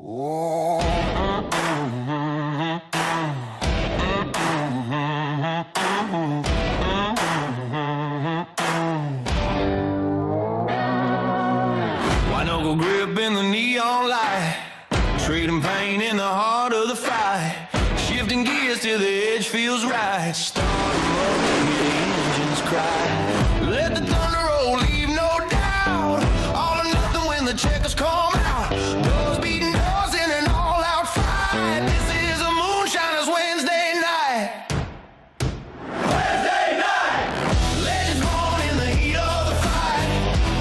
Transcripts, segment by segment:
Knuckle grip in the neon light, trading pain in the heart of the fight. Shifting gears till the edge feels right. Start 'em up, hear the engines cry. Let the thunder roll, leave no doubt. All or nothing when the checkers come out. Doors beating doors in an all-out fight. This is a Moonshiners Wednesday night. Wednesday night! Legends born in the heat of the fight.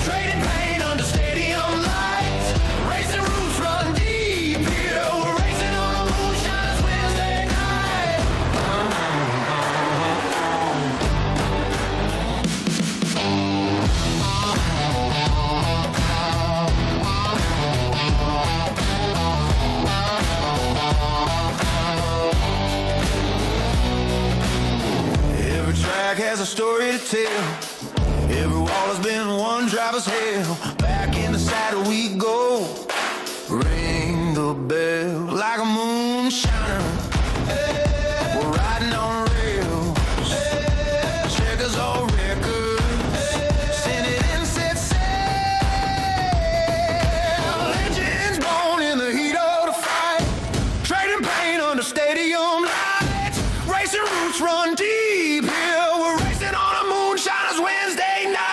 Trading pain under stadium lights. Racing roots run deep here. We're racing on a Moonshiners Wednesday night. Every track has a story to tell. Every wall has been one driver's hell. Back in the saddle we go. Ring the bell like a moonshiner. Hey, we're riding on rails. Hey, checkers on record. Hey, send it in, set sail. Legends born in the heat of the fight. Trading pain under stadium lights. Racing roots run deep here. We're racing on a Moonshiners Wednesday night.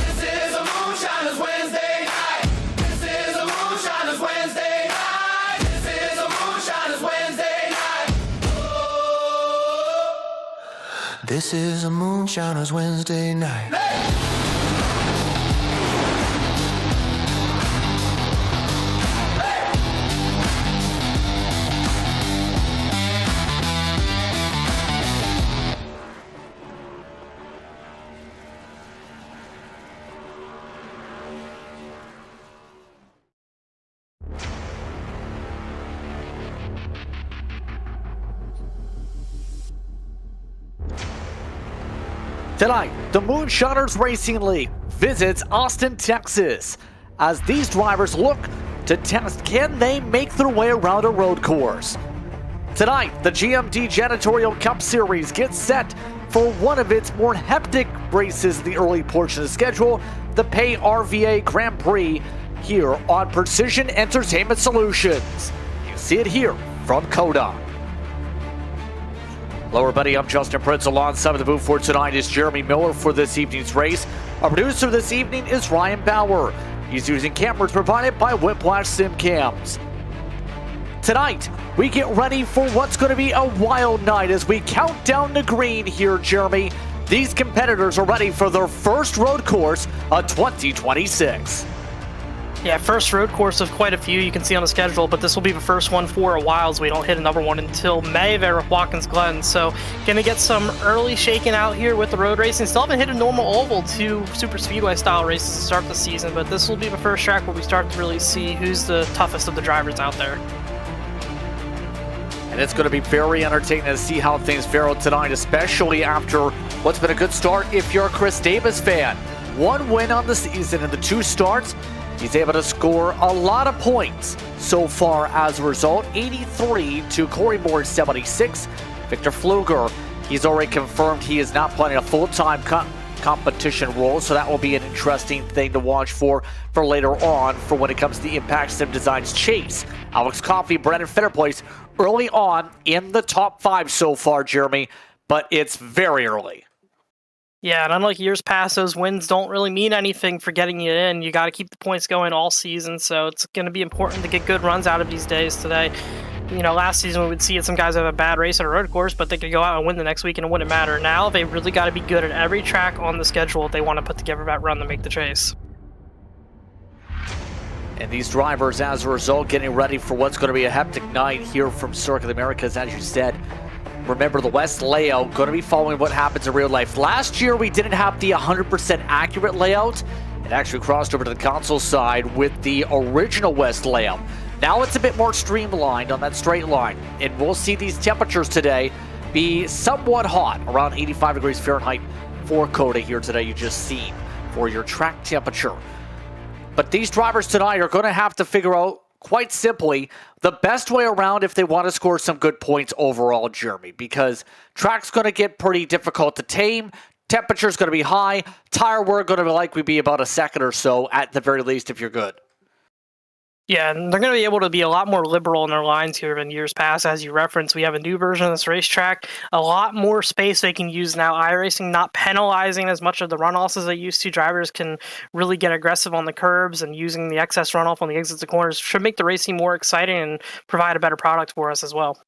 This is a Moonshiners Wednesday night. This is a Moonshiners Wednesday night. This is a Moonshiners Wednesday night. Oh. This is a Moonshiners Wednesday night. Tonight, the Moonshiners Racing League visits Austin, Texas, as these drivers look to test can they make their way around a road course. Tonight, the GMD Janitorial Cup Series gets set for one of its more hectic races in the early portion of the schedule, the PayRVA Grand Prix, here on Precision Entertainment Solutions. You see it here from COTA. Hello everybody, I'm Justin Prince. Alongside the booth for tonight is Jeremy Miller for this evening's race. Our producer this evening is Ryan Bauer. He's using cameras provided by Whiplash Sim Cams. Tonight, we get ready for what's going to be a wild night as we count down the green here, Jeremy. These competitors are ready for their first road course of 2026. Yeah, first road course of quite a few you can see on the schedule, but this will be the first one for a while as we don't hit another one until May there with Watkins Glen. So gonna get some early shaking out here with the road racing. Still haven't hit a normal oval to super speedway style races to start the season, but this will be the first track where we start to really see who's the toughest of the drivers out there. And it's going to be very entertaining to see how things fare out tonight, especially after what's been a good start if you're a Chris Davis fan. One win on the season in the two starts. He's able to score a lot of points so far as a result. 83 to Corey Moore's 76. Victor Fluger, he's already confirmed he is not playing a full-time competition role, so that will be an interesting thing to watch for later on for when it comes to the Impact Sim Designs chase. Alex Coffey, Brandon Fetterplace early on in the top 5 so far, Jeremy, but it's very early. Yeah, and unlike years past, those wins don't really mean anything for getting you in. You got to keep the points going all season, so it's going to be important to get good runs out of these days today. You know, last season we would see some guys have a bad race at a road course, but they could go out and win the next week and it wouldn't matter. Now they really got to be good at every track on the schedule if they want to put together that run to make the chase. And these drivers, as a result, getting ready for what's going to be a hectic night here from Circuit of the Americas, as you said. Remember, the West layout going to be following what happens in real life. Last year, we didn't have the 100% accurate layout. It actually crossed over to the console side with the original West layout. Now it's a bit more streamlined on that straight line. And we'll see these temperatures today be somewhat hot, around 85 degrees Fahrenheit for COTA here today, you just seen for your track temperature. But these drivers tonight are going to have to figure out, quite simply, the best way around if they want to score some good points overall, Jeremy, because track's going to get pretty difficult to tame, temperature's going to be high, tire wear going to likely be about a second or so at the very least if you're good. Yeah, and they're going to be able to be a lot more liberal in their lines here than years past. As you referenced, we have a new version of this racetrack, a lot more space they can use now. iRacing not penalizing as much of the runoffs as they used to. Drivers can really get aggressive on the curbs, and using the excess runoff on the exits of corners should make the racing more exciting and provide a better product for us as well.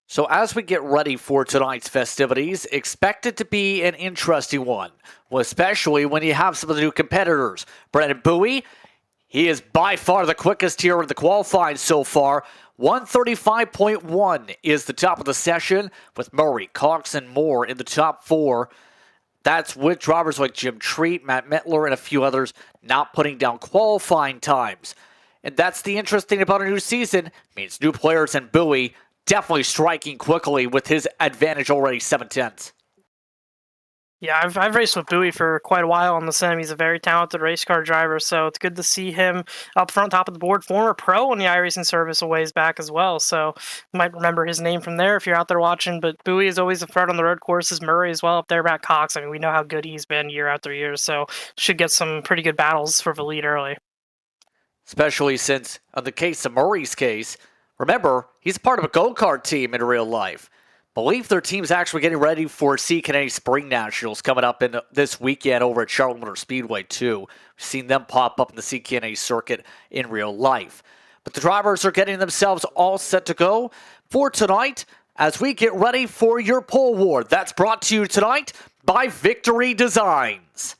So as we get ready for tonight's festivities, expect it to be an interesting one, especially when you have some of the new competitors. Brandon Bowie, he is by far the quickest here in the qualifying so far. 135.1 is the top of the session, with Murray, Cox, and Moore in the top four. That's with drivers like Jim Treat, Matt Metler, and a few others not putting down qualifying times. And that's the interesting about a new season. It means new players, and Bowie definitely striking quickly with his advantage already 7/10. Yeah, I've raced with Bowie for quite a while on the sim. He's a very talented race car driver, so it's good to see him up front, top of the board. Former pro on the iRacing service a ways back as well, so you might remember his name from there if you're out there watching. But Bowie is always a threat on the road courses. Murray as well up there, Matt Cox. I mean, we know how good he's been year after year, so should get some pretty good battles for the lead early. Especially since, in the case of Murray's case, remember, he's part of a go-kart team in real life. Believe their team's actually getting ready for COTA Spring Nationals coming up in this weekend over at Charlotte Motor Speedway, too. We've seen them pop up in the COTA circuit in real life. But the drivers are getting themselves all set to go for tonight as we get ready for your pole war. That's brought to you tonight by Victory Designs.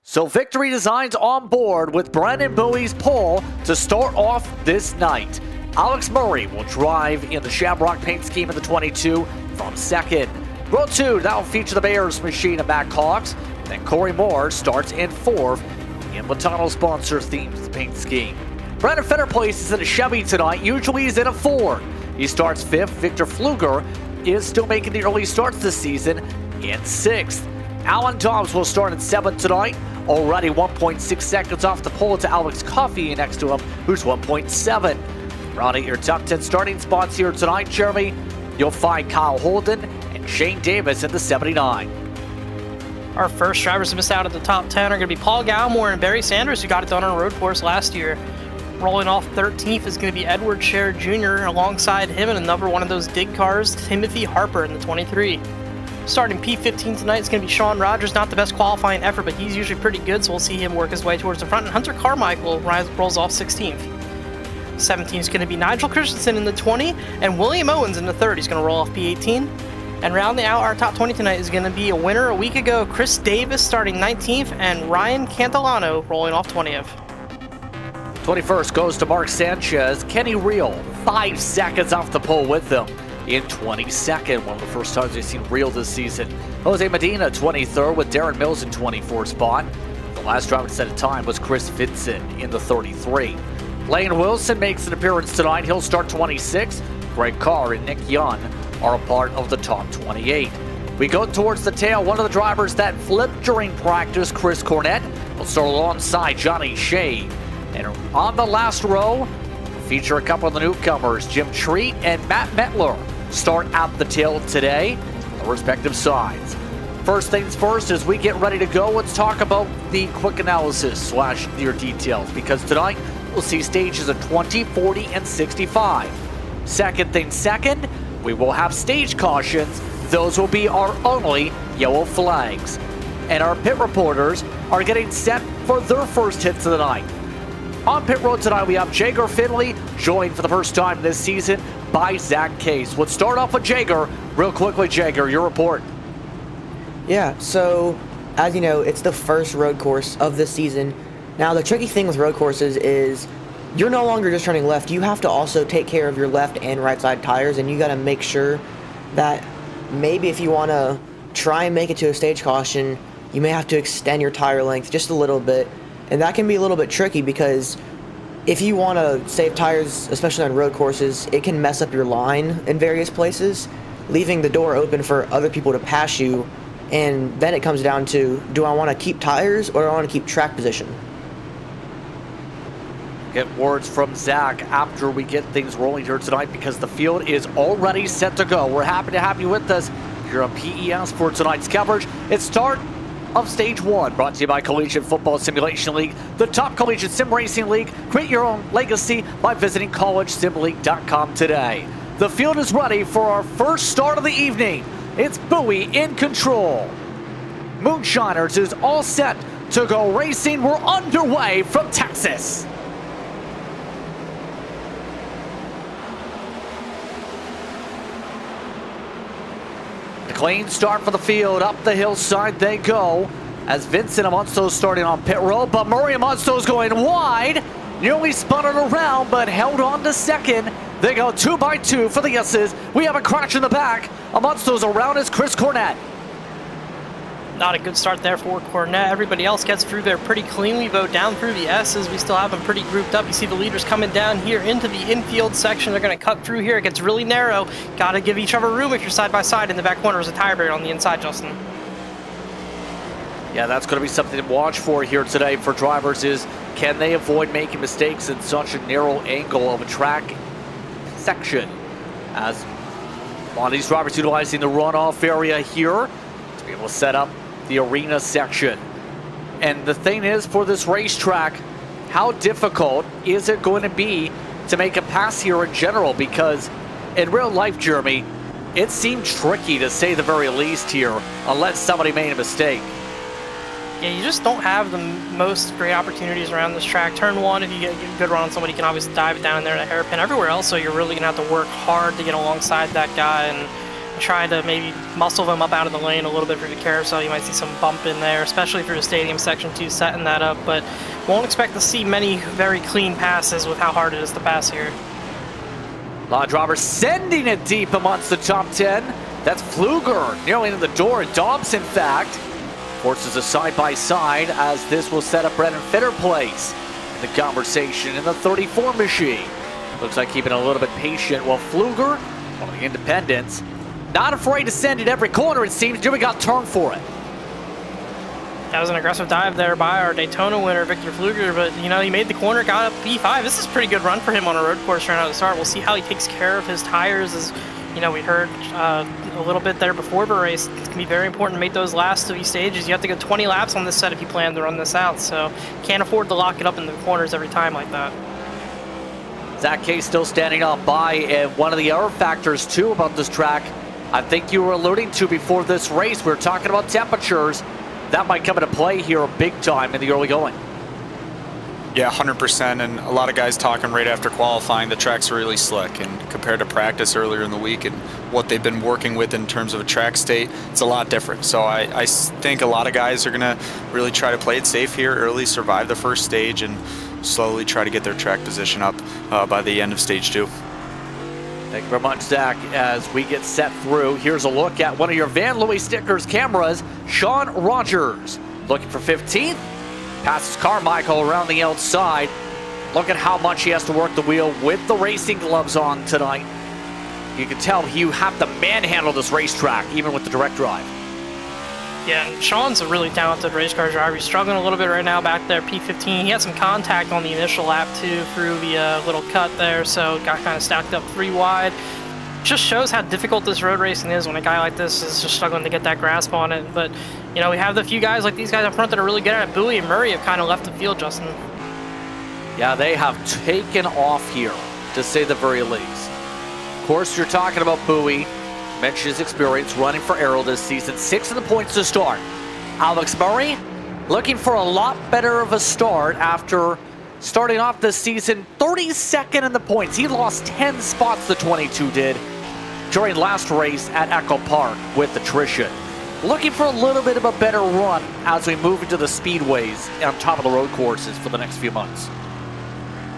So Victory Designs on board with Brandon Bowie's pole to start off this night. Alex Murray will drive in the Shamrock paint scheme in the 22 from second. Row 2, that will feature the Bears machine of Matt Cox. Then Corey Moore starts in fourth in the tunnel sponsor themed paint scheme. Brandon Fenner places in a Chevy tonight. Usually he's in a Ford. He starts fifth. Victor Pfluger is still making the early starts this season in sixth. Alan Dobbs will start in seventh tonight. Already 1.6 seconds off the pole to Alex Coffey next to him, who's 1.7. Rounding your top 10 starting spots here tonight, Jeremy, you'll find Kyle Holden and Shane Davis in the 79. Our first drivers to miss out at the top 10 are going to be Paul Gallimore and Barry Sanders, who got it done on a road course last year. Rolling off 13th is going to be Edward Sher Jr. Alongside him in another one of those dig cars, Timothy Harper in the 23. Starting P15 tonight is going to be Sean Rogers. Not the best qualifying effort, but he's usually pretty good, so we'll see him work his way towards the front. And Hunter Carmichael rolls off 16th. 17th is going to be Nigel Christensen in the 20, and William Owens in the 30. He's going to roll off P18. And rounding out our top 20 tonight is going to be a winner a week ago, Chris Davis starting 19th, and Ryan Cantilano rolling off 20th. 21st goes to Mark Sanchez. Kenny Reel, 5 seconds off the pole with them in 22nd. One of the first times we've seen Reel this season. Jose Medina, 23rd, with Darren Mills in 24th spot. The last driver to set a time was Chris Vincent in the 33. Lane Wilson makes an appearance tonight. He'll start 26th. Greg Carr and Nick Young are a part of the top 28. We go towards the tail. One of the drivers that flipped during practice, Chris Cornett, will start alongside Johnny Shea. And on the last row, feature a couple of the newcomers, Jim Treat and Matt Metler, start at the tail today on the respective sides. First things first, as we get ready to go, let's talk about the quick analysis / your details, because tonight we'll see stages of 20, 40, and 65. Second thing second, we will have stage cautions. Those will be our only yellow flags. And our pit reporters are getting set for their first hits of the night. On pit road tonight, we have Jager Finley, joined for the first time this season by Zach Case. Let's start off with Jager. Real quickly, Jager, your report. Yeah, so as you know, it's the first road course of this season. Now, the tricky thing with road courses is you're no longer just turning left. You have to also take care of your left and right side tires, and you got to make sure that maybe if you want to try and make it to a stage caution, you may have to extend your tire length just a little bit. And that can be a little bit tricky because if you want to save tires, especially on road courses, it can mess up your line in various places, leaving the door open for other people to pass you. And then it comes down to, do I want to keep tires or do I want to keep track position? Get words from Zach after we get things rolling here tonight because the field is already set to go. We're happy to have you with us here on PES for tonight's coverage. It's start of Stage 1, brought to you by Collegiate Football Simulation League, the top collegiate sim racing league. Create your own legacy by visiting collegesimleague.com today. The field is ready for our first start of the evening. It's Bowie in control. Moonshiners is all set to go racing. We're underway from Texas. A clean start for the field. Up the hillside they go as Vincent Amonsto's starting on pit road, but Murray Amonsto's going wide. Nearly spun it around, but held on to second. They go 2 by 2 for the S's. We have a crash in the back. Amonsto's around is Chris Cornett. Not a good start there for Cornett. Everybody else gets through there pretty cleanly, though, down through the S's. We still have them pretty grouped up. You see the leaders coming down here into the infield section. They're going to cut through here. It gets really narrow. Got to give each other room if you're side by side. In the back corner is a tire barrier on the inside, Justin. Yeah, that's going to be something to watch for here today for drivers is can they avoid making mistakes in such a narrow angle of a track section, as a lot of these drivers utilizing the runoff area here to be able to set up the arena section. And the thing is, for this racetrack, how difficult is it going to be to make a pass here in general? Because in real life, Jeremy, it seemed tricky to say the very least here unless somebody made a mistake. Yeah, you just don't have the most great opportunities around this track. Turn 1, if you get a good run on somebody, you can obviously dive it down in there at a hairpin. Everywhere else, so you're really going to have to work hard to get alongside that guy and try to maybe muscle them up out of the lane a little bit through the carousel. You might see some bump in there, especially through the stadium section too, setting that up. But won't expect to see many very clean passes with how hard it is to pass here. A lot of drivers sending it deep amongst the top 10. That's Pfluger nearly into the door. Dobbs, in fact, forces a side-by-side as this will set up Brennan Fitter place in the conversation in the 34 machine. Looks like keeping a little bit patient while Pfluger, on the independents, not afraid to send it every corner, it seems. Jimmy got turned for it. That was an aggressive dive there by our Daytona winner, Victor Pfluger, but, you know, he made the corner, got up P5. This is a pretty good run for him on a road course right out of the start. We'll see how he takes care of his tires. As you know, we heard a little bit there before the race. It's going to be very important to make those last 3 stages. You have to go 20 laps on this set if you plan to run this out, so can't afford to lock it up in the corners every time like that. Zach K still standing up by, and one of the other factors, too, about this track, I think you were alluding to before this race, we were talking about temperatures. That might come into play here big time in the early going. Yeah, 100%, and a lot of guys talking right after qualifying, the track's really slick, and compared to practice earlier in the week and what they've been working with in terms of a track state, it's a lot different. So I think a lot of guys are going to really try to play it safe here early, survive the first stage, and slowly try to get their track position up by the end of stage 2. Thank you very much, Zach. As we get set through, here's a look at one of your Van Louis Stickers cameras, Sean Rogers. Looking for 15th, passes Carmichael around the outside. Look at how much he has to work the wheel with the racing gloves on tonight. You can tell you have to manhandle this racetrack, even with the direct drive. Yeah, and Sean's a really talented race car driver. He's struggling a little bit right now back there, P15. He had some contact on the initial lap, too, through the little cut there, so got kind of stacked up 3 wide. Just shows how difficult this road racing is when a guy like this is just struggling to get that grasp on it. But, you know, we have the few guys like these guys up front that are really good at it. Bowie and Murray have kind of left the field, Justin. Yeah, they have taken off here, to say the very least. Of course, you're talking about Bowie. Mentioned his experience running for Arrow this season. 6 of the points to start. Alex Murray looking for a lot better of a start after starting off this season 32nd in the points. He lost 10 spots, the 22 did, during last race at Echo Park with Attrition. looking for a little bit of a better run as we move into the speedways on top of the road courses for the next few months.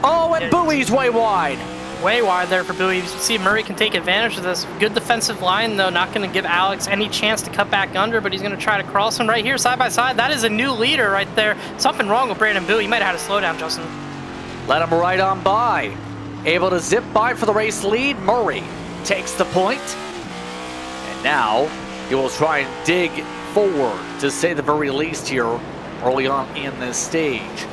Oh, and Bowie's way wide. Way wide there for Bowie. You see Murray can take advantage of this. Good defensive line, though, not going to give Alex any chance to cut back under, but he's going to try to cross him right here, side by side. That is a new leader right there. Something wrong with Brandon Bowie. He might have had to slow down, Justin. Let him right on by. Able to zip by for the race lead. Murray takes the point. And now he will try and dig forward, to say the very least here, early on in this stage.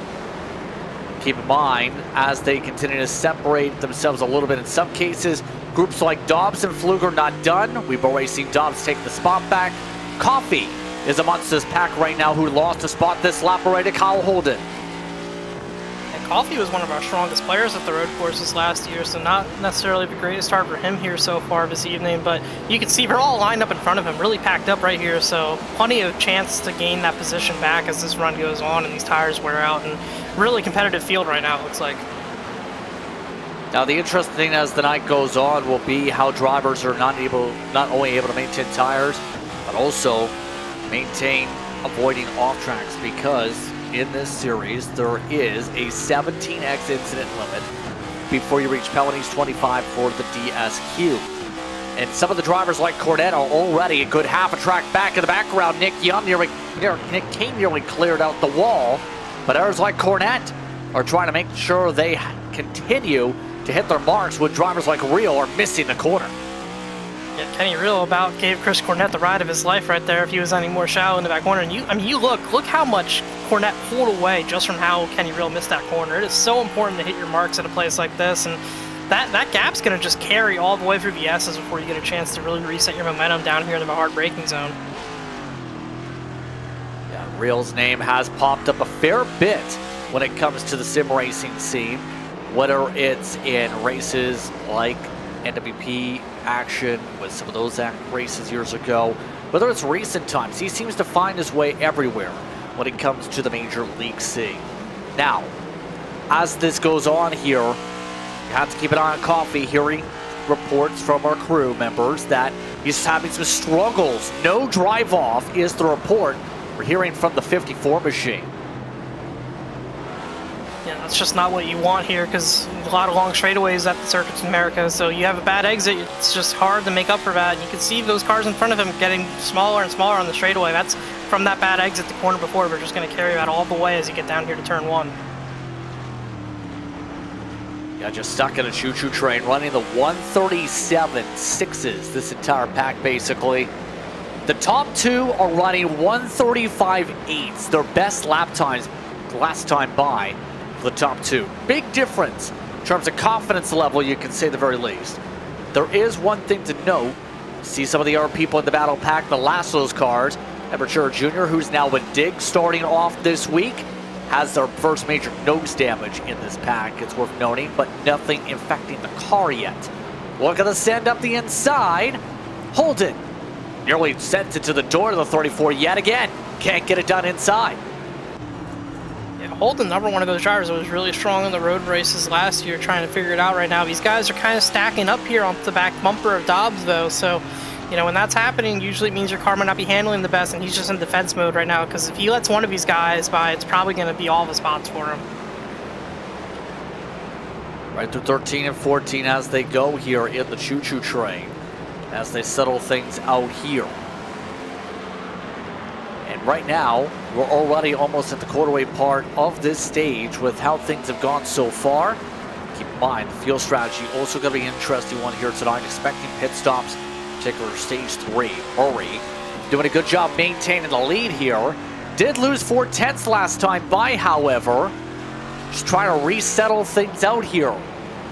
Keep in mind, as they continue to separate themselves a little bit in some cases, groups like Dobbs and Fluger not done. We've already seen Dobbs take the spot back. Coffee is amongst this pack right now, who lost a spot this lap right to Kyle Holden. And Coffee was one of our strongest players at the road courses last year, so not necessarily the greatest start for him here so far this evening, but you can see we're all lined up in front of him, really packed up right here, so plenty of chance to gain that position back as this run goes on and these tires wear out. And really competitive field right now, it looks like. Now the interesting thing as the night goes on will be how drivers are not only able to maintain tires, but also maintain avoiding off tracks, because in this series there is a 17x incident limit before you reach penalties 25 for the DSQ. And some of the drivers like Cornette are already a good half a track back in the background. Nick Kane nearly cleared out the wall. But others like Cornette are trying to make sure they continue to hit their marks when drivers like Real are missing the corner. Yeah, Kenny Real about gave Chris Cornette the ride of his life right there if he was any more shallow in the back corner. And you look how much Cornette pulled away just from how Kenny Real missed that corner. It is so important to hit your marks at a place like this, and that gap's going to just carry all the way through the S's before you get a chance to really reset your momentum down here in the hard braking zone. Real's name has popped up a fair bit when it comes to the sim racing scene, whether it's in races like NWP action with some of those races years ago, whether it's recent times. He seems to find his way everywhere when it comes to the major league scene. Now, as this goes on here, you have to keep an eye on Coffee, hearing reports from our crew members that he's having some struggles. No drive off is the report we're hearing from the 54 machine. Yeah, that's just not what you want here, because a lot of long straightaways at the circuits in America, so you have a bad exit, it's just hard to make up for that. You can see those cars in front of him getting smaller and smaller on the straightaway. That's from that bad exit the corner before. We're just going to carry that all the way as you get down here to turn one. Yeah, just stuck in a choo-choo train, running the 137 sixes this entire pack basically. The top two are running 135 eights, their best lap times last time by for the top two. Big difference in terms of confidence level, you can say at the very least. There is one thing to note. See some of the other people in the battle pack, the last of those cars. Aperture Jr., who's now with Dig starting off this week, has their first major nose damage in this pack, it's worth noting, but nothing infecting the car yet. Look at the send up the inside. Holden nearly sent it to the door of the 34 yet again. Can't get it done inside. Yeah, Holden, another one of those drivers that was really strong in the road races last year, trying to figure it out right now. These guys are kind of stacking up here on the back bumper of Dobbs, though, so you know, when that's happening, usually it means your car might not be handling the best, and he's just in defense mode right now, because if he lets one of these guys by, it's probably going to be all the spots for him. Right through 13 and 14 as they go here in the choo-choo train, as they settle things out here. And right now, we're already almost at the quarterway part of this stage with how things have gone so far. Keep in mind, the field strategy also going to be an interesting one here tonight, expecting pit stops, particular stage 3. Murray doing a good job maintaining the lead here. Did lose 4/10 last time by, however. Just trying to resettle things out here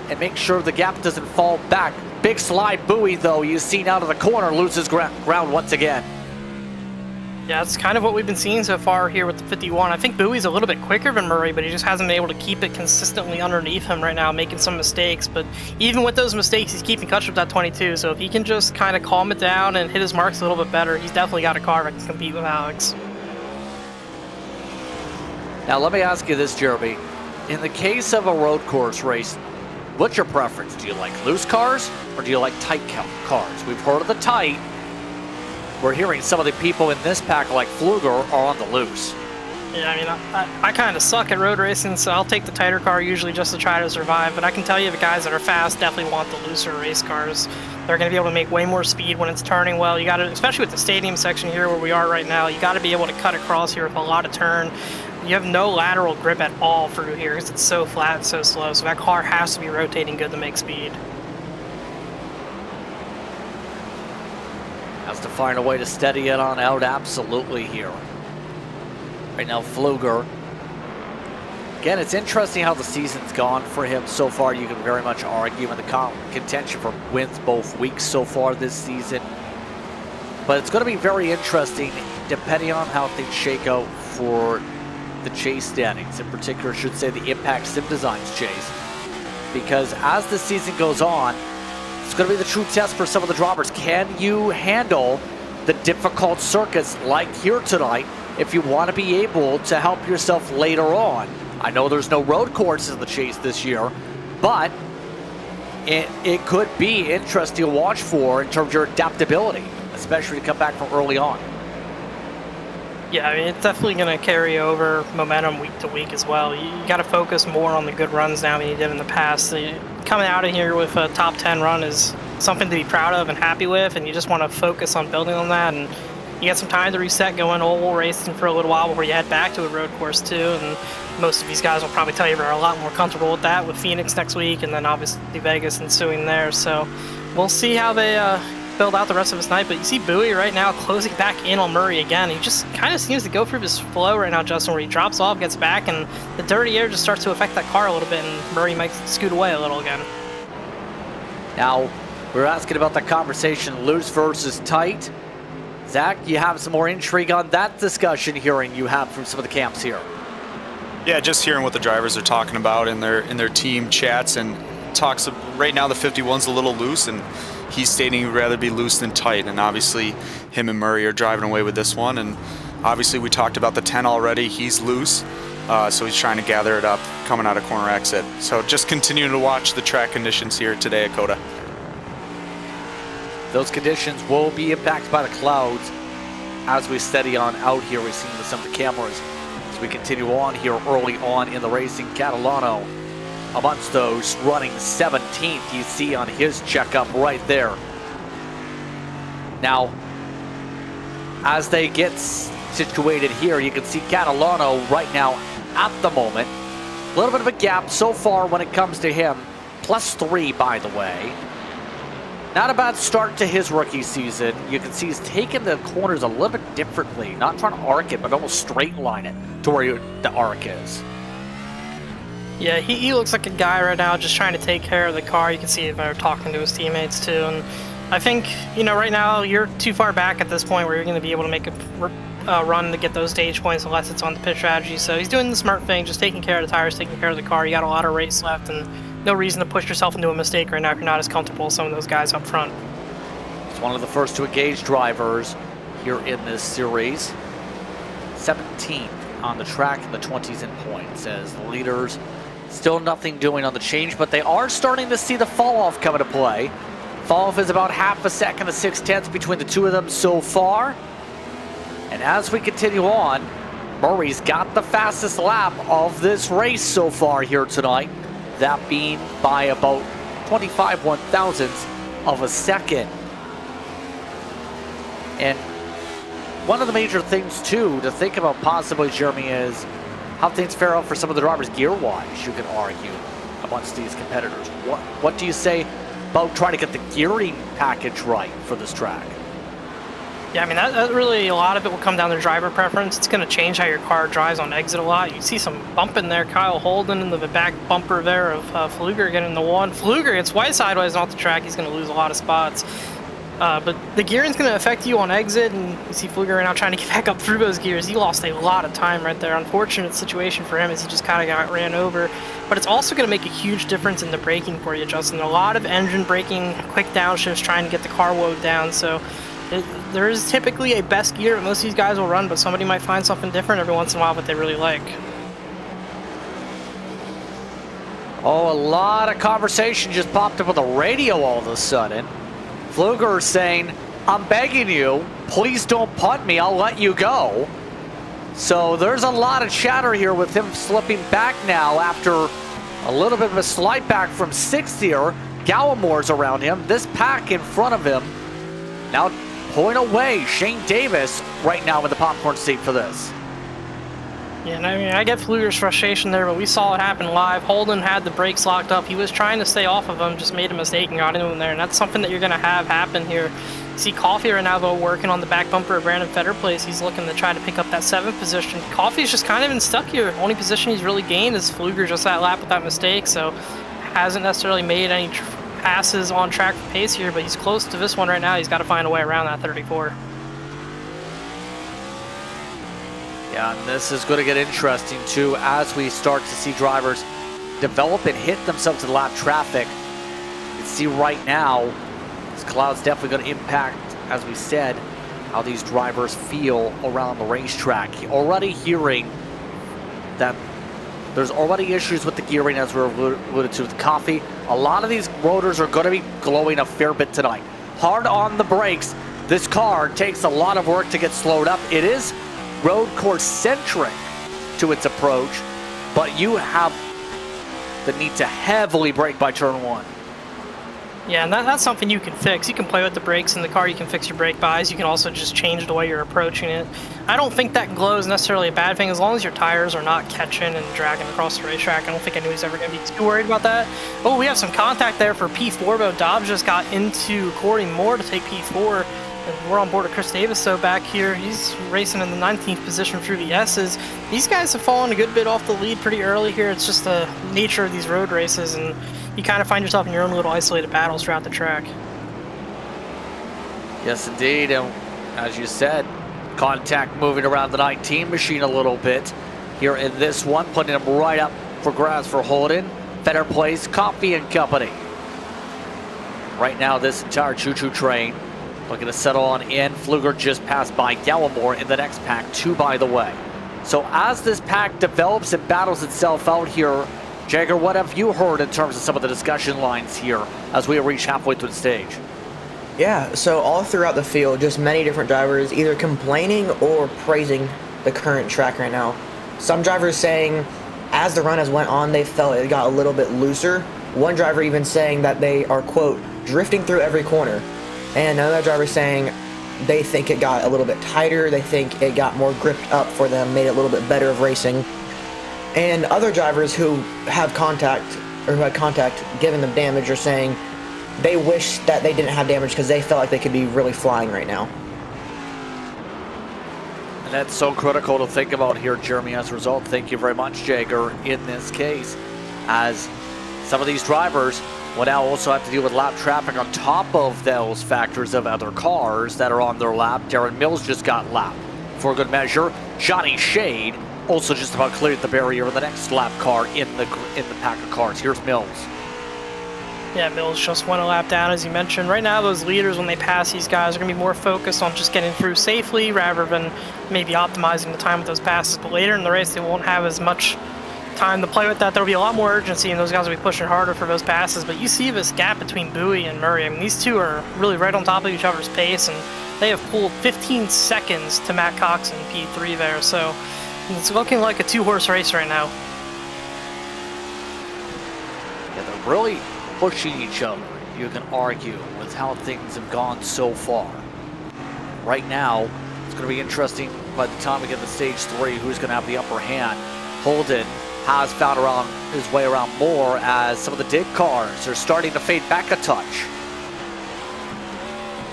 and make sure the gap doesn't fall back. Big slide Bowie, though, you seen out of the corner, loses ground once again. Yeah, that's kind of what we've been seeing so far here with the 51. I think Bowie's a little bit quicker than Murray, but he just hasn't been able to keep it consistently underneath him right now, making some mistakes. But even with those mistakes, he's keeping touch with that 22. So if he can just kind of calm it down and hit his marks a little bit better, he's definitely got a car that can compete with Alex. Now let me ask you this, Jeremy. In the case of a road course race, what's your preference? Do you like loose cars or do you like tight cars? We've heard of the tight. we're hearing some of the people in this pack, like Fluger, are on the loose. Yeah, I mean, I kind of suck at road racing, so I'll take the tighter car usually just to try to survive. But I can tell you the guys that are fast definitely want the looser race cars. They're going to be able to make way more speed when it's turning well. You got to, especially with the stadium section here where we are right now, you got to be able to cut across here with a lot of turn. You have no lateral grip at all through here because it's so flat and so slow. So that car has to be rotating good to make speed. Has to find a way to steady it on out absolutely here. Right now, Fluger. Again, it's interesting how the season's gone for him so far. You can very much argue in the contention for wins both weeks so far this season. But it's going to be very interesting depending on how things shake out for the chase standings. In particular, I should say the Impact Sim Designs chase. Because as the season goes on, it's going to be the true test for some of the drivers. Can you handle the difficult circuits like here tonight if you want to be able to help yourself later on? I know there's no road courses in the chase this year, but it could be interesting to watch for in terms of your adaptability, especially to come back from early on. Yeah, I mean, it's definitely going to carry over momentum week to week as well. You got to focus more on the good runs now than you did in the past. Coming out of here with a top 10 run is something to be proud of and happy with, and you just want to focus on building on that. And you got some time to reset going oval racing for a little while before you head back to a road course too. And most of these guys will probably tell you they're a lot more comfortable with that, with Phoenix next week and then obviously Vegas ensuing there. So we'll see how they build out the rest of his night. But you see Bowie right now closing back in on Murray again. He just kind of seems to go through this flow right now, Justin, where he drops off, gets back, and the dirty air just starts to affect that car a little bit, and Murray might scoot away a little again. Now, we're asking about that conversation, loose versus tight. Zach, you have some more intrigue on that discussion hearing you have from some of the camps here. Yeah, just hearing what the drivers are talking about in their team chats and talks. Right now, the 51's a little loose, and he's stating he'd rather be loose than tight. And obviously, him and Murray are driving away with this one. And obviously, we talked about the 10 already. He's loose, so he's trying to gather it up coming out of corner exit. So just continuing to watch the track conditions here today at COTA. Those conditions will be impacted by the clouds as we steady on out here. We've seen with some of the cameras as we continue on here early on in the racing. Catalano amongst those running 17th, you see on his checkup right there. Now, as they get situated here, you can see Catalano right now at the moment. A little bit of a gap so far when it comes to him. +3, by the way. Not a bad start to his rookie season. You can see he's taking the corners a little bit differently. Not trying to arc it, but almost straight line it to where the arc is. Yeah, he looks like a guy right now just trying to take care of the car. You can see him talking to his teammates too. And I think, right now you're too far back at this point where you're going to be able to make a run to get those stage points unless it's on the pit strategy. So he's doing the smart thing, just taking care of the tires, taking care of the car. You got a lot of race left and no reason to push yourself into a mistake right now if you're not as comfortable as some of those guys up front. He's one of the first to engage drivers here in this series. 17th on the track in the 20s in points as the leaders still nothing doing on the change, but they are starting to see the fall off come into play. Fall off is about half a second to 6/10 between the two of them so far. And as we continue on, Murray's got the fastest lap of this race so far here tonight. That being by about 25 1/1000ths of a second. And one of the major things too to think about possibly, Jeremy, is how things fare out for some of the drivers gear-wise, you can argue, amongst these competitors. What do you say about trying to get the gearing package right for this track? Yeah, I mean, that really, a lot of it will come down to driver preference. It's going to change how your car drives on exit a lot. You see some bumping there. Kyle Holden in the back bumper there of Fluger getting the one. Fluger gets wide sideways off the track. He's going to lose a lot of spots. But the gearing's going to affect you on exit, and you see Fluger right now trying to get back up through those gears. He lost a lot of time right there. Unfortunate situation for him as he just kind of got ran over. But it's also going to make a huge difference in the braking for you, Justin. A lot of engine braking, quick downshifts, trying to get the car woed down. So there is typically a best gear that most of these guys will run, but somebody might find something different every once in a while that they really like. Oh, a lot of conversation just popped up on the radio all of a sudden. Fluger saying I'm begging you, please don't punt me, I'll let you go. So there's a lot of chatter here with him slipping back now after a little bit of a slide back from 6th here. Gallimore's around him, this pack in front of him. Now pulling away, Shane Davis right now in the popcorn seat for this. Yeah, and I mean, I get Pfluger's frustration there, but we saw it happen live. Holden had the brakes locked up. He was trying to stay off of him, just made a mistake and got into him there, and that's something that you're going to have happen here. You see Coffee right now, though, working on the back bumper of Brandon Fetterplace. He's looking to try to pick up that 7th position. Coffee's just kind of been stuck here. Only position he's really gained is Pfluger just that lap with that mistake, so hasn't necessarily made any passes on track for pace here, but he's close to this one right now. He's got to find a way around that 34. Yeah, and this is going to get interesting too as we start to see drivers develop and hit themselves in lap traffic. You can see right now, this cloud's definitely going to impact, as we said, how these drivers feel around the racetrack. Already hearing that there's already issues with the gearing, as we alluded to with Coffee. A lot of these rotors are going to be glowing a fair bit tonight. Hard on the brakes. This car takes a lot of work to get slowed up. It is road course centric to its approach, but you have the need to heavily brake by turn 1. Yeah, and that's something you can fix. You can play with the brakes in the car, you can fix your brake buys, you can also just change the way you're approaching it. I don't think that glow is necessarily a bad thing as long as your tires are not catching and dragging across the racetrack. I don't think anybody's ever going to be too worried about that. Oh, we have some contact there for P4, but Dobbs just got into Corey Moore to take P4. And we're on board with Chris Davis, so back here, he's racing in the 19th position through the S's. These guys have fallen a good bit off the lead pretty early here. It's just the nature of these road races, and you kind of find yourself in your own little isolated battles throughout the track. Yes, indeed, and as you said, contact moving around the 19 machine a little bit here in this one, putting him right up for grabs for Holden. Better plays Coffee and Company. Right now, this entire choo-choo train looking to settle on in. Pfluger just passed by Gallimore in the next pack, 2 by the way. So as this pack develops and battles itself out here, Jagger, what have you heard in terms of some of the discussion lines here as we reach halfway through the stage? Yeah, so all throughout the field, just many different drivers either complaining or praising the current track right now. Some drivers saying as the run has went on, they felt it got a little bit looser. One driver even saying that they are, quote, drifting through every corner. And another driver saying they think it got a little bit tighter, they think it got more gripped up for them, made it a little bit better of racing. And other drivers who have contact, or who had contact giving them damage, are saying they wish that they didn't have damage because they felt like they could be really flying right now. And that's so critical to think about here, Jeremy, as a result. Thank you very much, Jagger, in this case, as some of these drivers will now also have to deal with lap traffic on top of those factors of other cars that are on their lap. Darren Mills just got lapped for good measure. Johnny Shade also just about cleared the barrier in the next lap car in the pack of cars. Here's Mills. Yeah, Mills just went a lap down, as you mentioned. Right now, those leaders, when they pass these guys, are going to be more focused on just getting through safely rather than maybe optimizing the time with those passes. But later in the race, they won't have as much time to play with that. There'll be a lot more urgency, and those guys will be pushing harder for those passes. But you see this gap between Bowie and Murray. I mean, these two are really right on top of each other's pace, and they have pulled 15 seconds to Matt Cox in P3 there. So it's looking like a two-horse race right now. Yeah, they're really pushing each other, you can argue, with how things have gone so far. Right now, it's going to be interesting by the time we get to stage 3 who's going to have the upper hand. Holden has found his way around more as some of the dig cars are starting to fade back a touch.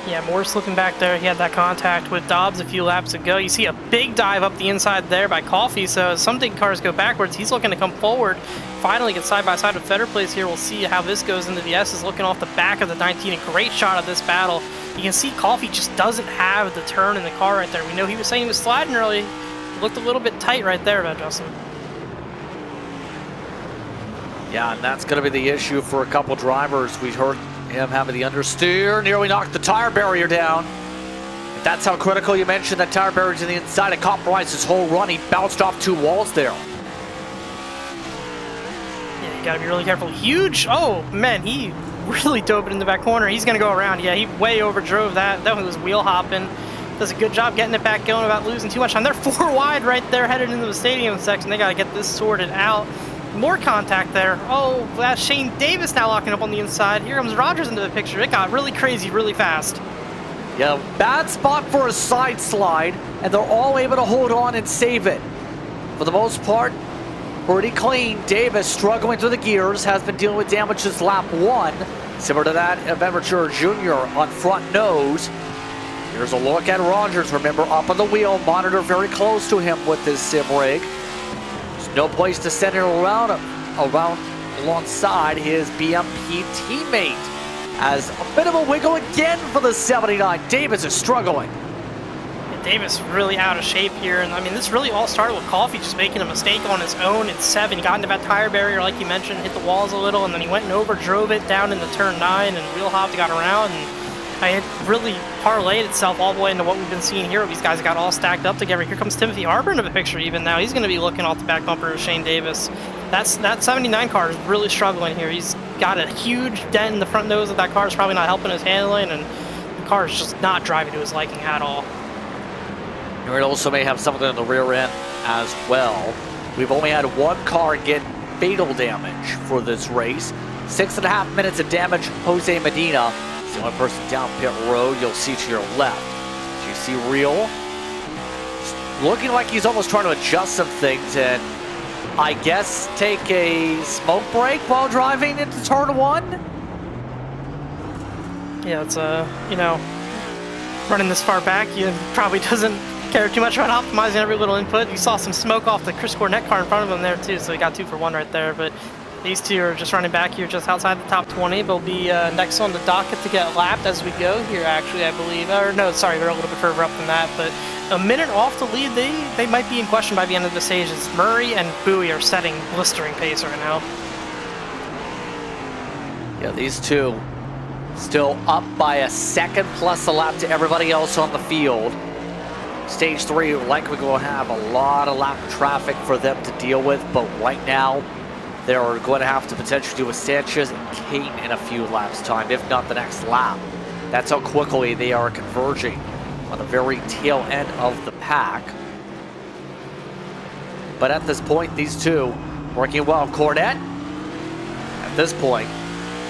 Yeah, Moore slipping back there. He had that contact with Dobbs a few laps ago. You see a big dive up the inside there by Coffey, so as some dig cars go backwards, he's looking to come forward. Finally get side by side with Fetterplace here. We'll see how this goes into the S's, looking off the back of the 19. A great shot of this battle. You can see Coffey just doesn't have the turn in the car right there. We know he was saying he was sliding early. It looked a little bit tight right there, Justin. Yeah, and that's going to be the issue for a couple drivers. We heard him having the understeer, nearly knocked the tire barrier down. If that's how critical you mentioned that tire barrier to the inside, it compromised his whole run. He bounced off 2 walls there. Yeah, Gotta be really careful. Huge. Oh, man, he really dove it in the back corner. He's going to go around. Yeah, he way overdrove that. That one was wheel hopping. Does a good job getting it back going without losing too much time. They're 4 wide right there headed into the stadium section. They got to get this sorted out. More contact there. Oh, that's Shane Davis now locking up on the inside. Here comes Rogers into the picture. It got really crazy really fast. Yeah, bad spot for a side slide, and they're all able to hold on and save it. For the most part, pretty clean. Davis struggling through the gears, has been dealing with damages lap 1. Similar to that of Amateur Jr. on front nose. Here's a look at Rogers. Remember, up on the wheel, monitor very close to him with his sim rig. There's no place to send it around alongside his BMP teammate. As a bit of a wiggle again for the 79. Davis is struggling. Davis really out of shape here, and I mean, this really all started with Coffey just making a mistake on his own at 7. He got into that tire barrier, like you mentioned, hit the walls a little, and then he went and overdrove it down into turn 9 and wheel hopped, got around, and it really parlayed itself all the way into what we've been seeing here. These guys got all stacked up together. Here comes Timothy Harper into the picture even now. He's going to be looking off the back bumper of Shane Davis. That 79 car is really struggling here. He's got a huge dent in the front nose of that car. Is probably not helping his handling, and the car is just not driving to his liking at all. It also may have something in the rear end as well. We've only had one car get fatal damage for this race. 6.5 minutes of damage, Jose Medina. It's the only person down pit road you'll see to your left. Do you see Real? Looking like he's almost trying to adjust some things and I guess take a smoke break while driving into turn 1? Yeah, it's you know, running this far back, he probably doesn't care too much about optimizing every little input. You saw some smoke off the Chris Cornett car in front of him there too, so he got 2 for 1 right there. But these two are just running back here just outside the top 20. They'll be next on the docket to get lapped as we go here, actually, I believe. Or no, sorry, they're a little bit further up than that. But a minute off the lead, they might be in question by the end of the stage, as Murray and Bowie are setting blistering pace right now. Yeah, these two still up by a second plus a lap to everybody else on the field. Stage 3 likely will have a lot of lap traffic for them to deal with, but right now they're going to have to potentially do with Sanchez and Kane in a few laps time, if not the next lap. That's how quickly they are converging on the very tail end of the pack. But at this point, these two working well. Cornett, at this point,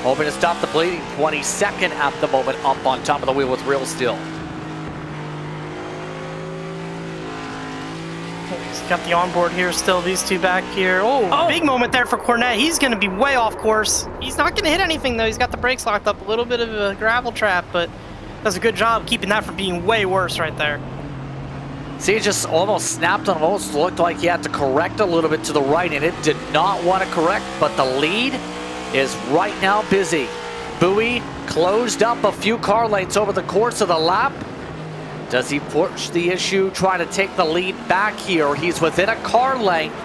hoping to stop the bleeding. 22nd at the moment, up on top of the wheel with Real still. He's got the onboard here still, these two back here. Oh, big moment there for Cornett. He's going to be way off course. He's not going to hit anything, though. He's got the brakes locked up. A little bit of a gravel trap, but does a good job keeping that from being way worse right there. See, it just almost snapped on him. Almost looked like he had to correct a little bit to the right, and it did not want to correct, but the lead is right now busy. Bowie closed up a few car lanes over the course of the lap. Does he push the issue, try to take the lead back here? He's within a car length,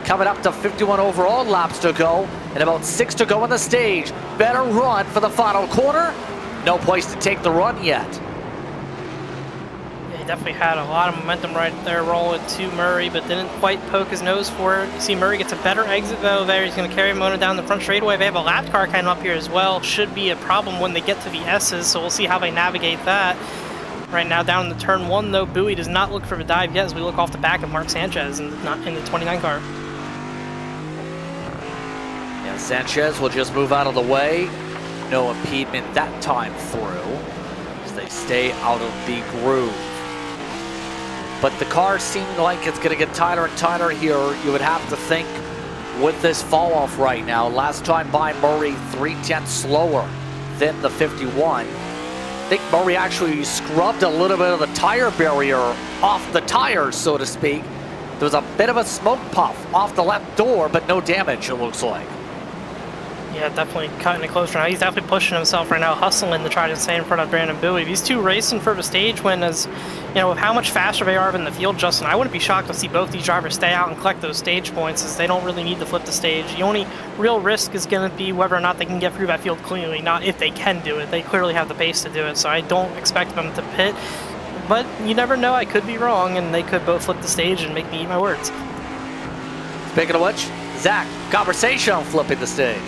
coming up to 51 overall laps to go, and about 6 to go in the stage. Better run for the final corner. No place to take the run yet. Yeah, he definitely had a lot of momentum right there rolling to Murray, but didn't quite poke his nose for it. You see Murray gets a better exit though there. He's going to carry Mona down the front straightaway. They have a lap car kind of up here as well. Should be a problem when they get to the S's, so we'll see how they navigate that. Right now down in the turn 1 though, Bowie does not look for the dive yet as we look off the back of Mark Sanchez and not in the 29 car. Yeah, Sanchez will just move out of the way. No impediment that time through as they stay out of the groove. But the car seemed like it's going to get tighter and tighter here. You would have to think with this fall off right now. Last time by Murray, 3/10 slower than the 51. I think Murray actually scrubbed a little bit of the tire barrier off the tires, so to speak. There was a bit of a smoke puff off the left door, but no damage, it looks like. Yeah, definitely cutting it closer now. He's definitely pushing himself right now, hustling to try to stay in front of Brandon Bowie. These two racing for the stage win, as you know, with how much faster they are in the field, Justin, I wouldn't be shocked to see both these drivers stay out and collect those stage points, as they don't really need to flip the stage. The only real risk is going to be whether or not they can get through that field cleanly, not if they can do it. They clearly have the pace to do it, so I don't expect them to pit. But you never know, I could be wrong, and they could both flip the stage and make me eat my words. Speaking of which, Zach, conversation on flipping the stage.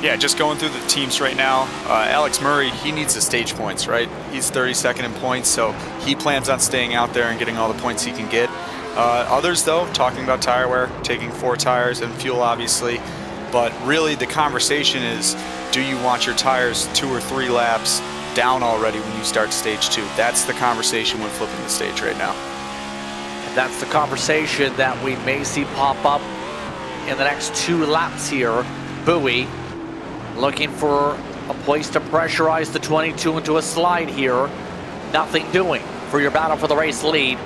Yeah, just going through the teams right now. Alex Murray, he needs the stage points, right? He's 32nd in points, so he plans on staying out there and getting all the points he can get. Others, though, talking about tire wear, taking 4 tires and fuel, obviously. But really, the conversation is, do you want your tires 2 or 3 laps down already when you start stage 2? That's the conversation when flipping the stage right now. And that's the conversation that we may see pop up in the next 2 laps here. Bowie looking for a place to pressurize the 22 into a slide here. Nothing doing for your battle for the race lead.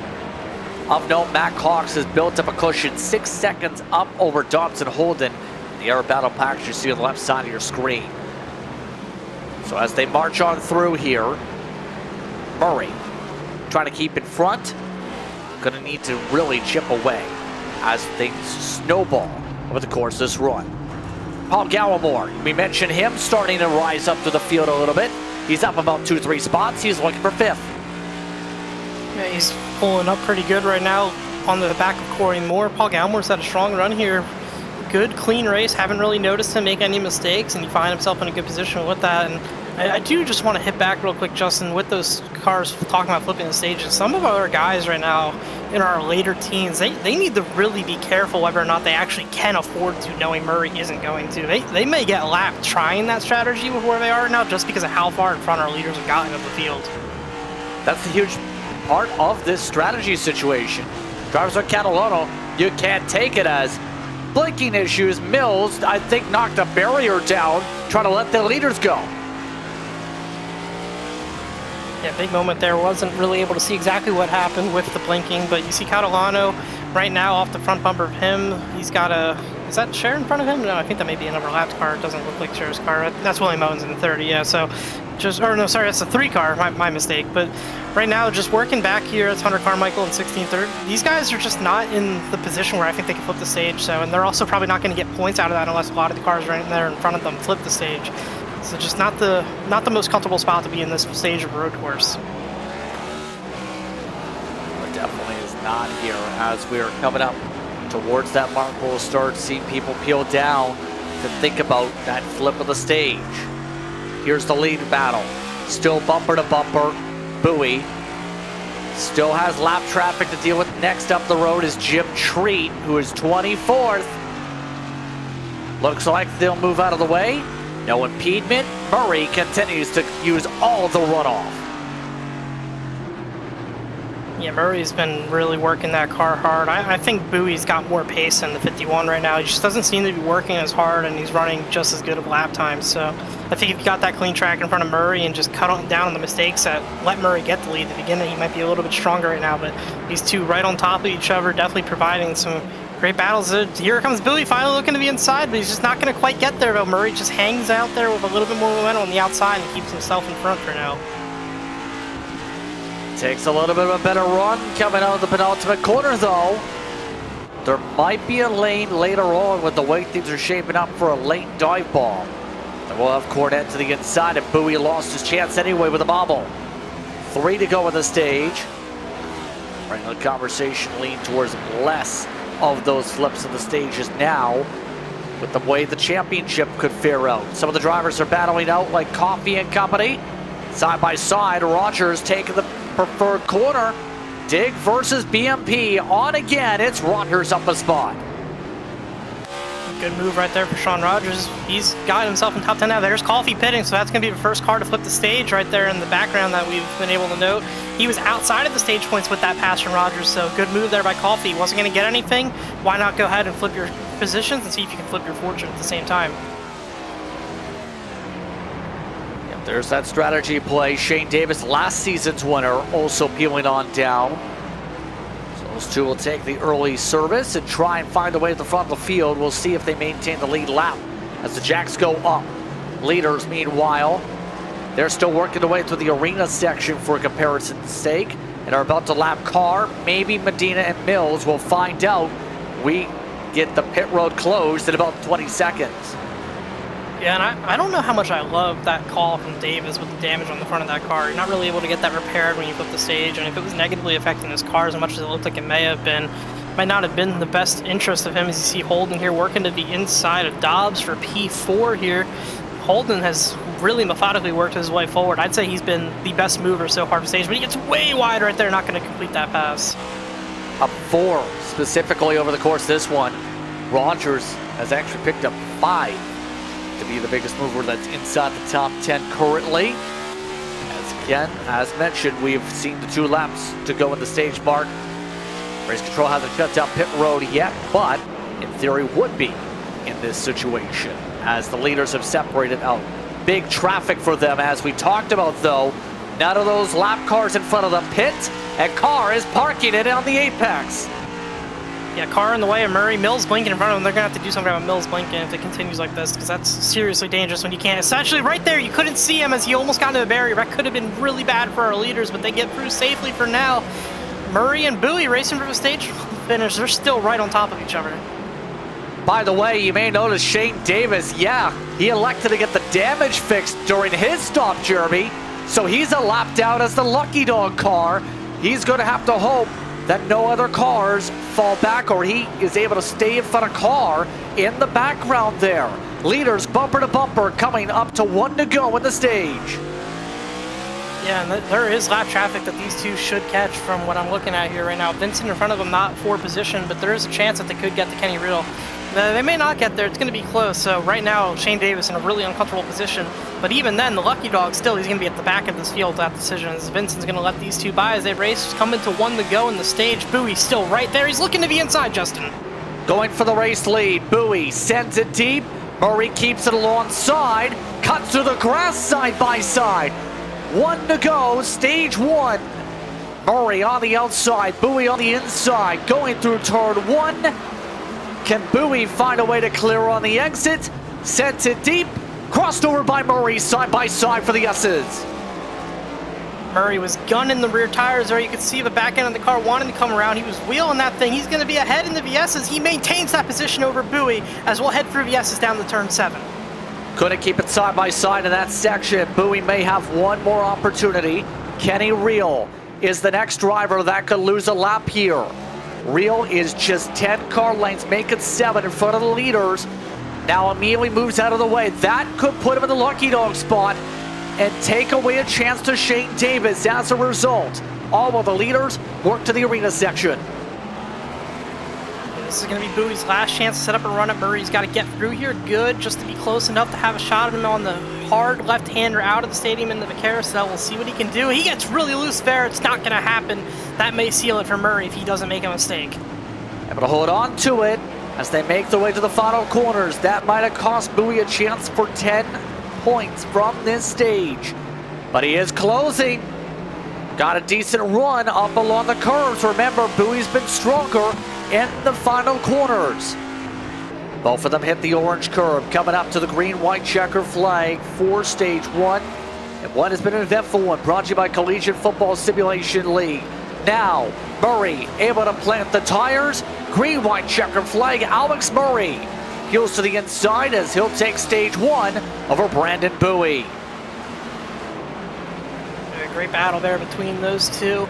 Of note, Matt Cox has built up a cushion 6 seconds up over Dobson Holden. The air battle package you see on the left side of your screen. So as they march on through here, Murray trying to keep in front. Gonna need to really chip away as things snowball over the course of this run. Paul Gallimore, we mentioned him starting to rise up to the field a little bit. He's up about 2-3 spots. He's looking for 5th. Yeah, he's pulling up pretty good right now on the back of Corey Moore. Paul Gallimore's had a strong run here. Good, clean race. Haven't really noticed him make any mistakes, and he find himself in a good position with that. And I do just want to hit back real quick, Justin, with those cars talking about flipping the stages. Some of our guys right now in our later teens, they need to really be careful whether or not they actually can afford to, knowing Murray isn't going to. They may get lapped trying that strategy with where they are now just because of how far in front our leaders have gotten of the field. That's the huge part of this strategy situation. Drivers like Catalano, you can't take it as blinking issues. Mills, I think, knocked a barrier down, trying to let the leaders go. Yeah, big moment there. Wasn't really able to see exactly what happened with the blinking, but you see Catalano right now off the front bumper of him. He's got a, is that Cher in front of him? No, I think that may be an overlapped car. It doesn't look like Cher's car. That's William Owens in the 30, yeah. So just, or no, sorry, that's the 3 car, my mistake. But right now, just working back here, it's Hunter Carmichael in 16th, 3rd. These guys are just not in the position where I think they can flip the stage. So, and they're also probably not going to get points out of that unless a lot of the cars right there in front of them flip the stage. So just not the most comfortable spot to be in this stage of a road course. It definitely is not here as we are coming up towards that mark. We'll start seeing people peel down to think about that flip of the stage. Here's the lead battle. Still bumper to bumper. Bowie still has lap traffic to deal with. Next up the road is Jim Treat, who is 24th. Looks like they'll move out of the way. No impediment. Murray continues to use all of the runoff. Yeah, Murray's been really working that car hard. I think Bowie's got more pace than the 51 right now. He just doesn't seem to be working as hard, and he's running just as good of lap times. So I think if you got that clean track in front of Murray and just cut down on the mistakes that let Murray get the lead at the beginning, he might be a little bit stronger right now. But these two right on top of each other, definitely providing some great battles. Here comes Bowie finally looking to be inside, but he's just not going to quite get there. But Murray just hangs out there with a little bit more momentum on the outside and keeps himself in front for now. Takes a little bit of a better run coming out of the penultimate corner, though. There might be a lane later on with the way things are shaping up for a late dive bomb. And we'll have Cornette to the inside, and Bowie lost his chance anyway with a bobble. 3 to go on the stage. Right now the conversation lean towards less of those flips of the stages now with the way the championship could fare out. Some of the drivers are battling out like Coffee and Company. Side by side, Rogers taking the preferred corner. Dig versus BMP on again. It's Rogers up a spot. Good move right there for Sean Rogers. He's got himself in top 10 now. There's Coffee pitting, so that's going to be the first car to flip the stage right there in the background that we've been able to note. He was outside of the stage points with that pass from Rogers, so good move there by Coffee. He wasn't going to get anything. Why not go ahead and flip your positions and see if you can flip your fortune at the same time? There's that strategy play. Shane Davis, last season's winner, also peeling on down. So those two will take the early service and try and find a way to the front of the field. We'll see if they maintain the lead lap as the Jacks go up. Leaders, meanwhile, they're still working their way through the arena section for comparison's sake and are about to lap car. Maybe Medina and Mills. Will find out. We get the pit road closed in about 20 seconds. Yeah, and I don't know how much I love that call from Davis with the damage on the front of that car. You're not really able to get that repaired when you flip the stage, and if it was negatively affecting his car as much as it looked like it may have been, might not have been the best interest of him, as you see Holden here working to the inside of Dobbs for P4 here. Holden has really methodically worked his way forward. I'd say he's been the best mover so far from stage, but he gets way wide right there, not going to complete that pass. Up 4 specifically over the course of this one. Rogers has actually picked up 5 to be the biggest mover that's inside the top 10 currently. As again, as mentioned, we've seen the 2 laps to go in the stage mark. Race control hasn't shut down pit road yet, but in theory would be in this situation as the leaders have separated out. Big traffic for them, as we talked about, though. None of those lap cars in front of them pit, and car is parking it on the apex. Yeah, car in the way of Murray. Mills blinking in front of him. They're going to have to do something about Mills blinking if it continues like this, because that's seriously dangerous when you can't. Essentially, right there, you couldn't see him as he almost got into the barrier. That could have been really bad for our leaders, but they get through safely for now. Murray and Bowie racing for the stage finish. They're still right on top of each other. By the way, you may notice Shane Davis, he elected to get the damage fixed during his stop, Jeremy. So he's a lap down as the lucky dog car. He's going to have to hope that no other cars fall back, or he is able to stay in front of car in the background there. Leaders bumper to bumper coming up to 1 to go in the stage. Yeah, and there is lap traffic that these two should catch from what I'm looking at here right now. Vincent in front of them, not for position, but there is a chance that they could get to Kenny Riddle. They may not get there. It's going to be close. So right now, Shane Davis in a really uncomfortable position. But even then, the lucky dog still, he's going to be at the back of this field with that decision. As Vincent's going to let these two by as they race, coming to 1 to go in the stage. Bowie still right there. He's looking to the inside, Justin. Going for the race lead. Bowie sends it deep. Murray keeps it alongside. Cuts through the grass side by side. 1 to go, stage 1. Murray on the outside, Bowie on the inside, going through turn 1. Can Bowie find a way to clear on the exit? Sent it deep, crossed over by Murray, side by side for the S's. Murray was gunning the rear tires there. You could see the back end of the car wanting to come around. He was wheeling that thing. He's going to be ahead in the VS's. He maintains that position over Bowie as we'll head through VS's down to turn 7. Couldn't keep it side by side in that section. Bowie may have one more opportunity. Kenny Reel is the next driver that could lose a lap here. Reel is just 10 car lengths, making 7 in front of the leaders. Now immediately moves out of the way. That could put him in the lucky dog spot and take away a chance to Shane Davis as a result. All of the leaders work to the arena section. This is going to be Bowie's last chance to set up and run it. Murray's got to get through here good just to be close enough to have a shot of him on the hard left-hander out of the stadium into the carousel. We'll see what he can do. He gets really loose there. It's not going to happen. That may seal it for Murray if he doesn't make a mistake. Able to hold on to it as they make their way to the final corners. That might have cost Bowie a chance for 10 points from this stage. But he is closing. Got a decent run up along the curves. Remember, Bowie's been stronger in the final corners. Both of them hit the orange curve, coming up to the green-white checker flag for stage 1. And one has been an eventful one, brought to you by Collegiate Football Simulation League. Now, Murray able to plant the tires. Green-white checker flag, Alex Murray heels to the inside as he'll take stage 1 over Brandon Bowie. A great battle there between those two.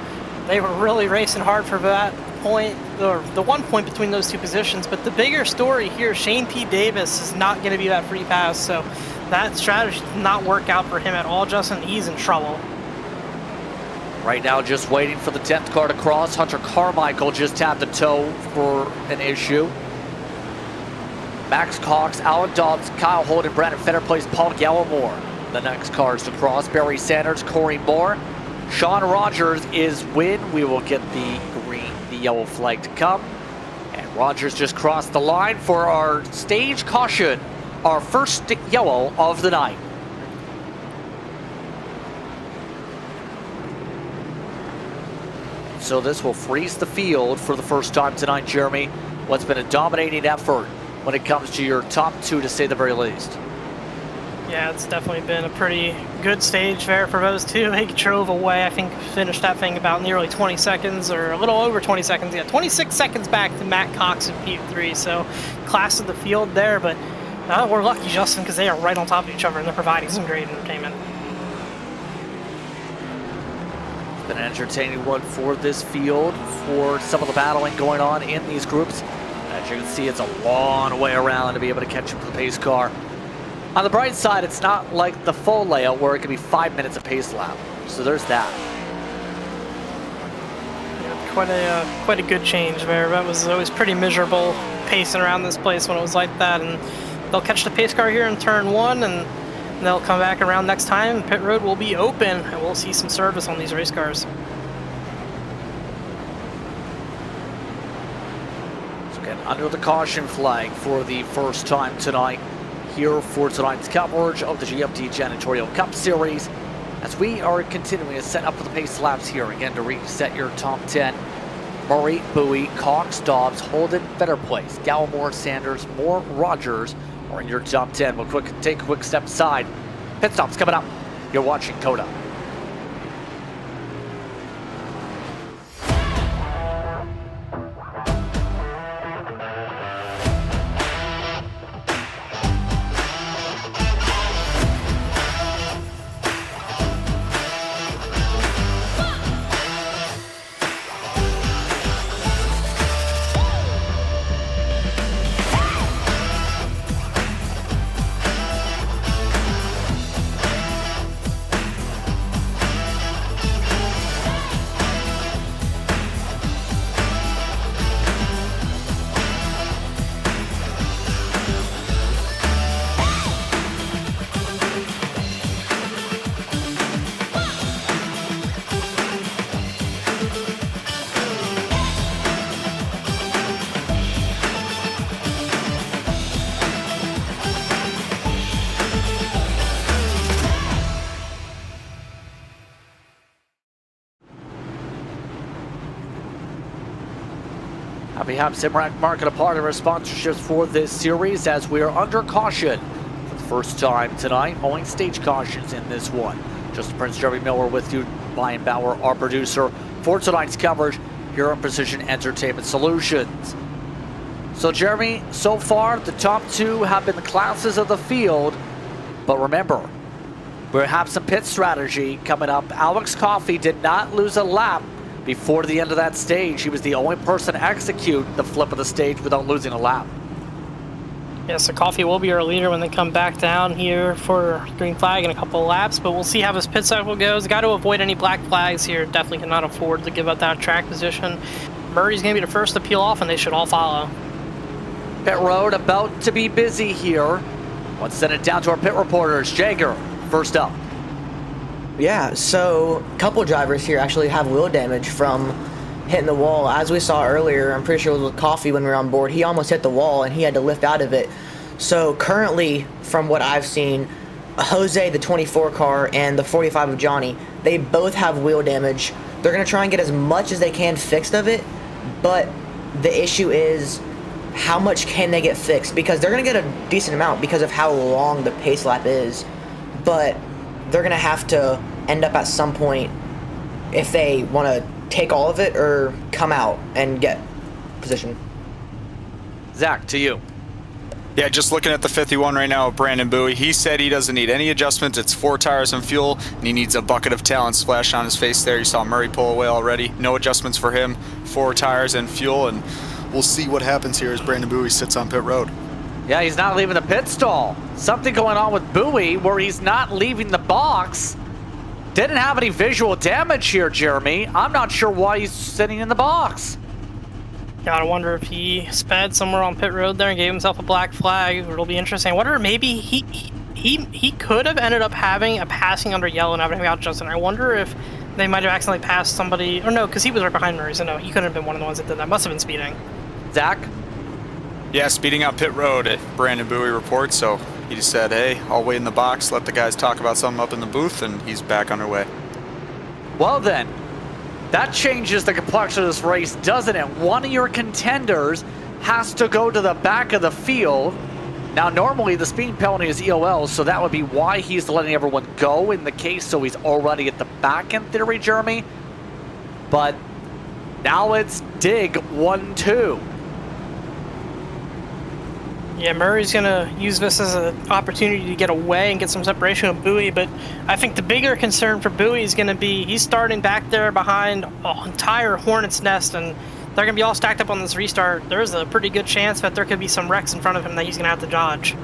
They were really racing hard for that point, or the 1 point between those two positions. But the bigger story here, Shane P. Davis is not going to be that free pass, so that strategy did not work out for him at all, Justin. He's in trouble. Right now, just waiting for the 10th car to cross. Hunter Carmichael just tapped the toe for an issue. Max Cox, Alan Dobbs, Kyle Holden, Brandon Fenner plays Paul Gallimore. The next cars to cross, Barry Sanders, Corey Moore. Sean Rogers is win. We will get the yellow flag to come. And Rogers just crossed the line for our stage caution, our first yellow of the night. So this will freeze the field for the first time tonight, Jeremy. What's been a dominating effort when it comes to your top 2, to say the very least. Yeah, it's definitely been a pretty good stage there for those two. They drove away, I think, finished that thing about nearly 20 seconds, or a little over 20 seconds. Yeah, 26 seconds back to Matt Cox in P3, so class of the field there. But we're lucky, Justin, because they are right on top of each other, and they're providing some great entertainment. Been an entertaining one for this field, for some of the battling going on in these groups. As you can see, it's a long way around to be able to catch up to the pace car. On the bright side, it's not like the full layout where it can be 5 minutes of pace lap. So there's that. Quite a good change there. That was always pretty miserable pacing around this place when it was like that. And they'll catch the pace car here in turn 1, and they'll come back around next time. Pit road will be open, and we'll see some service on these race cars. So again, under the caution flag for the first time tonight, here for tonight's coverage of the GMD Janitorial Cup Series, as we are continuing to set up for the pace laps here. Again, to reset your top 10, Murray, Bowie, Cox, Dobbs, Holden, Better Place, Gallimore, Sanders, Moore, Rogers are in your top 10. We'll take a quick step aside. Pit stops coming up. You're watching COTA. Happy Hab Simrack marking a part of our sponsorships for this series, as we are under caution for the first time tonight, owing stage cautions in this one. Justin Prince, Jeremy Miller with you, Brian Bauer, our producer, for tonight's coverage here on Precision Entertainment Solutions. So Jeremy, so far the top 2 have been the classes of the field, but remember, we have some pit strategy coming up. Alex Coffey did not lose a lap before the end of that stage. He was the only person to execute the flip of the stage without losing a lap. Yeah, so Coffey will be our leader when they come back down here for green flag in a couple of laps, but we'll see how this pit cycle goes. Got to avoid any black flags here. Definitely cannot afford to give up that track position. Murray's going to be the first to peel off, and they should all follow. Pit road about to be busy here. Let's send it down to our pit reporters. Jager, first up. Yeah, so a couple drivers here actually have wheel damage from hitting the wall. As we saw earlier, I'm pretty sure it was with Coffey when we were on board, he almost hit the wall and he had to lift out of it. So currently, from what I've seen, Jose, the 24 car, and the 45 of Johnny, they both have wheel damage. They're going to try and get as much as they can fixed of it, but the issue is how much can they get fixed? Because they're going to get a decent amount because of how long the pace lap is, but they're going to have to end up at some point if they want to take all of it or come out and get position. Zach, to you. Yeah, just looking at the 51 right now, Brandon Bowie, he said he doesn't need any adjustments. It's 4 tires and fuel, and he needs a bucket of talent splashed on his face there. You saw Murray pull away already. No adjustments for him. 4 tires and fuel, and we'll see what happens here as Brandon Bowie sits on pit road. Yeah, he's not leaving the pit stall. Something going on with Bowie where he's not leaving the box. Didn't have any visual damage here, Jeremy. I'm not sure why he's sitting in the box. Gotta wonder if he sped somewhere on pit road there and gave himself a black flag. It'll be interesting. I wonder, maybe he could have ended up having a passing under yellow and having out Justin. I wonder if they might have accidentally passed somebody, or no, because he was right behind Murray, so no, he couldn't have been one of the ones that did that. Must have been speeding. Zach? Yeah, speeding out pit road, Brandon Bowie reports, so he just said, hey, I'll wait in the box, let the guys talk about something up in the booth, and he's back underway. Well then, that changes the complexion of this race, doesn't it? One of your contenders has to go to the back of the field. Now, normally the speeding penalty is EOL, so that would be why he's letting everyone go in the case, so he's already at the back in theory, Jeremy. But now it's dig 1-2. Yeah, Murray's going to use this as an opportunity to get away and get some separation with Bowie, but I think the bigger concern for Bowie is going to be he's starting back there behind an entire Hornet's nest, and they're going to be all stacked up on this restart. There's a pretty good chance that there could be some wrecks in front of him that he's going to have to dodge.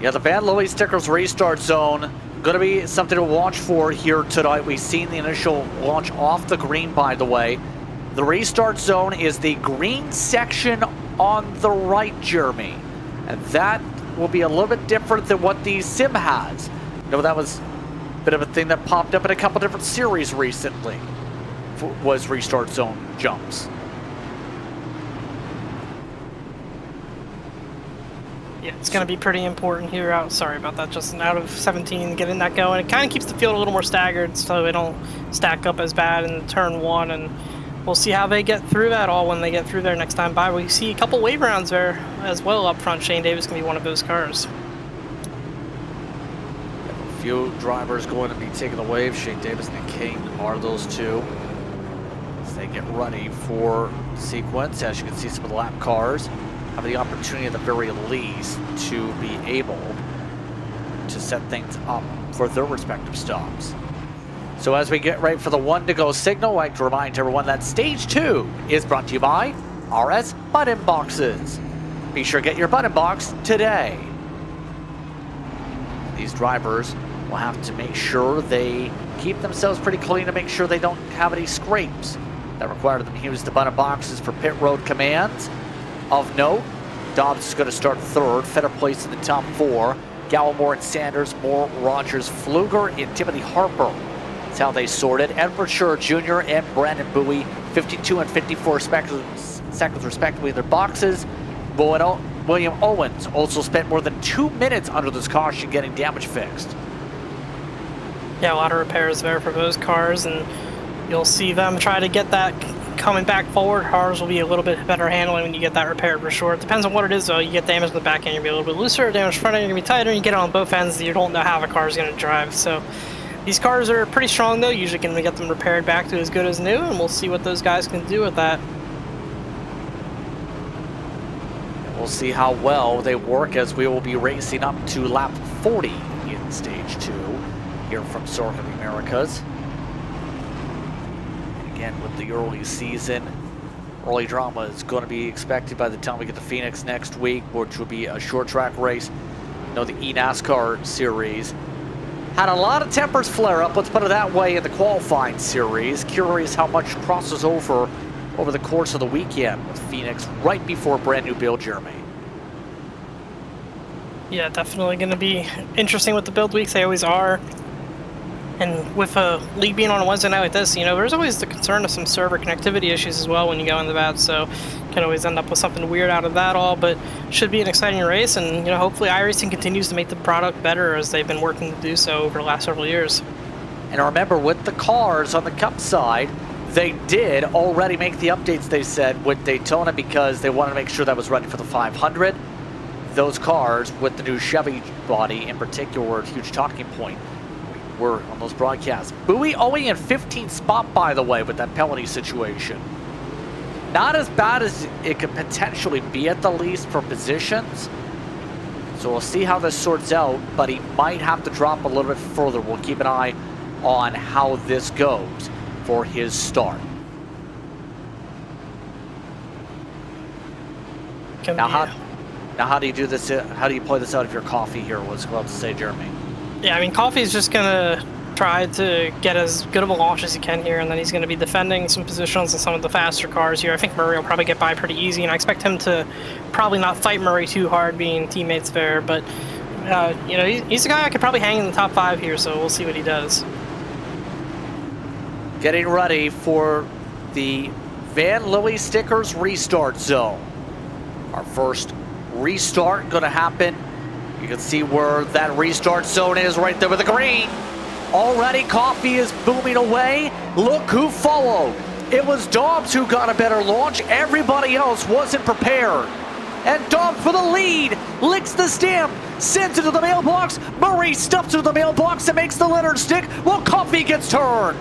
Yeah, the Van Louis Stickers restart zone going to be something to watch for here tonight. We've seen the initial launch off the green, by the way. The restart zone is the green section on the right, Jeremy. And that will be a little bit different than what the sim has. You know, that was a bit of a thing that popped up in a couple different series recently, was restart zone jumps. Yeah, it's going to be pretty important here. Sorry about that, Justin. Out of 17, getting that going. It kind of keeps the field a little more staggered so they don't stack up as bad in turn one, and we'll see how they get through that all when they get through there next time by. We see a couple wave rounds there as well up front. Shane Davis can be one of those cars. A few drivers going to be taking the wave. Shane Davis and King are those two. As they get ready for sequence, as you can see, some of the lap cars have the opportunity at the very least to be able to set things up for their respective stops. So as we get ready for the 1 to go signal, I'd like to remind everyone that stage 2 is brought to you by RS Button Boxes. Be sure to get your button box today. These drivers will have to make sure they keep themselves pretty clean to make sure they don't have any scrapes that require them to use the button boxes for pit road commands. Of note, Dobbs is going to start third, Fetter place in the top 4. Gallimore and Sanders, Moore, Rogers, Fluger, and Timothy Harper. That's how they sorted. Edward Schur Jr. and Brandon Bowie, 52 and 54 seconds respectively in their boxes. William Owens also spent more than 2 minutes under this caution getting damage fixed. Yeah, a lot of repairs there for those cars, and you'll see them try to get that coming back forward. Cars will be a little bit better handling when you get that repaired for sure. It depends on what it is though. You get damage in the back end, you'll be a little bit looser. Damage front end, you're going to be tighter. You get it on both ends, you don't know how the car is going to drive. So these cars are pretty strong though. Usually can we get them repaired back to as good as new, and we'll see what those guys can do with that. We'll see how well they work as we will be racing up to lap 40 in stage 2 here from Circuit of the Americas. Again, with the early season, early drama is going to be expected by the time we get to Phoenix next week, which will be a short track race. You know, the eNASCAR series had a lot of tempers flare up, let's put it that way, in the qualifying series. Curious how much crosses over the course of the weekend with Phoenix right before a brand new build, Jeremy. Yeah, definitely going to be interesting with the build weeks. They always are. And with a league being on a Wednesday night like this, you know, there's always the concern of some server connectivity issues as well when you go into that, so you can always end up with something weird out of that all, but should be an exciting race, and you know, hopefully iRacing continues to make the product better as they've been working to do so over the last several years. And remember, with the cars on the Cup side, they did already make the updates, they said, with Daytona because they wanted to make sure that was ready for the 500. Those cars, with the new Chevy body in particular, were a huge talking point. Were on those broadcasts. Bowie only in 15th spot, by the way, with that penalty situation. Not as bad as it could potentially be at the least for positions. So we'll see how this sorts out, but he might have to drop a little bit further. We'll keep an eye on how this goes for his start. Now how do you do this? How do you play this out of your coffee here? What's about to say, Jeremy? Yeah, I mean, Coffee's just going to try to get as good of a launch as he can here, and then he's going to be defending some positions on some of the faster cars here. I think Murray will probably get by pretty easy, and I expect him to probably not fight Murray too hard being teammates there, but you know, he's a guy I could probably hang in the top 5 here, so we'll see what he does. Getting ready for the Van Louis Stickers restart zone. Our first restart going to happen. You can see where that restart zone is right there with the green. Already Coffee is booming away. Look who followed. It was Dobbs who got a better launch. Everybody else wasn't prepared. And Dobbs for the lead. Licks the stamp. Sends it to the mailbox. Murray stuffs it to the mailbox and makes the letter stick while Coffee gets turned.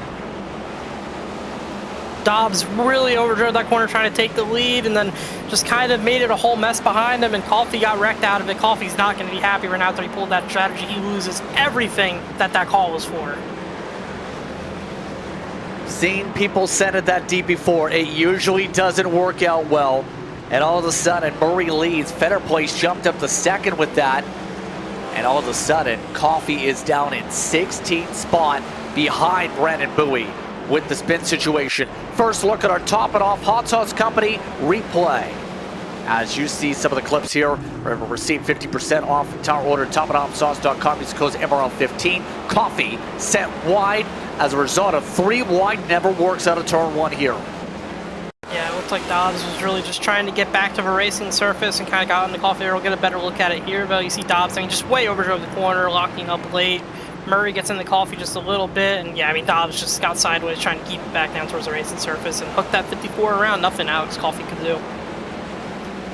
Dobbs really overdrove that corner trying to take the lead and then just kind of made it a whole mess behind him, and Coffee got wrecked out of it. Coffee's not going to be happy right now after he pulled that strategy. He loses everything that call was for. Seen people send it that deep before. It usually doesn't work out well. And all of a sudden, Murray leads. Fetter Place jumped up to second with that. And all of a sudden, Coffee is down in 16th spot behind Brandon Bowie with the spin situation. First look at our Top It Off Hot Sauce Company replay. As you see some of the clips here, remember, receive 50% off entire order at topitoffsauce.com. Use code MRL15. Coffee sent wide as a result of 3 wide. Never works out of turn 1 here. Yeah, it looked like Dobbs was really just trying to get back to the racing surface and kind of got on the Coffee. We'll get a better look at it here, but you see Dobbs, I mean, just way overdrove the corner, locking up late. Murray gets in the Coffee just a little bit, and yeah, I mean, Dobbs just got sideways trying to keep it back down towards the racing surface and hooked that 54 around. Nothing Alex Coffee could do.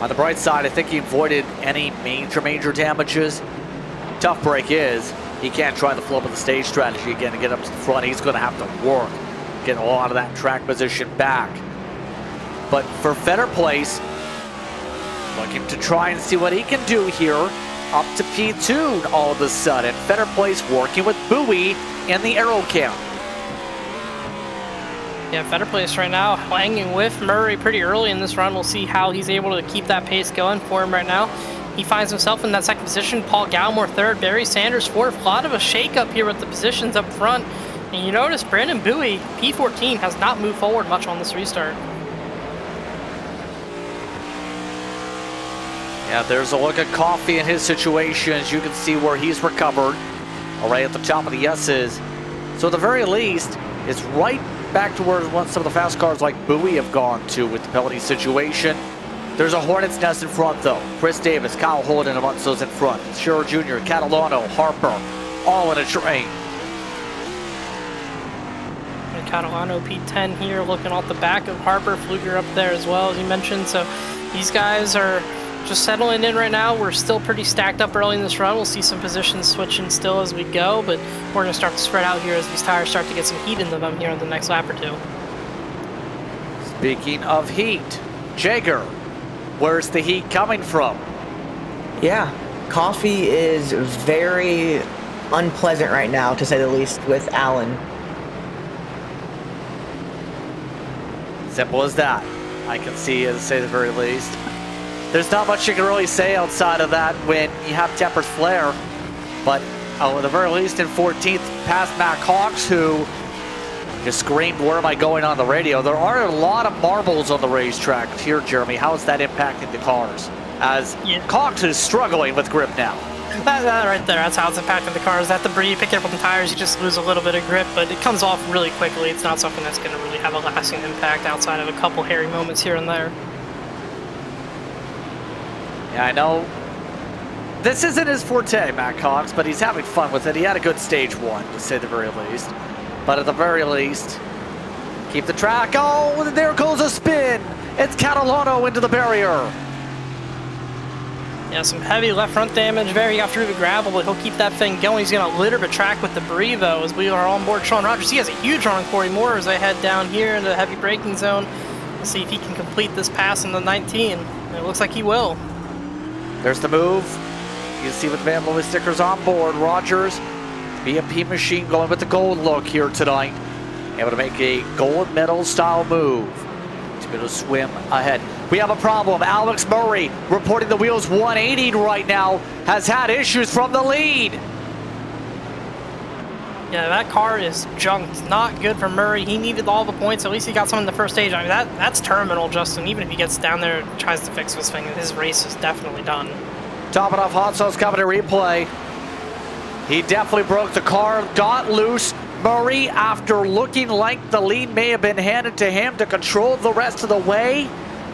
On the bright side, I think he avoided any major damages. Tough break is, he can't try the flip of the stage strategy again to get up to the front. He's going to have to work, get a lot of that track position back. But for Fetter Place, looking to try and see what he can do here. Up to P2 all of a sudden. Fetter Place working with Bowie in the aero cam. Yeah, Fetter Place right now hanging with Murray pretty early in this run. We'll see how he's able to keep that pace going for him right now. He finds himself in that second position. Paul Gallimore third, Barry Sanders fourth. A lot of a shake-up here with the positions up front. And you notice Brandon Bowie, P14, has not moved forward much on this restart. Yeah, there's a look at Coffee and his situation. As you can see where he's recovered. All right, at the top of the S's. So at the very least, it's right back to where some of the fast cars like Bowie have gone to with the penalty situation. There's a Hornet's Nest in front, though. Chris Davis, Kyle Holden amongst those in front. Shearer Jr., Catalano, Harper, all in a train. And Catalano P10 here, looking off the back of Harper. Fluger up there as well, as you mentioned. So these guys are just settling in right now. We're still pretty stacked up early in this run. We'll see some positions switching still as we go, but we're going to start to spread out here as these tires start to get some heat into them here in the next lap or two. Speaking of heat, Jager, where's the heat coming from? Yeah, Coffee is very unpleasant right now, to say the least, with Allen. Simple as that. I can see, to say the very least. There's not much you can really say outside of that when you have Temper's Flare, but at the very least in 14th, past Matt Cox, who just screamed, "Where am I going?" on the radio. There are a lot of marbles on the racetrack here, Jeremy. How is that impacting the cars? As Cox is struggling with grip now. That right there, that's how it's impacting the cars. That debris, picking up on the tires, you just lose a little bit of grip, but it comes off really quickly. It's not something that's going to really have a lasting impact outside of a couple hairy moments here and there. Yeah, I know this isn't his forte, Matt Cox, but he's having fun with it. He had a good stage 1, to say the very least. But at the very least, keep the track. Oh, there goes a spin. It's Catalano into the barrier. Yeah, some heavy left front damage there. He got through the gravel, but he'll keep that thing going. He's going to litter the track with debris, though, as we are on board Sean Rogers. He has a huge run on Corey Moore as they head down here into the heavy braking zone. We'll see if he can complete this pass in the 19. It looks like he will. There's the move. You see with the Van Lewis stickers on board. Rogers, BMP machine going with the gold look here tonight. Able to make a gold medal style move to be able to swim ahead. We have a problem. Alex Murray reporting the wheels 180 right now. Has had issues from the lead. Yeah, that car is junked. Not good for Murray. He needed all the points. At least he got some in the first stage. I mean, that's terminal, Justin. Even if he gets down there and tries to fix this thing, his race is definitely done. Top it off Hot Sauce Company replay. He definitely broke the car, got loose. Murray, after looking like the lead may have been handed to him to control the rest of the way,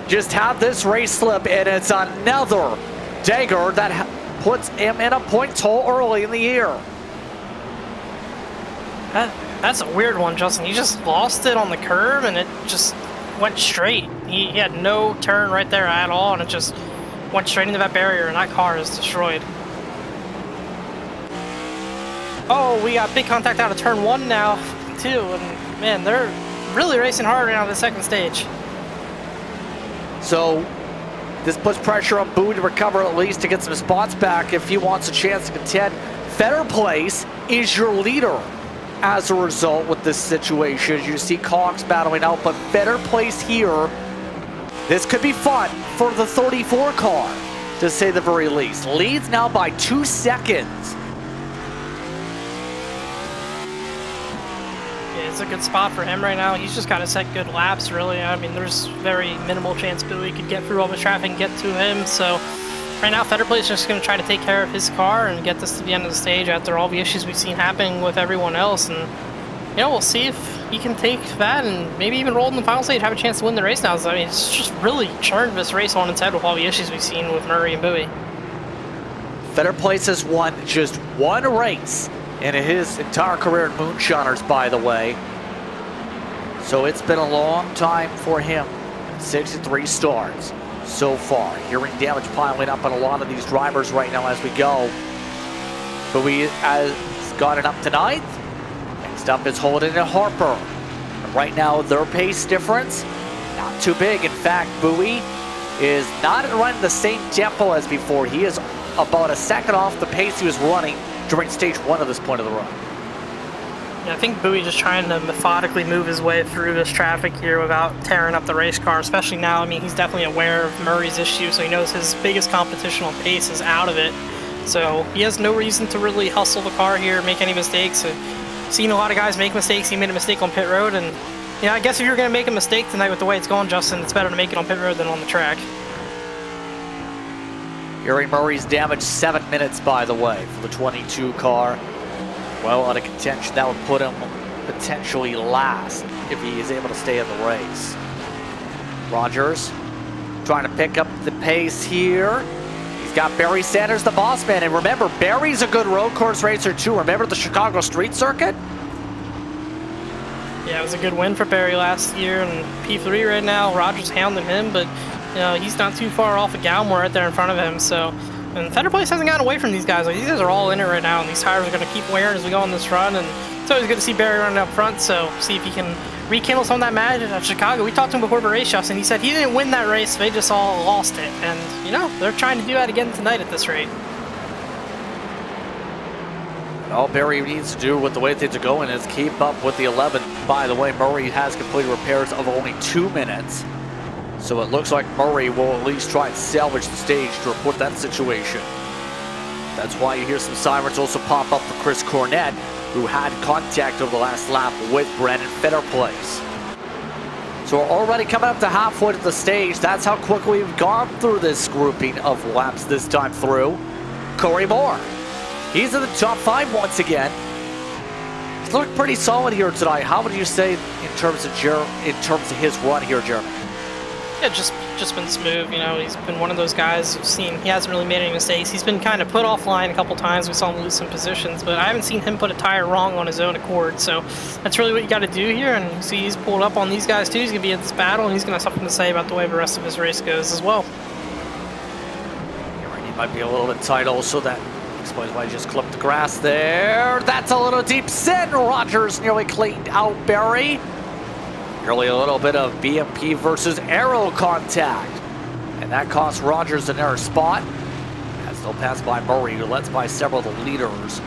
just had this race slip, and it's another dagger that puts him in a points hole early in the year. That's a weird one, Justin. He just lost it on the curve, and it just went straight. He had no turn right there at all, and it just went straight into that barrier, and that car is destroyed. Oh, we got big contact out of turn 1 now, too, and man, they're really racing hard right now in the second stage. So this puts pressure on Bowie to recover at least to get some spots back if he wants a chance to contend. Better Place is your leader as a result with this situation. You see Cox battling out, but Better Place here. This could be fun for the 34 car, to say the very least. Leads now by 2 seconds. Yeah, it's a good spot for him right now. He's just got to set good laps, really. I mean, there's very minimal chance Bowie could get through all the traffic and get to him. So right now, Better Place is just going to try to take care of his car and get this to the end of the stage after all the issues we've seen happening with everyone else. And, you know, we'll see if he can take that and maybe even roll in the final stage, have a chance to win the race now. I mean, it's just really turned this race on its head with all the issues we've seen with Murray and Bowie. Better Place has won just one race in his entire career in Moonshiners, by the way. So it's been a long time for him. 63 starts so far. Hearing damage piling up on a lot of these drivers right now as we go. Bowie has gotten up to 9th. Next up is Holden and Harper. And right now, their pace difference, not too big. In fact, Bowie is not running the same tempo as before. He is about a second off the pace he was running during stage 1 of this point of the run. Yeah, I think Bowie just trying to methodically move his way through this traffic here without tearing up the race car, especially now. I mean, he's definitely aware of Murray's issue, so he knows his biggest competition on pace is out of it. So he has no reason to really hustle the car here, make any mistakes. Seen a lot of guys make mistakes. He made a mistake on pit road, and yeah, I guess if you're going to make a mistake tonight with the way it's going, Justin, it's better to make it on pit road than on the track. Gary Murray's damaged 7 minutes, by the way, for the 22 car. Well, out of contention, that would put him potentially last if he is able to stay in the race. Rogers trying to pick up the pace here. He's got Barry Sanders, the boss man. And remember, Barry's a good road course racer too. Remember the Chicago street circuit? Yeah, it was a good win for Barry last year, and P3 right now. Rogers hounding him, but you know, he's not too far off of Gallimore right there in front of him. So, and Better Place hasn't gotten away from these guys. Like, these guys are all in it right now, and these tires are going to keep wearing as we go on this run. And it's always good to see Barry running up front. So, see if he can rekindle some of that magic at Chicago. We talked to him before the race, Justin. He said he didn't win that race; they just all lost it. And you know, they're trying to do that again tonight at this rate. All Barry needs to do with the way things are going is keep up with the 11th. By the way, Murray has completed repairs of only 2 minutes. So it looks like Murray will at least try and salvage the stage to report that situation. That's why you hear some sirens also pop up for Chris Cornett, who had contact over the last lap with Brandon Better Place. So we're already coming up to halfway to the stage. That's how quickly we've gone through this grouping of laps this time through. Corey Moore. He's in the top 5 once again. He's looked pretty solid here tonight. How would you say in terms of his run here, Jeremy? Yeah, just been smooth. You know, he's been one of those guys who've seen he hasn't really made any mistakes. He's been kind of put offline a couple times. We saw him lose some positions, but I haven't seen him put a tire wrong on his own accord. So that's really what you got to do here. And you see, he's pulled up on these guys too. He's gonna be in this battle, and he's gonna have something to say about the way the rest of his race goes as well. He might be a little bit tight also. That explains why he just clipped the grass there. That's a little deep sin. Rogers nearly cleaned out Barry. Nearly a little bit of BMP versus aero contact. And that cost Rogers an error spot. As they'll pass by Murray, who lets by several of the leaders.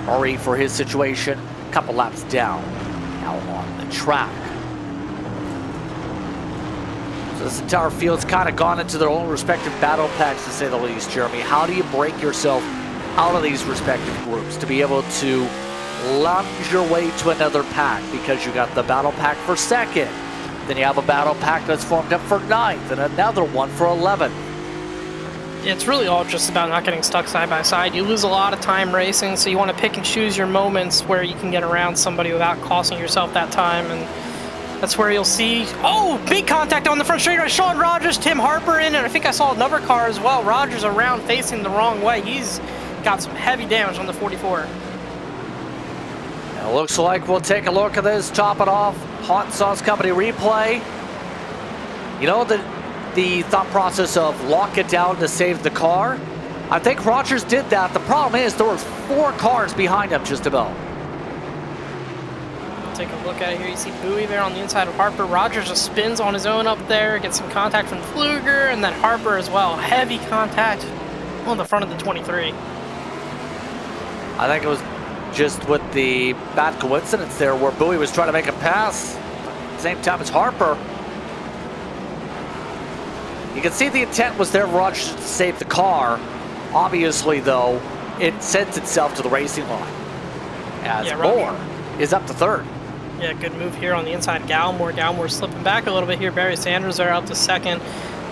Murray, for his situation, a couple laps down. Now on the track. So this entire field's kind of gone into their own respective battle packs, to say the least, Jeremy. How do you break yourself out of these respective groups to be able to lunge your way to another pack? Because you got the battle pack for 2nd, then you have a battle pack that's formed up for 9th, and another one for 11th. It's really all just about not getting stuck side by side. You lose a lot of time racing, so you want to pick and choose your moments where you can get around somebody without costing yourself that time, and that's where you'll see, oh, big contact on the front straight. Sean Rogers, Tim Harper in, and I think I saw another car as well. Rogers around facing the wrong way. He's got some heavy damage on the 44. It looks like we'll take a look at this, top it off, Hot Sauce Company replay. You know, the thought process of lock it down to save the car, I think Rogers did that. The problem is there were 4 cars behind him just about. take a look at here. You see Bowie there on the inside of Harper. Rogers just spins on his own up there, gets some contact from Pfluger, and then Harper as well. Heavy contact on the front of the 23. I think it was just with the bad coincidence there where Bowie was trying to make a pass at the same time as Harper. You can see the intent was there for Rogers to save the car. Obviously, though, it sends itself to the racing line. As Moore is up to third. Yeah, good move here on the inside. Gallimore. Gallimore slipping back a little bit here. Barry Sanders are out to second.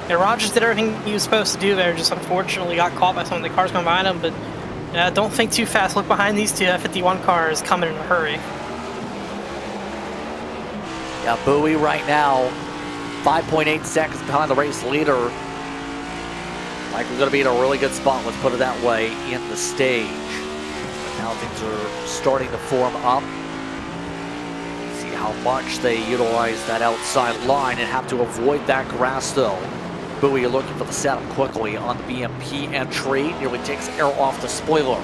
Yeah, Rogers did everything he was supposed to do there. Just unfortunately got caught by some of the cars coming behind him. But don't think too fast. Look behind these two. That 51 car is coming in a hurry. Yeah, Bowie right now, 5.8 seconds behind the race leader. Like we're going to be in a really good spot, let's put it that way, in the stage. Now things are starting to form up. See how much they utilize that outside line and have to avoid that grass though. Bowie looking for the setup quickly on the BMP entry. Nearly takes air off the spoiler.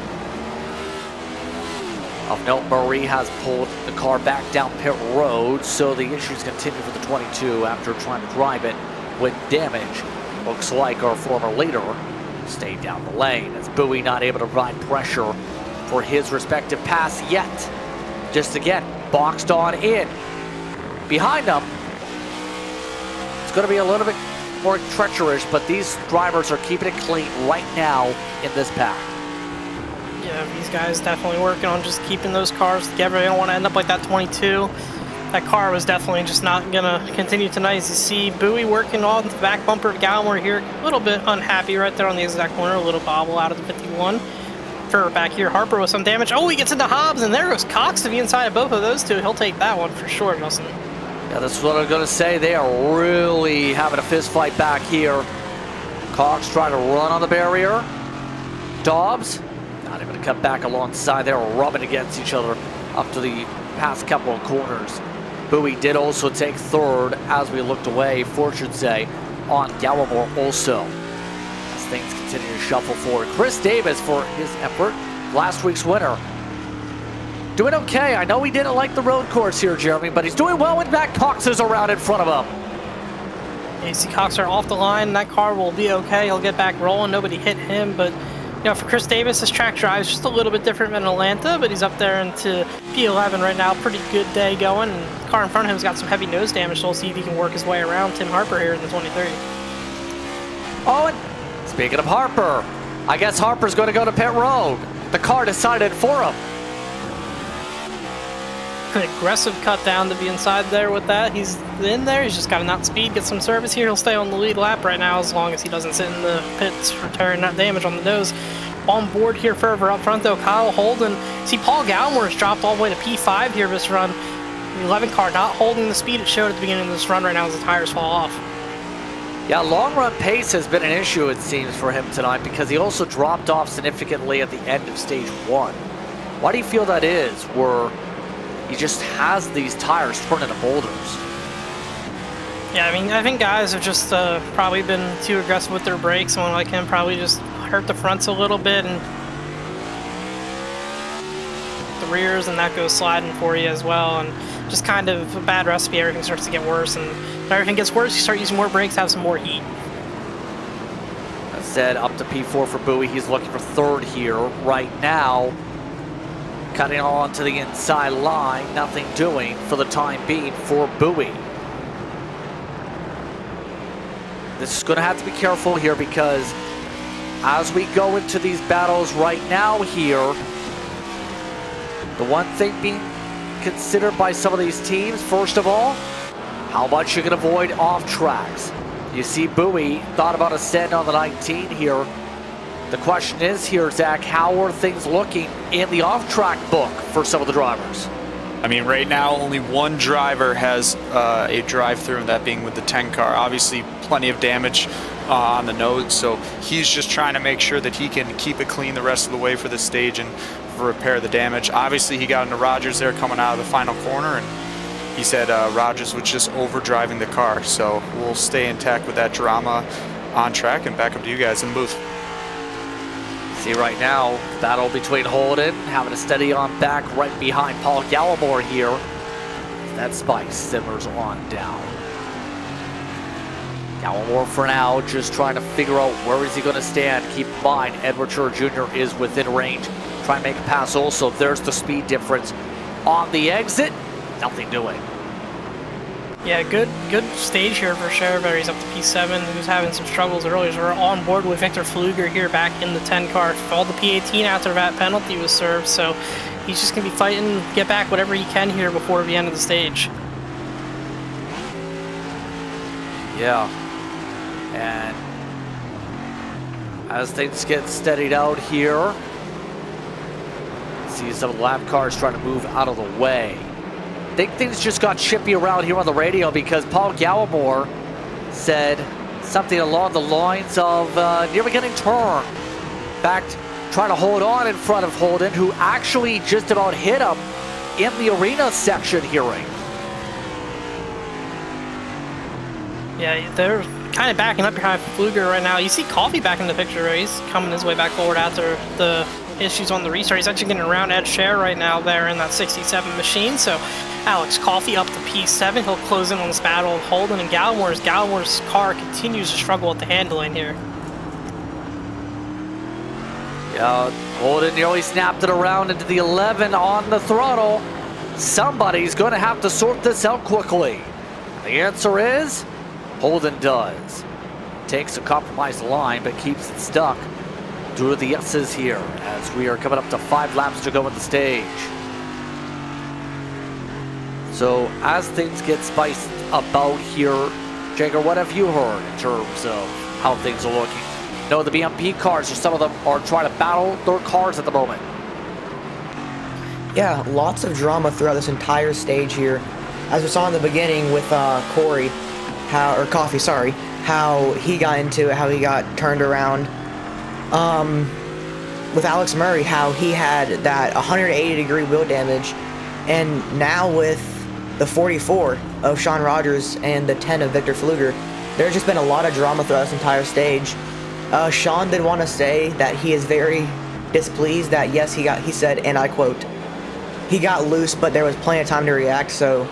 Of note, Murray has pulled the car back down pit road, so the issues continue for the 22 after trying to drive it with damage. Looks like our former leader stayed down the lane as Bowie not able to provide pressure for his respective pass yet. Just again, boxed on in. Behind them, it's going to be a little bit more treacherous, but these drivers are keeping it clean right now in this pack. Yeah, these guys definitely working on just keeping those cars together. They don't want to end up like that 22. That car was definitely just not going to continue tonight. As you see Bowie working on the back bumper of Gallimore here. A little bit unhappy right there on the exact corner. A little bobble out of the 51. For back here, Harper with some damage. Oh, he gets into Hobbs, and there goes Cox to the inside of both of those two. He'll take that one for sure, Justin. Yeah, that's what I'm going to say. They are really having a fist fight back here. Cox trying to run on the barrier. Dobbs not able to cut back alongside. They're rubbing against each other up to the past couple of corners. Bowie did also take third as we looked away, should say, on Gallimore also. As things continue to shuffle forward. Chris Davis for his effort, last week's winner. Doing okay. I know he didn't like the road course here, Jeremy, but he's doing well when back Cox is around in front of him. AC Cox are off the line. That car will be okay. He'll get back rolling. Nobody hit him, but you know, for Chris Davis, his track drive is just a little bit different than Atlanta, but he's up there into P11 right now. Pretty good day going. And the car in front of him's got some heavy nose damage, so we'll see if he can work his way around Tim Harper here in the 23. Oh, and speaking of Harper, I guess Harper's going to go to pit road. The car decided for him. An aggressive cut down to be inside there with that. He's in there. He's just got to not speed, get some service here. He'll stay on the lead lap right now as long as he doesn't sit in the pits for tearing that damage on the nose. On board here further up front though, Kyle Holden. See, Paul Gallimore has dropped all the way to P5 here this run. The 11 car not holding the speed it showed at the beginning of this run right now as the tires fall off. Yeah, long run pace has been an issue, it seems, for him tonight because he also dropped off significantly at the end of stage 1. Why do you feel that is, where he just has these tires turned into boulders? Yeah, I mean, I think guys have just probably been too aggressive with their brakes. Someone like him probably just hurt the fronts a little bit and the rears, and that goes sliding for you as well. And just kind of a bad recipe. Everything starts to get worse, and when everything gets worse, you start using more brakes, have some more heat. That said, up to P4 for Bowie. He's looking for third here right now. Cutting on to the inside line, nothing doing for the time being for Bowie. This is going to have to be careful here because as we go into these battles right now here, the one thing being considered by some of these teams, first of all, how much you can avoid off tracks. You see Bowie thought about a send on the 19 here. The question is here, Zach, how are things looking in the off-track book for some of the drivers? I mean, right now, only one driver has a drive-through, and that being with the 10 car. Obviously, plenty of damage on the nose, so he's just trying to make sure that he can keep it clean the rest of the way for the stage and repair the damage. Obviously, he got into Rogers there coming out of the final corner, and he said Rogers was just over-driving the car. So we'll stay intact with that drama on track and back up to you guys in the booth. See right now, battle between Holden having a steady on back right behind Paul Gallimore here. that spice simmers on down. Gallimore for now, just trying to figure out where is he going to stand. Keep in mind, Edward Schur Jr. is within range. Try and make a pass also. There's the speed difference on the exit. Nothing doing. Yeah, good stage here for PayRVA. He's up to P7, who's having some struggles earlier. So we're on board with Victor Fluger here back in the 10 car. All the P18 after that penalty was served, so he's just going to be fighting, get back whatever he can here before the end of the stage. Yeah. And as things get steadied out here, see some of the lap cars trying to move out of the way. I think things just got chippy around here on the radio because Paul Gallimore said something along the lines of nearly getting turned. In fact, trying to hold on in front of Holden, who actually just about hit him in the arena section hearing. Yeah, they're kind of backing up behind Fluger right now. You see Coffee back in the picture, right? He's coming his way back forward after the issues on the restart. He's actually getting around Ed Share right now there in that 67 machine. So Alex Coffey up to P7. He'll close in on this battle of Holden and Gallimore's. Gallimore's car continues to struggle with the handling here. Yeah, Holden nearly snapped it around into the 11 on the throttle. Somebody's going to have to sort this out quickly. The answer is Holden does. Takes a compromised line but keeps it stuck. Due to the S's here as we are coming up to 5 laps to go in the stage. So as things get spiced about here, Jagger, what have you heard in terms of how things are looking? No, the BMP cars, or some of them are trying to battle their cars at the moment. Yeah, lots of drama throughout this entire stage here. As we saw in the beginning with Coffee, how he got into it, how he got turned around. With Alex Murray, how he had that 180-degree wheel damage, and now with the 44 of Sean Rogers and the 10 of Victor Fluger, there's just been a lot of drama throughout this entire stage. Sean did want to say that he is very displeased that yes, he said, and I quote, he got loose, but there was plenty of time to react. So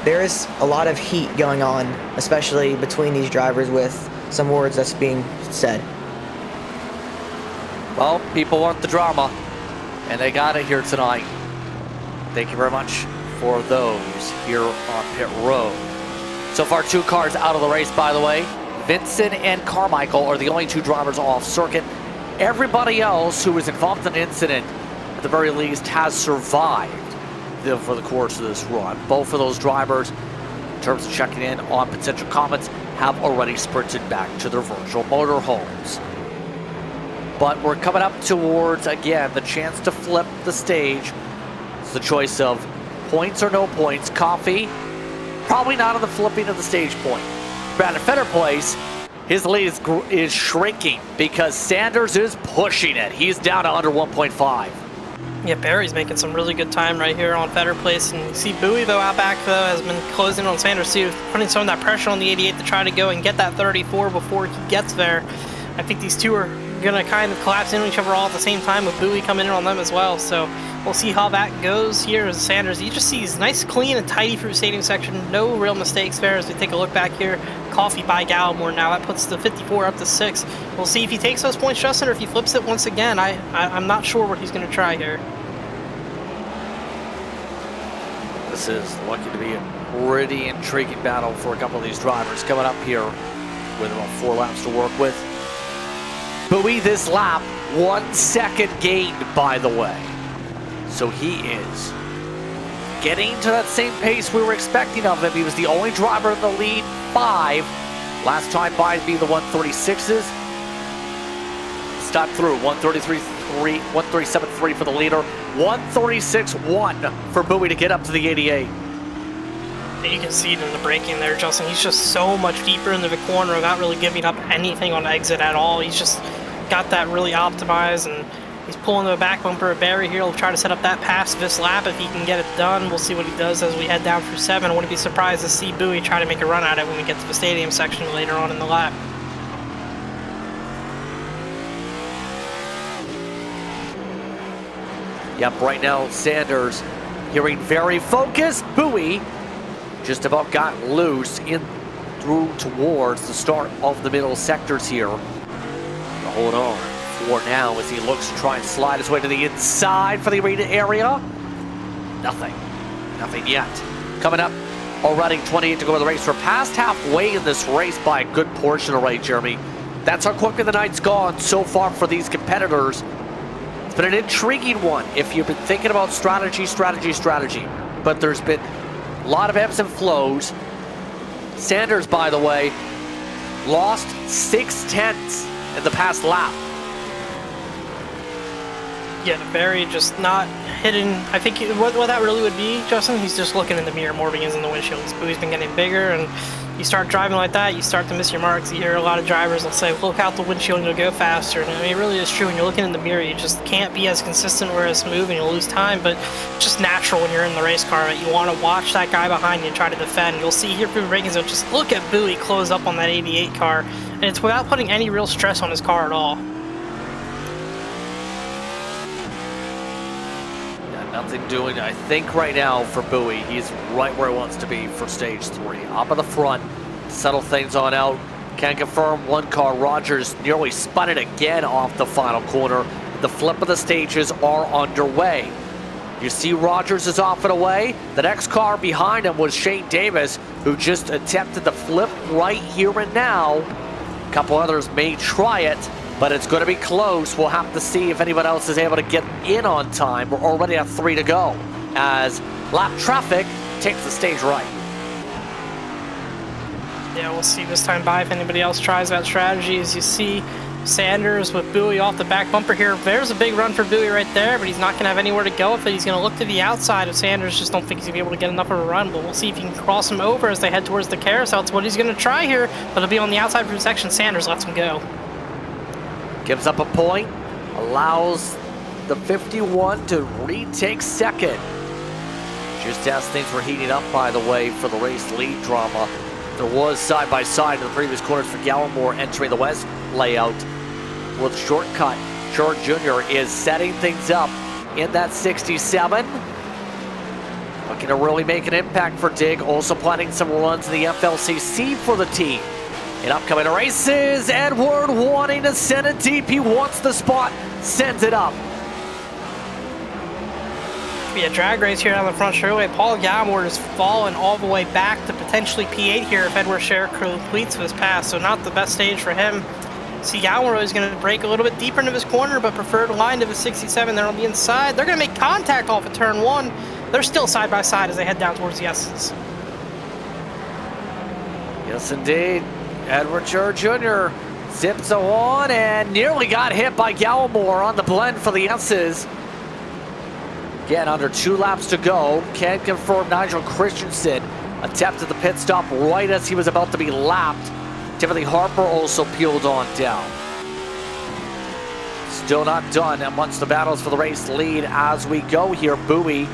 there is a lot of heat going on, especially between these drivers, with some words that's being said. Well, people want the drama, and they got it here tonight. Thank you very much for those here on pit road. So far, 2 cars out of the race, by the way. Vincent and Carmichael are the only 2 drivers off circuit. Everybody else who was involved in the incident, at the very least, has survived for the course of this run. Both of those drivers, in terms of checking in on potential comments, have already sprinted back to their virtual motorhomes. But we're coming up towards, again, the chance to flip the stage. It's the choice of points or no points. Coffee, probably not on the flipping of the stage point. Brandon Feder Place, his lead is shrinking because Sanders is pushing it. He's down to under 1.5. Yeah, Barry's making some really good time right here on Feder Place. And you see Bowie, though, out back, though, has been closing on Sanders, too, putting some of that pressure on the 88 to try to go and get that 34 before he gets there. I think these two are going to kind of collapse into each other all at the same time with Bowie coming in on them as well. So we'll see how that goes here as Sanders. You just see he's nice, clean, and tidy through the stadium section. No real mistakes there as we take a look back here. Coffee by Gallimore now. That puts the 54 up to 6. We'll see if he takes those points, Justin, or if he flips it once again. I'm not sure what he's going to try here. This is looking to be a pretty intriguing battle for a couple of these drivers coming up here with about 4 laps to work with. Bowie this lap, 1 second gained, by the way. So he is getting to that same pace we were expecting of him. He was the only driver in the lead, 5. Last time by being the 136s. Stopped through, 133.3, 137.3 for the leader, 136.1 for Bowie to get up to the 88. You can see it in the braking there, Justin. He's just so much deeper into the corner, not really giving up anything on exit at all. He's just got that really optimized, and he's pulling the back bumper of Barry here. He'll try to set up that pass this lap if he can get it done. We'll see what he does as we head down through 7. I wouldn't be surprised to see Bowie try to make a run at it when we get to the stadium section later on in the lap. Yep, right now Sanders hearing very focused. Bowie just about got loose in through towards the start of the middle sectors here. Hold on for now as he looks to try and slide his way to the inside for the arena area. Nothing yet. Coming up already, 28 to go in the race. We're past halfway in this race by a good portion already, Jeremy. That's how quickly the night's gone so far for these competitors. It's been an intriguing one if you've been thinking about strategy. But there's been a lot of ebbs and flows. Sanders, by the way, lost 6/10 in the past lap. Yeah, very just not hitting. I think what that really would be, Justin, he's just looking in the mirror more than he is in the windshield. His buoy's been getting bigger, and you start driving like that, you start to miss your marks. You hear a lot of drivers will say, look out the windshield and you'll go faster. And I mean, it really is true. When you're looking in the mirror, you just can't be as consistent or as smooth, and you'll lose time. But it's just natural when you're in the race car. Right? You want to watch that guy behind you and try to defend. You'll see here through rankings, just look at Bowie close up on that 88 car, and it's without putting any real stress on his car at all. Nothing doing, I think, right now for Bowie. He's right where he wants to be for stage 3. Up in the front, settle things on out. Can confirm one car, Rogers, nearly spun it again off the final corner. The flip of the stages are underway. You see Rogers is off and away. The next car behind him was Shane Davis, who just attempted the flip right here and now. A couple others may try it, but it's going to be close. We'll have to see if anyone else is able to get in on time. We're already at 3 to go as lap traffic takes the stage right. Yeah, we'll see this time by if anybody else tries that strategy. As you see Sanders with Bowie off the back bumper here. There's a big run for Bowie right there, but he's not going to have anywhere to go with it. He's going to look to the outside of Sanders. Just don't think he's going to be able to get enough of a run, but we'll see if he can cross him over as they head towards the carousel. It's what he's going to try here, but it'll be on the outside from section. Sanders lets him go. Gives up a point, allows the 51 to retake second. Just as things were heating up, by the way, for the race lead drama. There was side-by-side in the previous corners for Gallimore entering the west layout with shortcut. George Jr. is setting things up in that 67. Looking to really make an impact for Dig. Also planning some runs in the FLCC for the team. In upcoming races, Edward wanting to send it deep. He wants the spot, sends it up. Be a drag race here on the front straightaway. Paul Gallimore is falling all the way back to potentially P8 here if Edward Scher completes this pass, so not the best stage for him. See, Gallimore is going to break a little bit deeper into his corner, but preferred line to the 67 there on the inside. They're going to make contact off of turn 1. They're still side by side as they head down towards the S's. Yes, indeed. Edward Scher Jr. zips on and nearly got hit by Gallimore on the blend for the S's. Again, under 2 laps to go. Can confirm Nigel Christensen attempted the pit stop right as he was about to be lapped. Timothy Harper also peeled on down. Still not done amongst the battles for the race lead as we go here. Bowie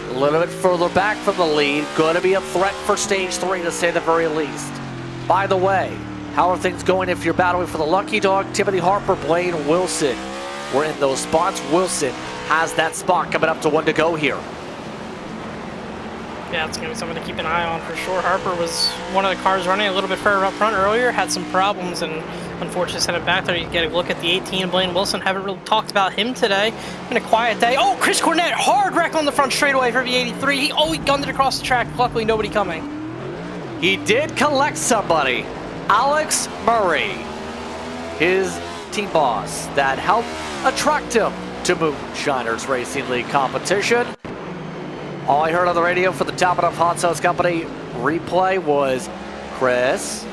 a little bit further back from the lead. Going to be a threat for stage 3 to say the very least. By the way, how are things going if you're battling for the lucky dog? Timothy Harper, Blaine Wilson were in those spots. Wilson has that spot coming up to 1 to go here. Yeah, it's going to be something to keep an eye on for sure. Harper was one of the cars running a little bit further up front earlier, had some problems, and unfortunately sent it back there. You get a look at the 18, Blaine Wilson. Haven't really talked about him today. Been a quiet day. Oh, Chris Cornett, hard wreck on the front straightaway for the 83. He gunned it across the track. Luckily, nobody coming. He did collect somebody, Alex Murray, his team boss, that helped attract him to Moonshiners Racing League competition. All I heard on the radio for the Top It Off Hot Sauce Company replay was Chris.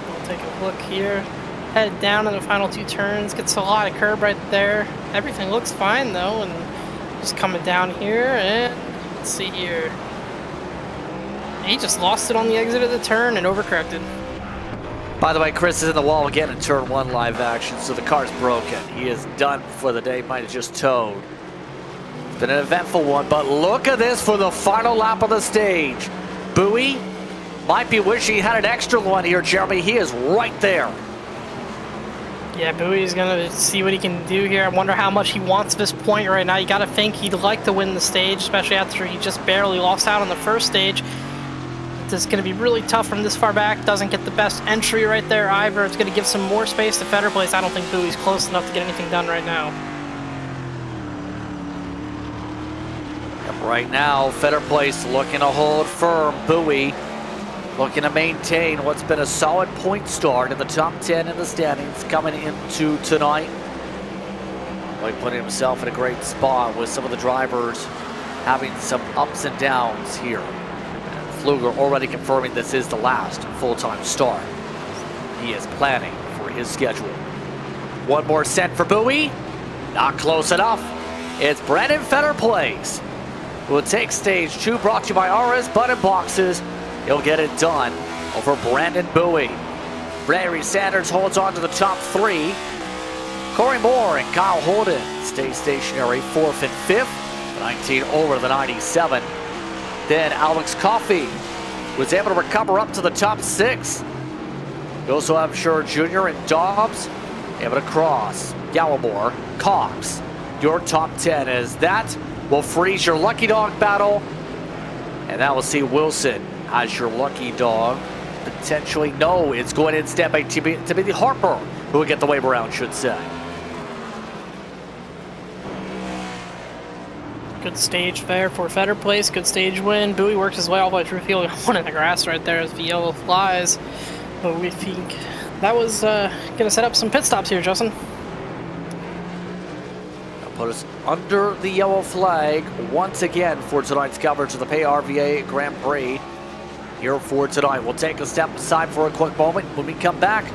We'll take a look here. Head down in the final 2 turns. Gets a lot of curb right there. Everything looks fine though, and just coming down here, and let's see here. He just lost it on the exit of the turn and overcorrected. By the way, Chris is in the wall again in turn 1 live action, so the car's broken. He is done for the day, might have just towed. It's been an eventful one, but look at this for the final lap of the stage. Bowie might be wishing he had an extra one here, Jeremy. He is right there. Yeah, Bowie's gonna see what he can do here. I wonder how much he wants this point right now. You gotta think he'd like to win the stage, especially after he just barely lost out on the first stage. This is gonna be really tough from this far back. Doesn't get the best entry right there either. It's gonna give some more space to Fetter Place. I don't think Bowie's close enough to get anything done right now. Yep, right now, Fetter Place looking to hold firm. Bowie looking to maintain what's been a solid point start in the top 10 in the standings coming into tonight. Like putting himself in a great spot with some of the drivers having some ups and downs here. And Pfluger already confirming this is the last full-time start. He is planning for his schedule. One more set for Bowie. Not close enough. It's Brandon Fetter Place who will take stage 2, brought to you by RS Button Boxes. He'll get it done over Brandon Bowie. Larry Sanders holds on to the top 3. Corey Moore and Kyle Holden stay stationary 4th and 5th. 19 over the 97. Then Alex Coffey was able to recover up to the top 6. We also have Sher Jr. and Dobbs able to cross. Gallimore, Cox, your top 10 as that will freeze your lucky dog battle. And that will see Wilson as your lucky dog. Potentially, no, it's going instead by Timothy Harper, who will get the wave around, should say. Good stage there for Fetter Place. Good stage win. Bowie works his way all the way through field. One in the grass right there as the yellow flies. But we think that was going to set up some pit stops here, Justin. Put us under the yellow flag once again for tonight's coverage of the PayRVA Grand Prix. Here for tonight. We'll take a step aside for a quick moment. When we come back,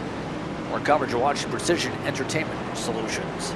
more coverage of watching Precision Entertainment Solutions.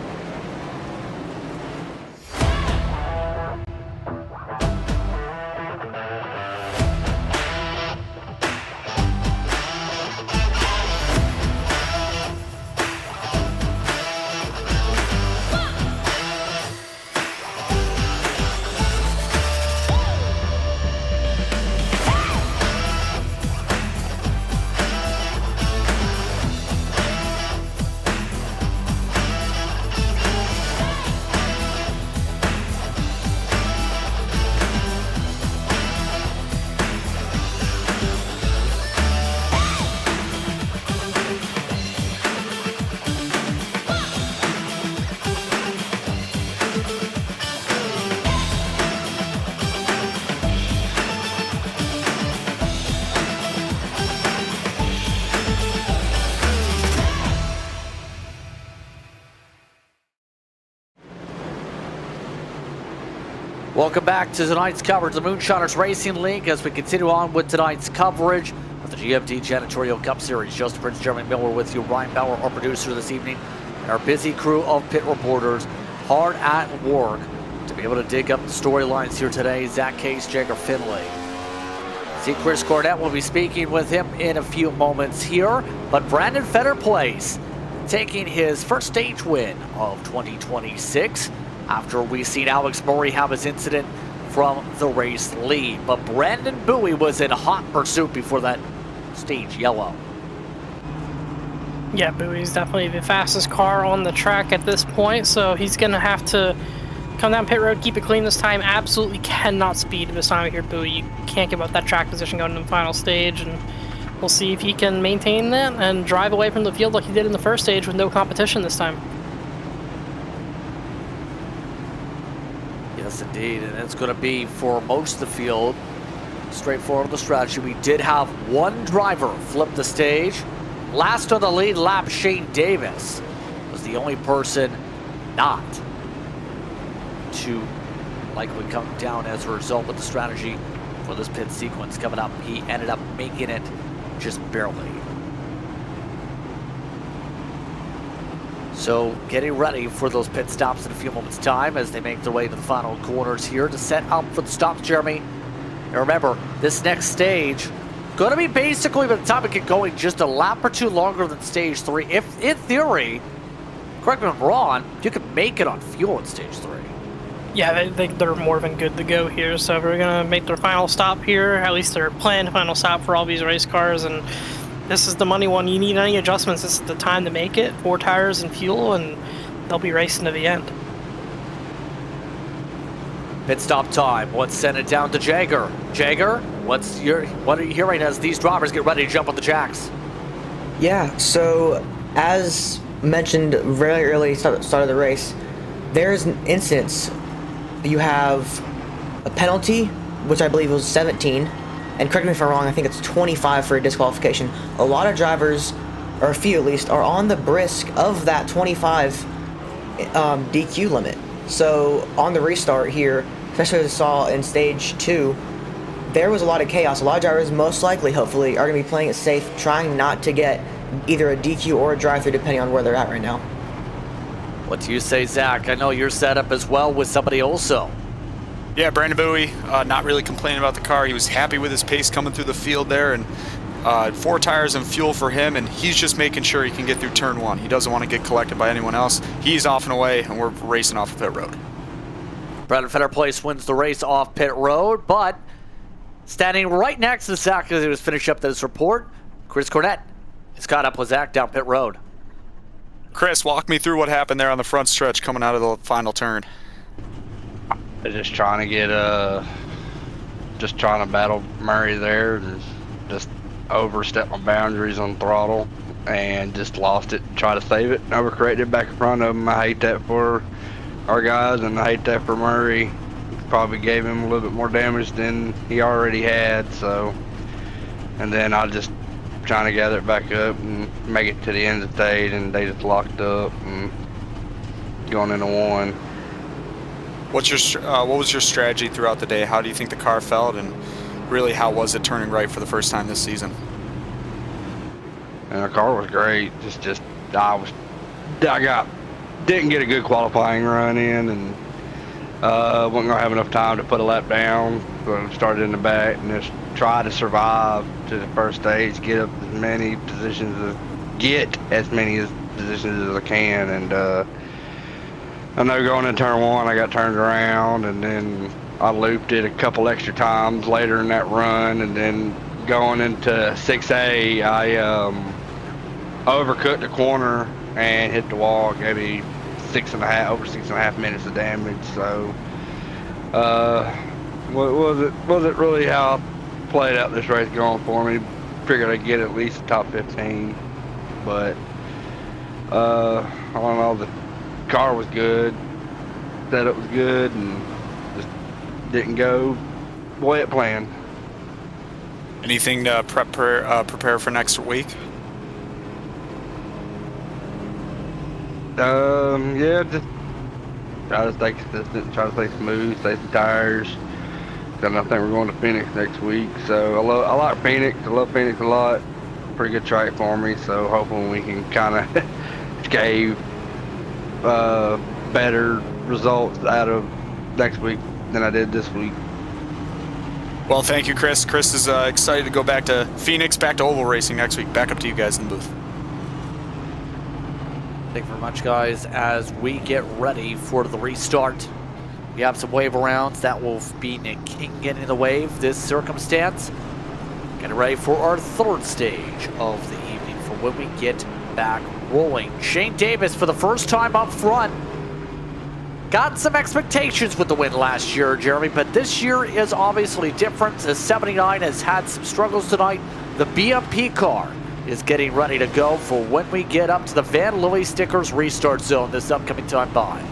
Welcome back to tonight's coverage of the Moonshiners Racing League as we continue on with tonight's coverage of the GMD Janitorial Cup Series. Justin Prince, Jeremy Miller with you, Ryan Bauer, our producer this evening, and our busy crew of pit reporters hard at work to be able to dig up the storylines here today. Zach Case, Jagger Finley. See, Chris Cornett will be speaking with him in a few moments here, but Brandon Fetter Place taking his first stage win of 2026. After we've seen Alex Murray have his incident from the race lead. But Brandon Bowie was in hot pursuit before that stage yellow. Yeah, Bowie's definitely the fastest car on the track at this point, so he's going to have to come down pit road, keep it clean this time. Absolutely cannot speed this time here, Bowie. You can't give up that track position going into the final stage, and we'll see if he can maintain that and drive away from the field like he did in the first stage with no competition this time. Yes, indeed, and it's going to be for most of the field. Straightforward the strategy. We did have one driver flip the stage. Last on the lead lap, Shane Davis was the only person not to likely come down as a result of the strategy for this pit sequence coming up. He ended up making it just barely. So getting ready for those pit stops in a few moments' time as they make their way to the final corners here to set up for the stops, Jeremy. And remember, this next stage going to be basically, by the time it get going, just a lap or two longer than stage 3. If, in theory, correct me if I'm wrong, you could make it on fuel in stage 3. Yeah, they're more than good to go here, so we're going to make their final stop here, at least their planned final stop for all these race cars, and this is the money one. You need any adjustments, this is the time to make it. 4 tires and fuel, and they'll be racing to the end. Pit stop time. Let's send it down to Jagger. Jagger, what are you hearing as these drivers get ready to jump on the jacks? Yeah, so as mentioned very early start of the race, there's an instance. You have a penalty, which I believe was 17, and correct me if I'm wrong, I think it's 25 for a disqualification. A lot of drivers, or a few at least, are on the brisk of that 25 DQ limit. So on the restart here, especially as I saw in stage 2, there was a lot of chaos. A lot of drivers, most likely, hopefully, are going to be playing it safe, trying not to get either a DQ or a drive-through, depending on where they're at right now. What do you say, Zach? I know you're set up as well with somebody also. Yeah, Brandon Bowie, not really complaining about the car. He was happy with his pace coming through the field there, and 4 tires and fuel for him, and he's just making sure he can get through turn 1. He doesn't want to get collected by anyone else. He's off and away, and we're racing off of pit road. Brandon Fetterplace wins the race off pit road, but standing right next to Zach as he was finishing up this report, Chris Cornett is caught up with Zach down pit road. Chris, walk me through what happened there on the front stretch coming out of the final turn. Just trying to get just trying to battle Murray there, and just overstepped my boundaries on throttle and just lost it. Try to save it, overcorrected back in front of him. I hate that for our guys, and I hate that for Murray. Probably gave him a little bit more damage than he already had. So, and then I just trying to gather it back up and make it to the end of the stage, and they just locked up and going into 1. What was your strategy throughout the day? How do you think the car felt, and really how was it turning right for the first time this season? And the car was great. Didn't get a good qualifying run in, and wasn't gonna have enough time to put a lap down. So started in the back and just try to survive to the first stage, get as many positions as I can, and I know going into turn 1 I got turned around, and then I looped it a couple extra times later in that run, and then going into 6A I overcooked the corner and hit the wall, gave me over 6.5 minutes of damage. So wasn't really how I played out this race going for me. Figured I'd get at least the top 15, but all in all, the car was good, setup was good, and just didn't go the way it planned. Anything to prepare for next week? Yeah, just try to stay consistent, try to stay smooth, stay some tires. And I think we're going to Phoenix next week, so I like Phoenix. I love Phoenix a lot. Pretty good track for me, so hoping we can kind of gave better results out of next week than I did this week. Well, thank you, Chris. Chris is excited to go back to Phoenix, back to oval racing next week. Back up to you guys in the booth. Thank you very much, guys. As we get ready for the restart, we have some wave arounds. That will be Nick King getting the wave this circumstance. Getting ready for our 3rd stage of the evening for when we get back rolling. Shane Davis for the first time up front. Got some expectations with the win last year, Jeremy, but this year is obviously different. The 79 has had some struggles tonight. The BMP car is getting ready to go for when we get up to the Van Lilly Stickers restart zone this upcoming time by.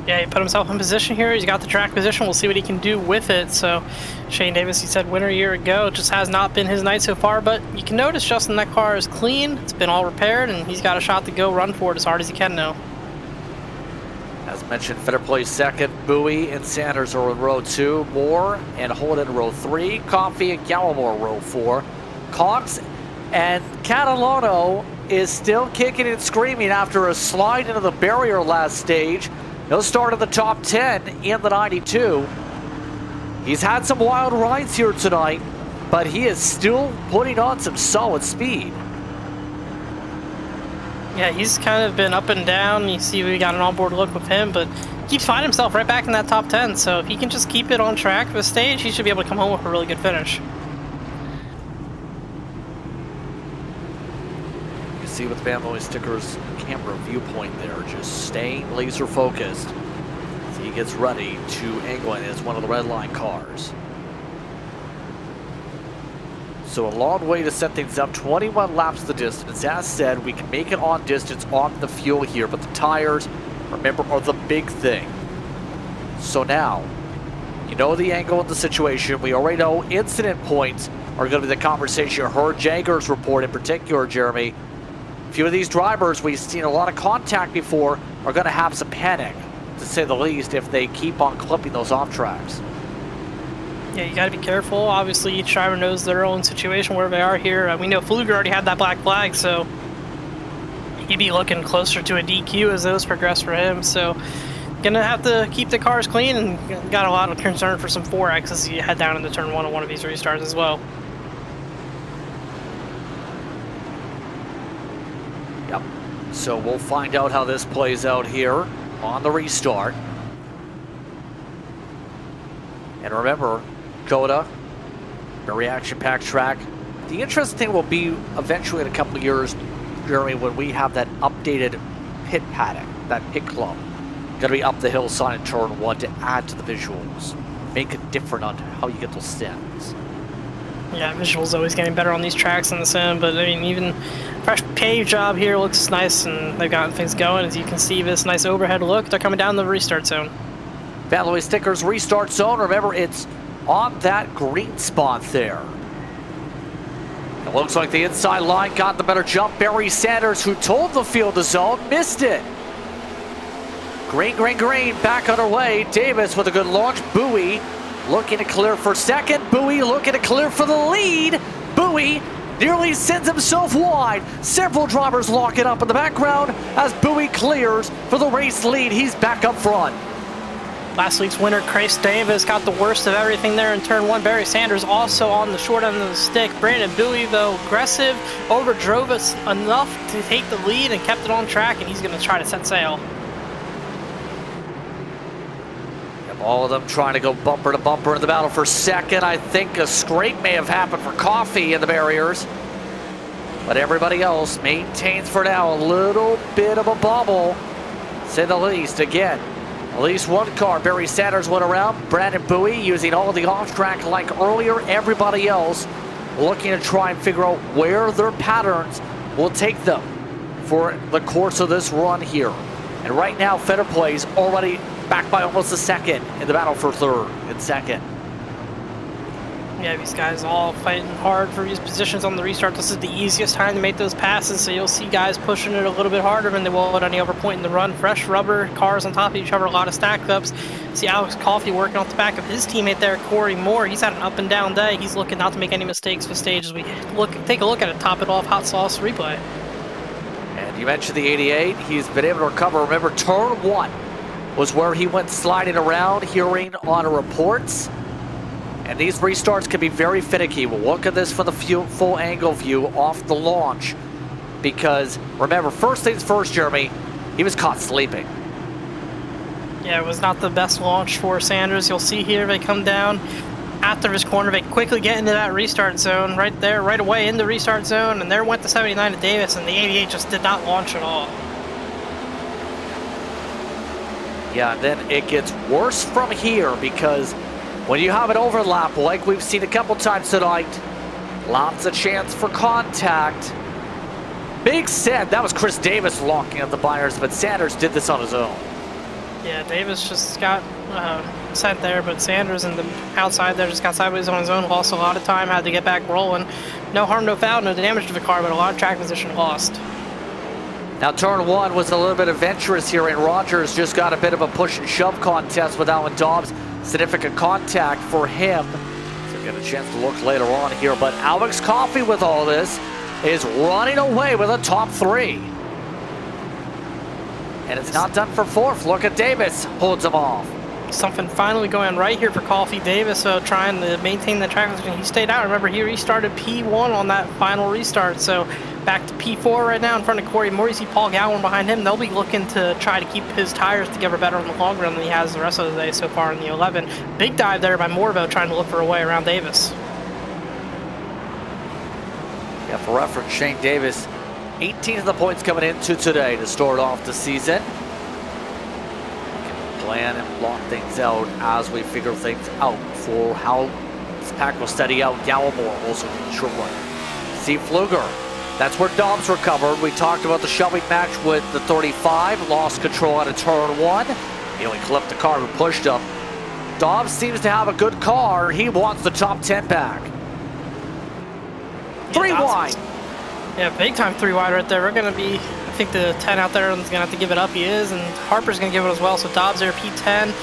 Yeah, he put himself in position here. He's got the track position. We'll see what he can do with it. So Shane Davis, he said winner a year ago. It just has not been his night so far, but you can notice, Justin, that car is clean. It's been all repaired, and he's got a shot to go run for it as hard as he can now. As mentioned, Fetterplace 2nd, Bowie and Sanders are in row 2, Moore and Holden row 3, Coffey and Gallimore row 4, Cox and Catalano is still kicking and screaming after a slide into the barrier last stage. No start in the top 10 in the 92. He's had some wild rides here tonight, but he is still putting on some solid speed. Yeah, he's kind of been up and down. You see we got an onboard look with him, but keeps finding himself right back in that top 10. So if he can just keep it on track for the stage, he should be able to come home with a really good finish. see with family stickers camera viewpoint there, just staying laser focused as he gets ready to angle in as one of the red line cars. So a long way to set things up, 21 laps the distance. As said, we can make it on distance on the fuel here, but the tires, remember, are the big thing. So now, you know the angle of the situation. We already know incident points are going to be the conversation. You heard Jager's report in particular, Jeremy. A few of these drivers we've seen a lot of contact before are going to have some panic, to say the least, if they keep on clipping those off tracks. Yeah, you got to be careful. Obviously, each driver knows their own situation where they are here. We know Fluger already had that black flag, so he'd be looking closer to a DQ as those progress for him. So, gonna have to keep the cars clean, and got a lot of concern for some 4X as you head down into turn 1 on one of these restarts as well. Yep. So we'll find out how this plays out here on the restart. And remember, COTA, very action-packed track. The interesting thing will be eventually in a couple of years, Jeremy, when we have that updated pit paddock, that pit club, going to be up the hillside in turn 1 to add to the visuals, make it different on how you get those stems. Yeah, visuals always getting better on these tracks in the sim, but I mean, even fresh pave job here looks nice, and they've gotten things going. As you can see, this nice overhead look. They're coming down the restart zone. Family stickers restart zone. Remember, it's on that green spot there. It looks like the inside line got the better jump. Barry Sanders, who told the field to zone, missed it. Green, green, green, back underway. Davis with a good launch. Bowie looking to clear for second. Bowie looking to clear for the lead. Bowie nearly sends himself wide. Several drivers lock it up in the background as Bowie clears for the race lead. He's back up front. Last week's winner, Chris Davis, got the worst of everything there in turn 1. Barry Sanders also on the short end of the stick. Brandon Bowie, though, aggressive, overdrove us enough to take the lead and kept it on track, and he's going to try to set sail. Yep, all of them trying to go bumper to bumper in the battle for second. I think a scrape may have happened for Coffee in the barriers, but everybody else maintains for now a little bit of a bubble, to say the least. Again, at least one car, Barry Sanders, went around. Brandon Bowie using all the off-track like earlier. Everybody else looking to try and figure out where their patterns will take them for the course of this run here. And right now, Feder Plays already back by almost a second in the battle for third and second. Yeah, these guys all fighting hard for these positions on the restart. This is the easiest time to make those passes, so you'll see guys pushing it a little bit harder than they will at any other point in the run. Fresh rubber, cars on top of each other, a lot of stacked ups. See Alex Coffey working off the back of his teammate there, Corey Moore. He's had an up and down day. He's looking not to make any mistakes for stage as we take a look at it, top it off, hot sauce replay. And you mentioned the 88. He's been able to recover. Remember, turn 1 was where he went sliding around, hearing on reports. And these restarts can be very finicky. We'll look at this for the full angle view off the launch. Because, remember, first things first, Jeremy, he was caught sleeping. Yeah, it was not the best launch for Sanders. You'll see here they come down after his corner. They quickly get into that restart zone right there, right away in the restart zone. And there went the 79 to Davis, and the 88 just did not launch at all. Yeah, and then it gets worse from here because when you have an overlap like we've seen a couple times tonight, lots of chance for contact. Big said that was Chris Davis locking up the buyers, but Sanders did this on his own. Yeah, Davis just got sent there, but Sanders in the outside there just got sideways on his own, lost a lot of time, had to get back rolling. No harm, no foul, no damage to the car, but a lot of track position lost. Now turn 1 was a little bit adventurous here, and Rogers just got a bit of a push and shove contest with Alan Dobbs. Significant contact for him. So we'll get a chance to look later on here, but Alex Coffey with all this is running away with a top 3. And it's not done for 4th. Look at Davis, holds him off. Something finally going right here for Coffey. Davis trying to maintain the track position. He stayed out. Remember, he restarted P1 on that final restart, so back to P4 right now in front of Corey Moore. You see Paul Gowan behind him. They'll be looking to try to keep his tires together better in the long run than he has the rest of the day so far in the 11. Big dive there by Morvo trying to look for a way around Davis. Yeah, for reference, Shane Davis 18th of the points coming into today to start off the season. Plan and block things out as we figure things out for how this pack will steady out. Gallimore also in the short one. See Fluger. That's where Dobbs recovered. We talked about the shoving match with the 35. Lost control out of turn 1. He only clipped the car who pushed him. Dobbs seems to have a good car. He wants the top 10 back. 3 wide. Yeah, big time 3 wide right there. We're going to be, I think the 10 out there is going to have to give it up. He is, and Harper's going to give it as well. So Dobbs there, P10.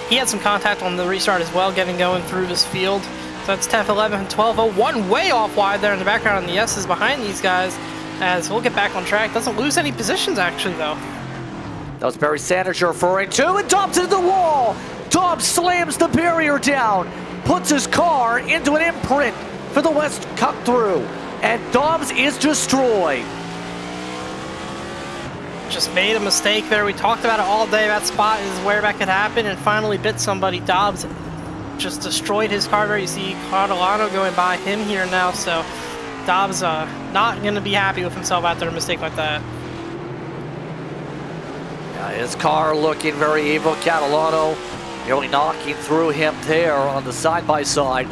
He had some contact on the restart as well, getting going through this field. So that's 10th, 11th, 12th. Oh, one way off wide there in the background, and the S is behind these guys as he'll get back on track. Doesn't lose any positions, actually, though. That was Barry Sanders you're referring to, and Dobbs into the wall. Dobbs slams the barrier down, puts his car into an imprint for the West cut through, and Dobbs is destroyed. Just made a mistake there. We talked about it all day. That spot is where that could happen, and finally bit somebody. Dobbs just destroyed his car there. You see Catalano going by him here now, so Dobbs not going to be happy with himself after a mistake like that. Yeah, his car looking very evil. Catalano nearly knocking through him there on the side-by-side.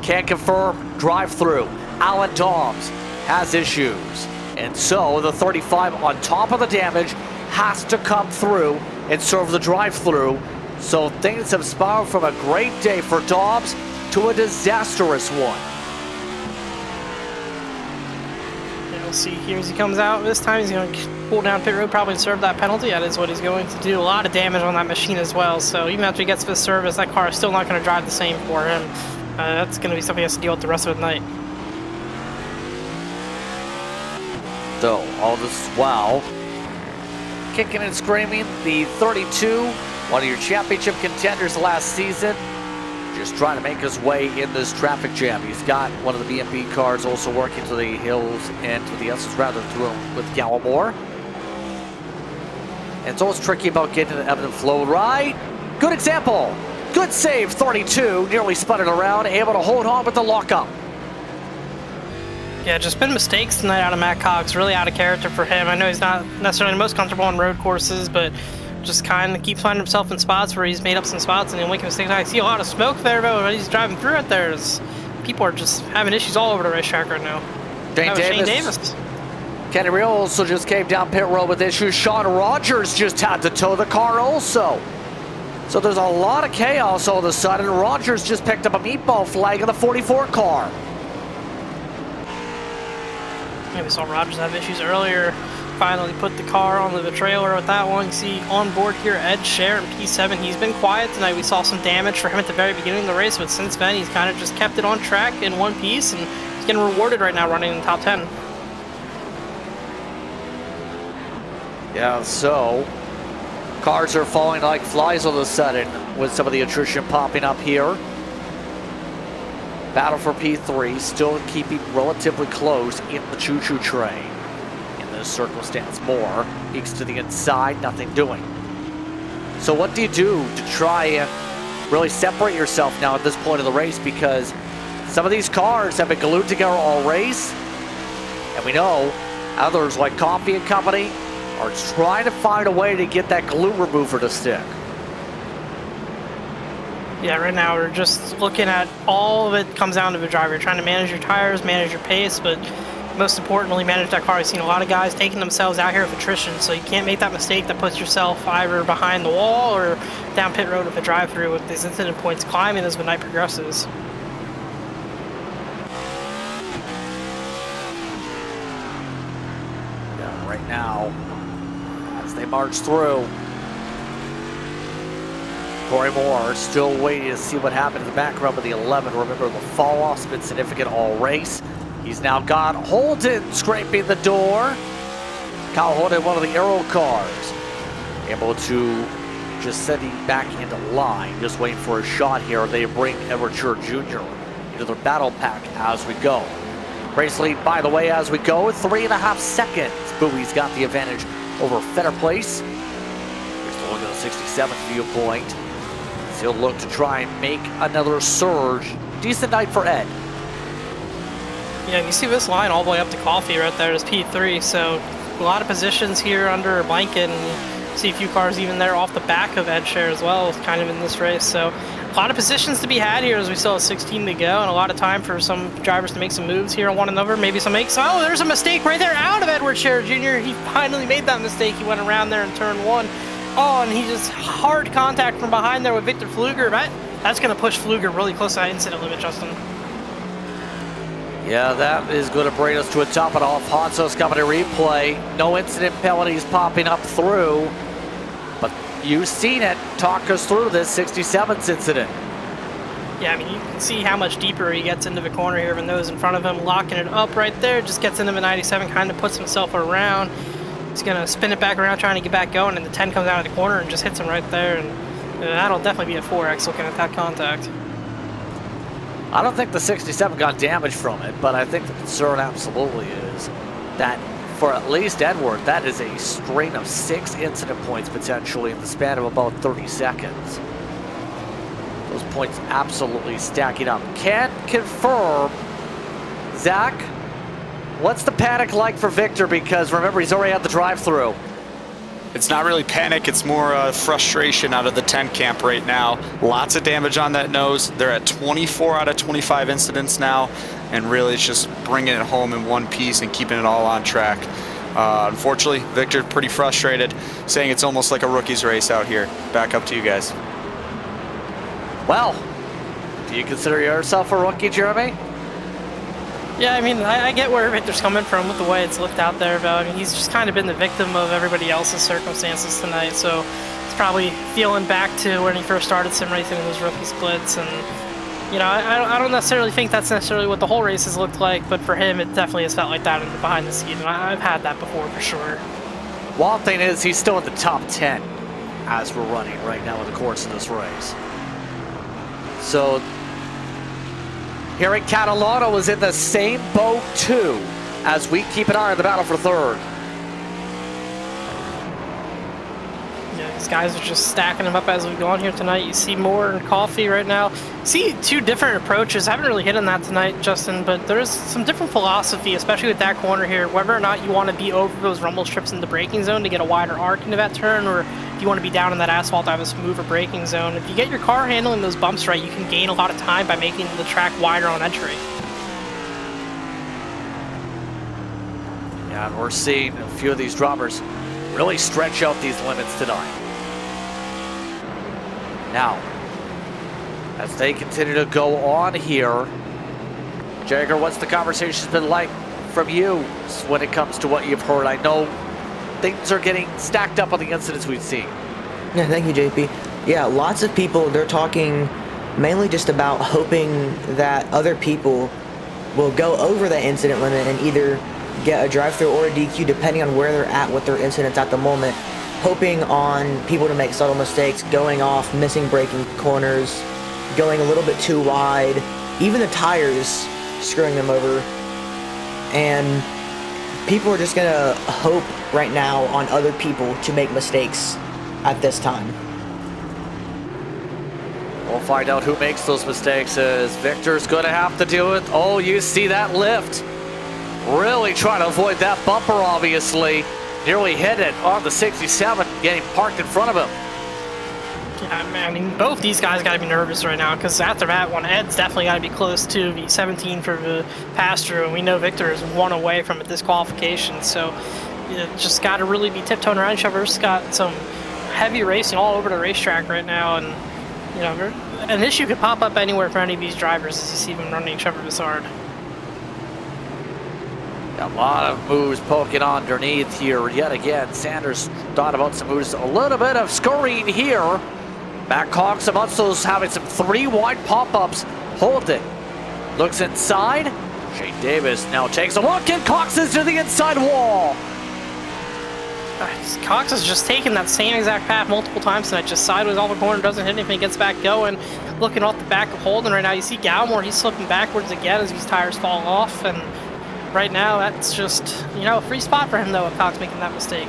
Can't confirm drive-through. Alan Dobbs has issues, and so the 35 on top of the damage has to come through and serve the drive-through. So things have spiraled from a great day for Dobbs to a disastrous one. We'll see here as he comes out. This time he's going to pull down pit road, probably serve that penalty. That is what he's going to do. A lot of damage on that machine as well. So even after he gets this service, that car is still not going to drive the same for him. That's going to be something he has to deal with the rest of the night. So all this while, kicking and screaming, the 32, one of your championship contenders last season, just trying to make his way in this traffic jam. He's got one of the BMB cars also working to the hills and to the S's rather through him with Gallimore. And it's always tricky about getting the ebb and flow right. Good example. Good save, 32, nearly spun it around, able to hold on with the lockup. Yeah, just been mistakes tonight out of Matt Cox. Really out of character for him. I know he's not necessarily the most comfortable on road courses, but just kind of keeps finding himself in spots where he's made up some spots and he'll make a mistake. I see a lot of smoke there, though, when he's driving through it there. People are just having issues all over the racetrack right now. Shane Davis. Kenny Real also just came down pit road with issues. Sean Rogers just had to tow the car also. So there's a lot of chaos all of a sudden. Rogers just picked up a meatball flag in the 44 car. We saw Rogers have issues earlier. Finally put the car onto the trailer with that one. You see on board here Ed Scher in P7. He's been quiet tonight. We saw some damage for him at the very beginning of the race, but since then he's kind of just kept it on track in one piece, and he's getting rewarded right now running in the top 10. Yeah, so cars are falling like flies all of a sudden with some of the attrition popping up here. Battle for P3, still keeping relatively close in the choo-choo train. In this circumstance, Moore peeks to the inside, nothing doing. So what do you do to try and really separate yourself now at this point of the race? Because some of these cars have been glued together all race, and we know others like Coffee and Company are trying to find a way to get that glue remover to stick. Yeah, right now we're just looking at all of it comes down to the driver. You're trying to manage your tires, manage your pace, but most importantly, manage that car. I've seen a lot of guys taking themselves out here with attrition, so you can't make that mistake that puts yourself either behind the wall or down pit road with a drive-through with these incident points climbing as the night progresses. Yeah, right now, as they march through, Corey Moore still waiting to see what happened in the background with the 11. Remember, the fall-off's been significant all race. He's now got Holden scraping the door. Kyle Holden, one of the Aero cars, able to just setting back into line, just waiting for a shot here. They bring Edward Scher Jr. into their battle pack as we go. Race lead, by the way, as we go, 3.5 seconds. Bowie's got the advantage over Fetter Place. We're still looking at the 67th viewpoint. He'll look to try and make another surge. Decent night for Ed. Yeah, you see this line all the way up to Coffee right there is P3, so a lot of positions here under a blanket, and you see a few cars even there off the back of EdShare as well, kind of in this race. So a lot of positions to be had here as we still have 16 to go, and a lot of time for some drivers to make some moves here on one another, maybe some makes. Oh, there's a mistake right there out of Edward Scherer Jr. He finally made that mistake. He went around there in turn 1. Oh, and he just hard contact from behind there with Victor Pfluger. That's going to push Pfluger really close to that incident limit, Justin. Yeah, that is going to bring us to a top it off. Hanso's coming to replay. No incident penalties popping up through. But you've seen it. Talk us through this 67th incident. Yeah, I mean, you can see how much deeper he gets into the corner here than those in front of him. Locking it up right there. Just gets into the 97, kind of puts himself around. He's going to spin it back around, trying to get back going. And the 10 comes out of the corner and just hits him right there. And that'll definitely be a 4X looking at that contact. I don't think the 67 got damage from it, but I think the concern absolutely is that for at least Edward, that is a string of 6 incident points potentially in the span of about 30 seconds. Those points absolutely stacking up. Can't confirm. Zach, what's the paddock like for Victor? Because remember, he's already at the drive-through. It's not really panic, it's more frustration out of the 10 camp right now. Lots of damage on that nose. They're at 24 out of 25 incidents now, and really it's just bringing it home in one piece and keeping it all on track. Unfortunately, Victor pretty frustrated, saying it's almost like a rookie's race out here. Back up to you guys. Well, do you consider yourself a rookie, Jeremy? Yeah, I mean, I get where Victor's coming from with the way it's looked out there, but I mean, he's just kind of been the victim of everybody else's circumstances tonight, so he's probably feeling back to when he first started sim racing in those rookie splits, and, you know, I don't necessarily think that's necessarily what the whole race has looked like, but for him, it definitely has felt like that in the behind the scenes, and I've had that before for sure. One thing is, he's still in the top 10 as we're running right now in the course of this race. So Eric Catalano was in the same boat too, as we keep an eye on the battle for third. Yeah, these guys are just stacking them up as we go on here tonight. You see Moore and Coffee right now. See 2 different approaches. I haven't really hit on that tonight, Justin, but there's some different philosophy, especially with that corner here, whether or not you want to be over those rumble strips in the braking zone to get a wider arc into that turn, or if you want to be down in that asphalt to have a smoother braking zone. If you get your car handling those bumps right, you can gain a lot of time by making the track wider on entry. Yeah, and we're seeing a few of these drivers really stretch out these limits tonight. Now, as they continue to go on here, Jagger, what's the conversation been like from you when it comes to what you've heard? I know things are getting stacked up on the incidents we've seen. Yeah, thank you, JP. Yeah, lots of people, they're talking mainly just about hoping that other people will go over that incident limit and either get a drive-through or a DQ depending on where they're at with their incidents at the moment. Hoping on people to make subtle mistakes, going off, missing braking corners, going a little bit too wide, even the tires screwing them over. And people are just gonna hope right now on other people to make mistakes at this time. We'll find out who makes those mistakes, as Victor's gonna have to do it. Oh, you see that lift. Really trying to avoid that bumper, obviously. Nearly hit it on the 67, getting parked in front of him. Yeah, I mean, both these guys got to be nervous right now, because after that one, Ed's definitely got to be close to the 17 for the pass-through, and we know Victor is 1 away from a disqualification, so you know, just got to really be tiptoeing around. Trevor's got some heavy racing all over the racetrack right now, and you know, an issue could pop up anywhere for any of these drivers as you see them running Trevor Vissard. A lot of moves poking underneath here yet again. Sanders thought about some moves. A little bit of scurrying here. Matt Cox amongst those having some 3 wide pop-ups. Hold it. Looks inside. Shane Davis now takes a look, and Cox is to the inside wall. Cox has just taken that same exact path multiple times tonight, just sideways off the corner, doesn't hit anything, gets back going. Looking off the back of Holden right now, you see Gallimore, he's slipping backwards again as these tires fall off, and right now that's just, you know, a free spot for him though if Cox making that mistake.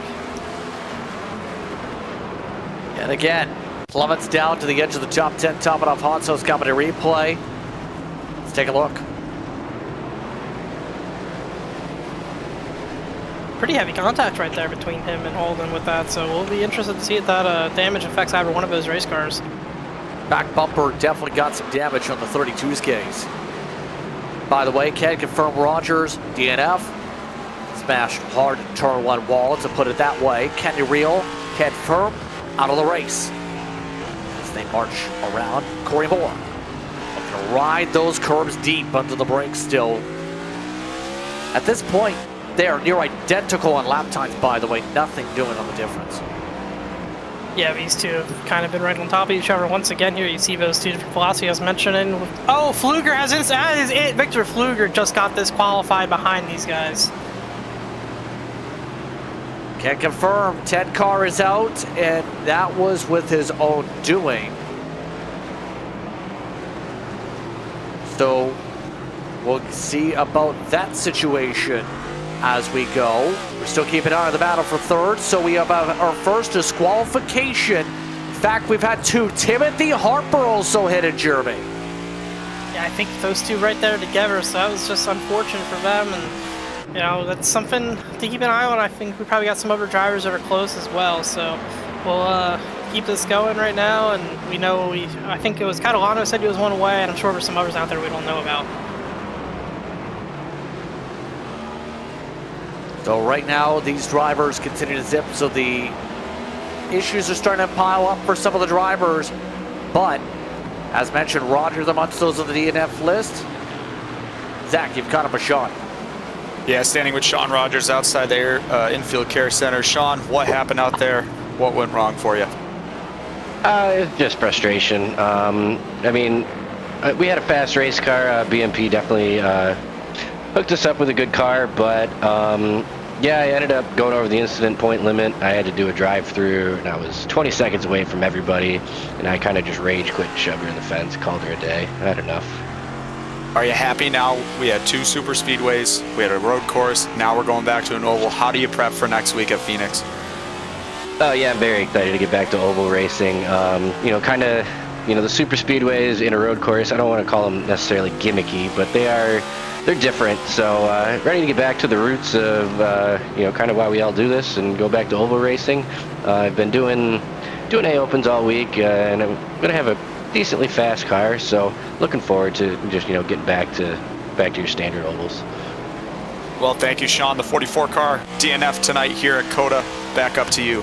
And again, plummets down to the edge of the top 10, top it off Hanso's company replay. Let's take a look. pretty heavy contact right there between him and Holden with that, so we'll be interested to see if that damage affects either one of those race cars. Back bumper definitely got some damage on the 32's case. By the way, can confirm Rogers, DNF, smashed hard turn one wall, to put it that way. Kenny Real, confirm, out of the race. As they march around, Corey Moore looking to ride those curbs deep under the brakes still. At this point, they are near identical on lap times, by the way, nothing doing on the difference. Yeah, these two have kind of been right on top of each other. Once again here, you see those two different velocities I was mentioning. Oh, Fluger has it. That is it. Victor Fluger just got disqualified behind these guys. Can confirm, 10 car is out, and that was with his own doing. So we'll see about that situation as we go. We're still keeping an eye on the battle for third, so we have our first disqualification. In fact, we've had two. Timothy Harper also hit it, Jeremy. Yeah, I think those two right there together, so that was just unfortunate for them, and you know, that's something to keep an eye on. I think we probably got some other drivers that are close as well, so we'll keep this going right now, and we know I think it was Catalano said he was one away, and I'm sure there's some others out there we don't know about. So right now, these drivers continue to zip, so the issues are starting to pile up for some of the drivers. But, as mentioned, Rogers amongst those on the DNF list. Zach, you've caught up with Sean. Yeah, standing with Sean Rogers outside the infield care center. Sean, what happened out there? What went wrong for you? It's just frustration. I mean, we had a fast race car. BMP definitely hooked us up with a good car, but yeah, I ended up going over the incident point limit. I had to do a drive-through, and I was 20 seconds away from everybody, and I kind of just rage quit and shoved her in the fence, called her a day. I had enough. Are you happy now? We had 2 super speedways, we had a road course, now we're going back to an oval. How do you prep for next week at Phoenix? Oh yeah, I'm very excited to get back to oval racing. You know, kind of, you know, the super speedways in a road course, I don't want to call them necessarily gimmicky, but they're different. So ready to get back to the roots of, you know, kind of why we all do this and go back to oval racing. I've been doing A-Opens all week, and I'm going to have a decently fast car, so looking forward to just, you know, getting back to your standard ovals. Well, thank you, Sean. The 44 car DNF tonight here at COTA. Back up to you.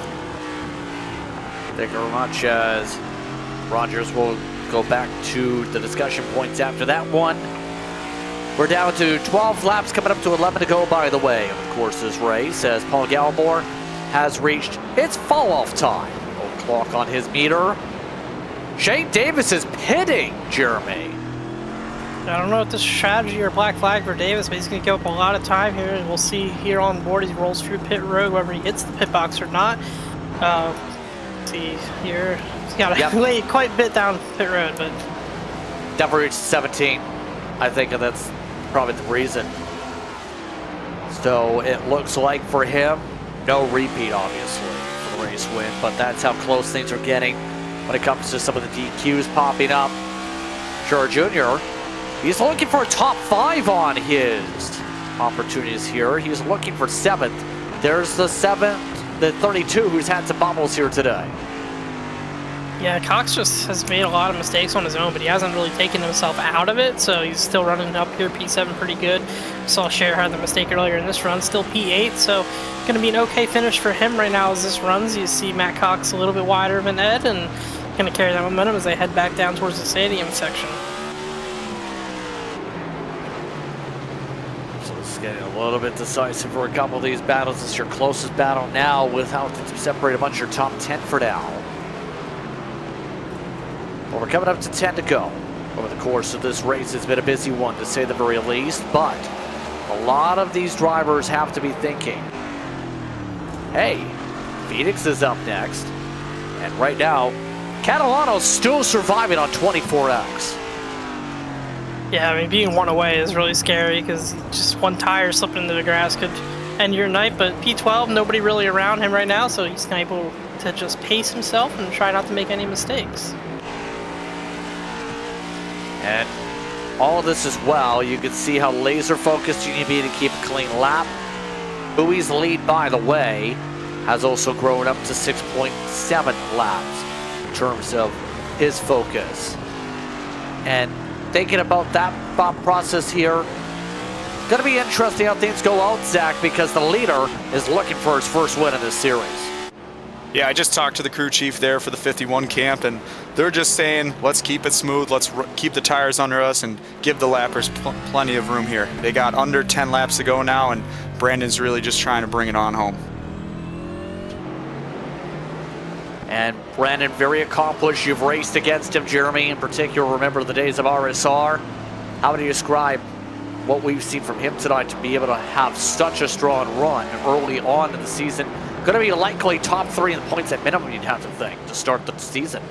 Thank you very much, as Rogers will go back to the discussion points after that one. We're down to 12 laps, coming up to 11 to go, by the way, of course, this race, as Paul Gallimore has reached its fall-off time. Old clock on his meter. Shane Davis is pitting, Jeremy. I don't know if this is strategy or black flag for Davis, but he's going to give up a lot of time here, and we'll see here on board as he rolls through pit road, whether he hits the pit box or not. See here, he's got to lay quite a bit down pit road, but Never reached 17. I think that's probably the reason. So it looks like for him, no repeat, obviously, for the race win, but that's how close things are getting when it comes to some of the DQs popping up. Sure, Jr., he's looking for a top 5 on his opportunities here. He's looking for 7th. There's the 7th, the 32, who's had some bobbles here today. yeah, Cox just has made a lot of mistakes on his own, but he hasn't really taken himself out of it, so he's still running up here, P7 pretty good. Saw Cher had the mistake earlier in this run, still P8, so going to be an okay finish for him right now as this runs. You see Matt Cox a little bit wider than Ed, and going to carry that momentum as they head back down towards the stadium section. So it's getting a little bit decisive for a couple of these battles. It's your closest battle now without to separate amongst your top 10 for now. Well, we're coming up to 10 to go. Over the course of this race, it's been a busy one to say the very least, but a lot of these drivers have to be thinking, hey, Phoenix is up next, and right now, Catalano's still surviving on 24X. Yeah, I mean, being one away is really scary because just one tire slipping into the grass could end your night, but P12, nobody really around him right now, so he's able to just pace himself and try not to make any mistakes. And all of this as well, you can see how laser focused you need to be to keep a clean lap. Bowie's lead, by the way, has also grown up to 6.7 laps in terms of his focus. And thinking about that thought process here, going to be interesting how things go out, Zach, because the leader is looking for his first win in this series. Yeah, I just talked to the crew chief there for the 51 camp, and they're just saying, let's keep it smooth, let's keep the tires under us and give the lappers plenty of room here. They got under 10 laps to go now, and Brandon's really just trying to bring it on home. And Brandon, very accomplished. You've raced against him, Jeremy, in particular. Remember the days of RSR. How would you describe what we've seen from him tonight to be able to have such a strong run early on in the season? Going to be likely top 3 in points at minimum, you'd have to think, to start the season.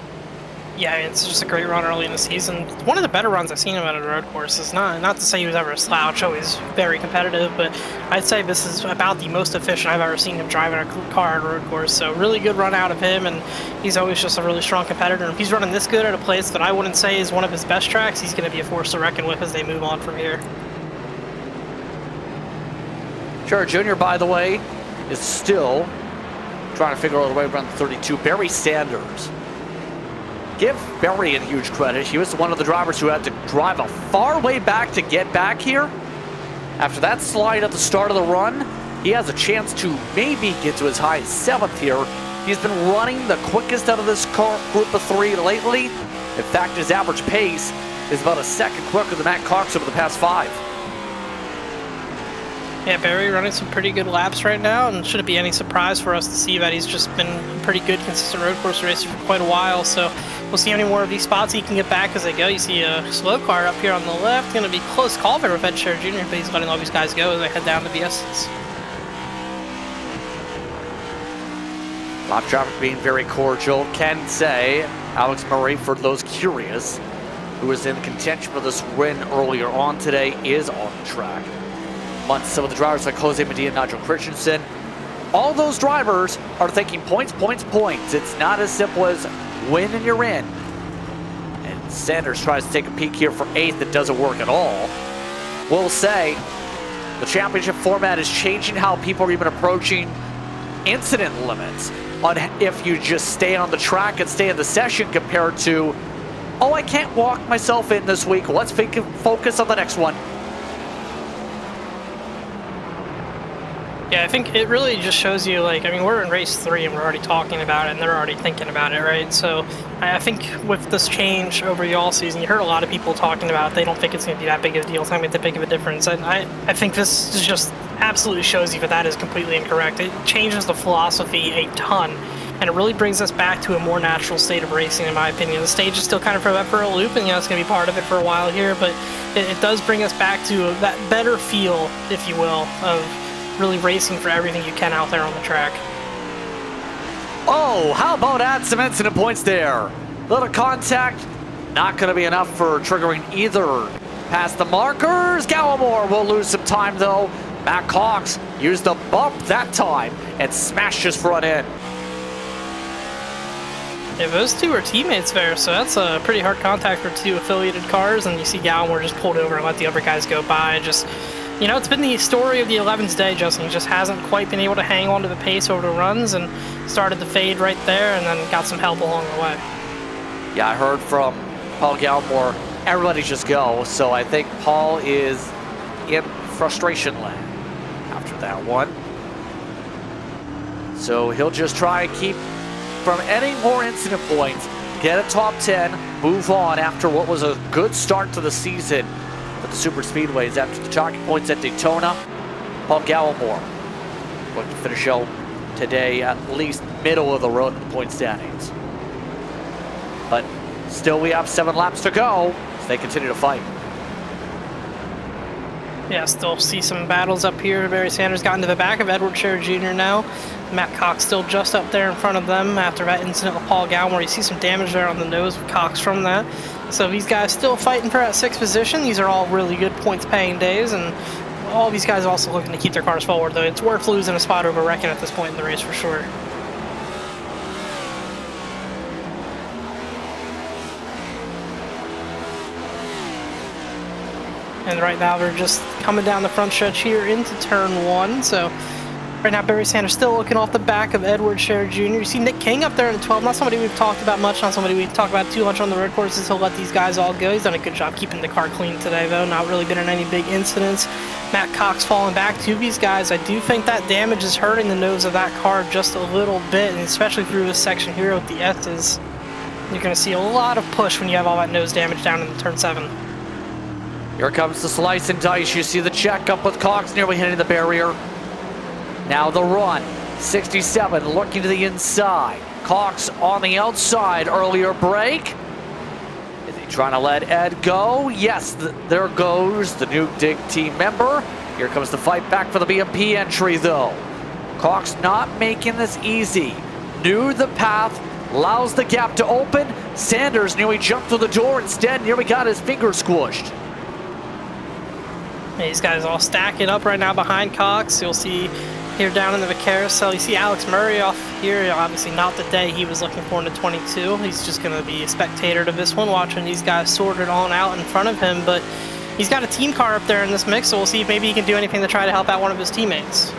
Yeah, it's just a great run early in the season. One of the better runs I've seen him at a road course. Is not to say he was ever a slouch, always very competitive, but I'd say this is about the most efficient I've ever seen him driving a car at a road course. So really good run out of him, and he's always just a really strong competitor. And if he's running this good at a place that I wouldn't say is one of his best tracks, he's going to be a force to reckon with as they move on from here. Sure, Jr., by the way, is still trying to figure out a way around the 32. Barry Sanders. Give Barry a huge credit. He was one of the drivers who had to drive a far way back to get back here. After that slide at the start of the run, he has a chance to maybe get to as high as 7th here. He's been running the quickest out of this car, group of 3 lately. In fact, his average pace is about a second quicker than Matt Cox over the past 5. Yeah, Barry running some pretty good laps right now, and shouldn't be any surprise for us to see that he's just been a pretty good, consistent road course racer for quite a while. So we'll see how many more of these spots he can get back as they go. You see a slow car up here on the left, going to be close call there with Ed Sher Jr., but he's letting all these guys go as they head down to the Essence. Lap traffic being very cordial. Can say Alex Murray, for those curious, who was in contention for this win earlier on today, is on the track. Amongst some of the drivers like Jose Medina and Nigel Christensen, all those drivers are thinking points, points, points. It's not as simple as win and you're in. And Sanders tries to take a peek here for 8th. It doesn't work at all. We'll say the championship format is changing how people are even approaching incident limits on if you just stay on the track and stay in the session compared to, oh, I can't walk myself in this week. Let's focus on the next one. Yeah, I think it really just shows you, like, I mean, we're in race 3 and we're already talking about it and they're already thinking about it, right? So I think with this change over the all season, you heard a lot of people talking about it. They don't think it's going to be that big of a deal. It's not going to be that big of a difference. And I think this is just absolutely shows you that that is completely incorrect. It changes the philosophy a ton, and it really brings us back to a more natural state of racing, in my opinion. The stage is still kind of for a loop, and it's going to be part of it for a while here, but it does bring us back to that better feel, if you will, of really racing for everything you can out there on the track. Oh, how about add some incident points there? Little contact, not going to be enough for triggering either. Past the markers, Gallimore will lose some time though. Matt Cox used the bump that time and smashed his front end. Yeah, those two are teammates there, so that's a pretty hard contact for 2 affiliated cars, and you see Gallimore just pulled over and let the other guys go by. Just, you know, it's been the story of the 11's day, Justin. He just hasn't quite been able to hang on to the pace over the runs and started to fade right there and then got some help along the way. Yeah, I heard from Paul Gallimore, everybody just go. So I think Paul is in frustration land after that one. So he'll just try and keep from any more incident points, get a top 10, move on after what was a good start to the season with the super speedways. After the talking points at Daytona, Paul Gallimore going to finish out today at least middle of the road in the point standings. But still we have 7 laps to go as they continue to fight. Yeah, still see some battles up here. Barry Sanders got into the back of Edward Sher Jr. now. Matt Cox still just up there in front of them after that incident with Paul Gallimore. You see some damage there on the nose with Cox from that. So these guys still fighting for that 6th position. These are all really good points paying days, and all these guys are also looking to keep their cars forward, though. It's worth losing a spot over Reckon at this point in the race for sure. And right now we're just coming down the front stretch here into turn 1, so Right now, Barry Sanders still looking off the back of Edward Sherry Jr. You see Nick King up there in the 12. Not somebody we've talked about much, not somebody we've talked about too much on the road courses. He'll let these guys all go. He's done a good job keeping the car clean today, though. Not really been in any big incidents. Matt Cox falling back to these guys. I do think that damage is hurting the nose of that car just a little bit, and especially through this section here with the S's. You're going to see a lot of push when you have all that nose damage down in the turn 7. Here comes the slice and dice. You see the check up with Cox nearly hitting the barrier. Now the run. 67 looking to the inside. Cox on the outside. Earlier break. Is he trying to let Ed go? Yes, there goes the Nuke Dig team member. Here comes the fight back for the BMP entry, though. Cox not making this easy. Knew the path. Allows the gap to open. Sanders nearly jumped through the door. Instead, nearly got his finger squished. These guys all stacking up right now behind Cox. You'll see here down in the carousel, you see Alex Murray off here. Obviously not the day he was looking for in the 22. He's just going to be a spectator to this one, watching these guys sort it on out in front of him. But he's got a team car up there in this mix, so we'll see if maybe he can do anything to try to help out one of his teammates.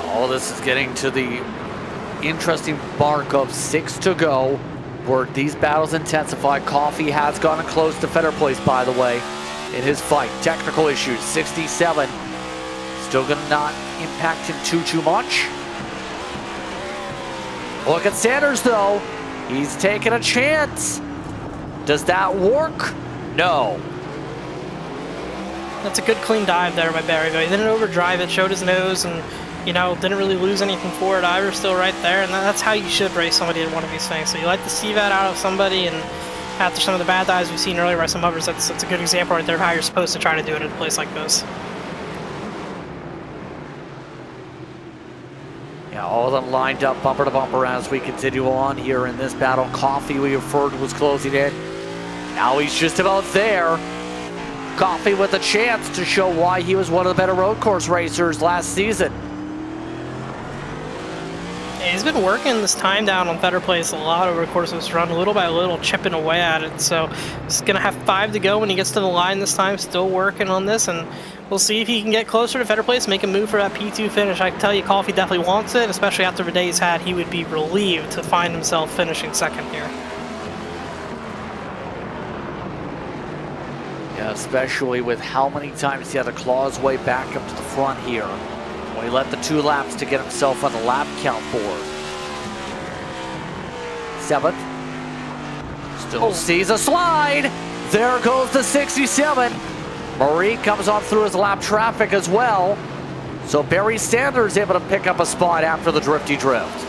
All this is getting to the interesting mark of 6 to go, where these battles intensify. Coffee has gotten close to Federer Place, by the way, in his fight. Technical issues. 67 still going to not impact him too much. Look at Sanders, though. He's taking a chance. Does that work? No. That's a good clean dive there by Barry. He didn't overdrive it, showed his nose, and didn't really lose anything for it either. Still right there, and that's how you should race somebody in one of these things. So you like to see that out of somebody, and after some of the bad dives we've seen earlier by some others, that's a good example right there of how you're supposed to try to do it in a place like this. Yeah, all of them lined up bumper to bumper as we continue on here in this battle. Coffee, we referred, was closing in. Now he's just about there. Coffee with a chance to show why he was one of the better road course racers last season. Yeah, he's been working this time down on Federer Place a lot over the course of this run, little by little, chipping away at it. So he's going to have 5 to go when he gets to the line this time, still working on this, and we'll see if he can get closer to Federer Place, make a move for that P2 finish. I can tell you Coffee definitely wants it, especially after the day he's had. He would be relieved to find himself finishing second here. Yeah, especially with how many times he had to claw his way back up to the front here, when he let the 2 laps to get himself on the lap count board. 7th. Still sees a slide. There goes the 67. Murray comes on through his lap traffic as well. So Barry Sanders able to pick up a spot after the drifty drift.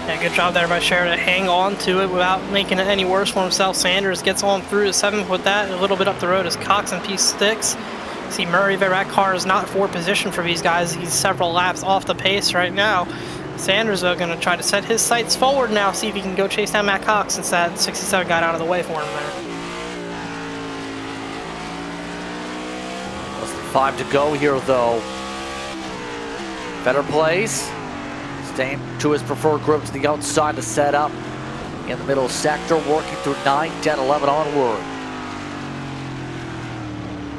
Yeah, good job there by Sher to hang on to it without making it any worse for himself. Sanders gets on through to 7th with that. A little bit up the road as Cox and P6. See Murray, that car is not for position for these guys. He's several laps off the pace right now. Sanders though going to try to set his sights forward now, see if he can go chase down Matt Cox since that 67 got out of the way for him there. Less than 5 to go here though. Better place. Staying to his preferred group to the outside to set up in the middle sector, working through 9, 10, 11 onward.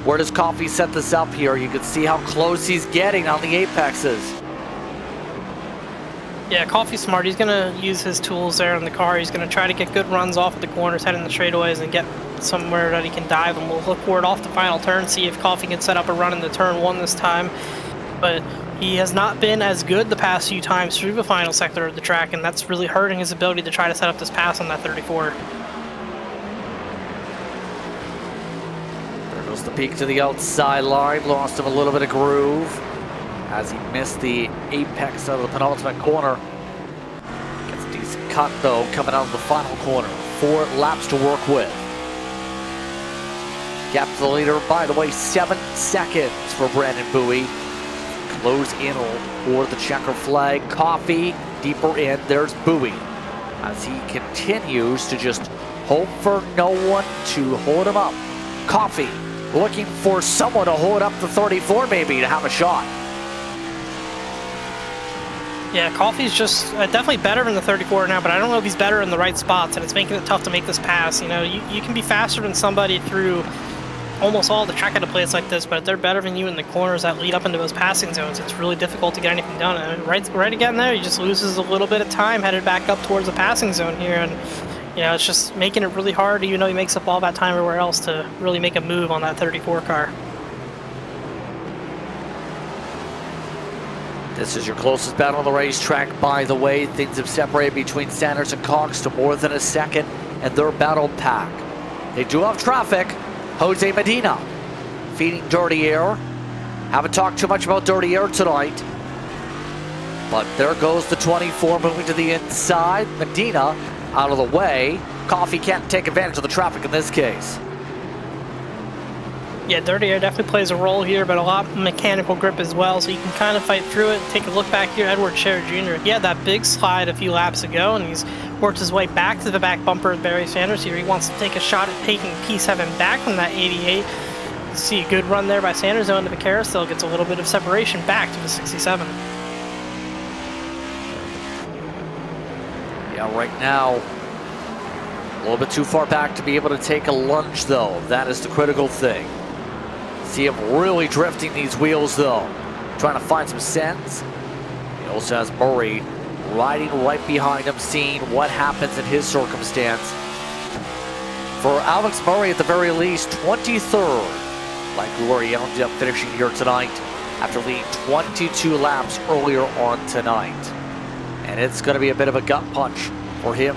Where does Coffee set this up here? You can see how close he's getting on the apexes. Yeah, Coffee's smart. He's going to use his tools there in the car. He's going to try to get good runs off the corners, heading the straightaways, and get somewhere that he can dive. And we'll look for it off the final turn, see if Coffee can set up a run in the turn 1 this time. But he has not been as good the past few times through the final sector of the track, and that's really hurting his ability to try to set up this pass on that 34. There goes the peak to the outside line. Lost him a little bit of groove as he missed the apex out of the penultimate corner. Gets a decent cut though coming out of the final corner. 4 laps to work with. Gap to the leader, by the way, 7 seconds for Brandon Bowie. Close in for the checker flag. Coffee deeper in. There's Bowie as he continues to just hope for no one to hold him up. Coffee looking for someone to hold up the 34 maybe to have a shot. Yeah, Coffee's just definitely better in the 34 now, but I don't know if he's better in the right spots, and it's making it tough to make this pass. You know, you can be faster than somebody through almost all the track had a place like this, but they're better than you in the corners that lead up into those passing zones. It's really difficult to get anything done. And right again there, he just loses a little bit of time headed back up towards the passing zone here, and it's just making it really hard, even though he makes up all that time everywhere else, to really make a move on that 34 car. This is your closest battle on the racetrack, by the way. Things have separated between Sanders and Cox to more than a second, and their battle pack. They do have traffic. Jose Medina feeding Dirty Air. Haven't talked too much about Dirty Air tonight. But there goes the 24 moving to the inside. Medina out of the way. Coffee can't take advantage of the traffic in this case. Yeah, Dirty Air definitely plays a role here, but a lot of mechanical grip as well, so you can kind of fight through it. Take a look back here, Edward Sherrod Jr. He had that big slide a few laps ago, and he's worked his way back to the back bumper of Barry Sanders here. He wants to take a shot at taking P7 back from that 88. You see a good run there by Sanders into the carousel, gets a little bit of separation back to the 67. Yeah, right now, a little bit too far back to be able to take a lunge, though. That is the critical thing. See him really drifting these wheels, though. Trying to find some sense. He also has Murray riding right behind him, seeing what happens in his circumstance. For Alex Murray, at the very least, 23rd. Like where he ended up finishing here tonight after leading 22 laps earlier on tonight. And it's going to be a bit of a gut punch for him.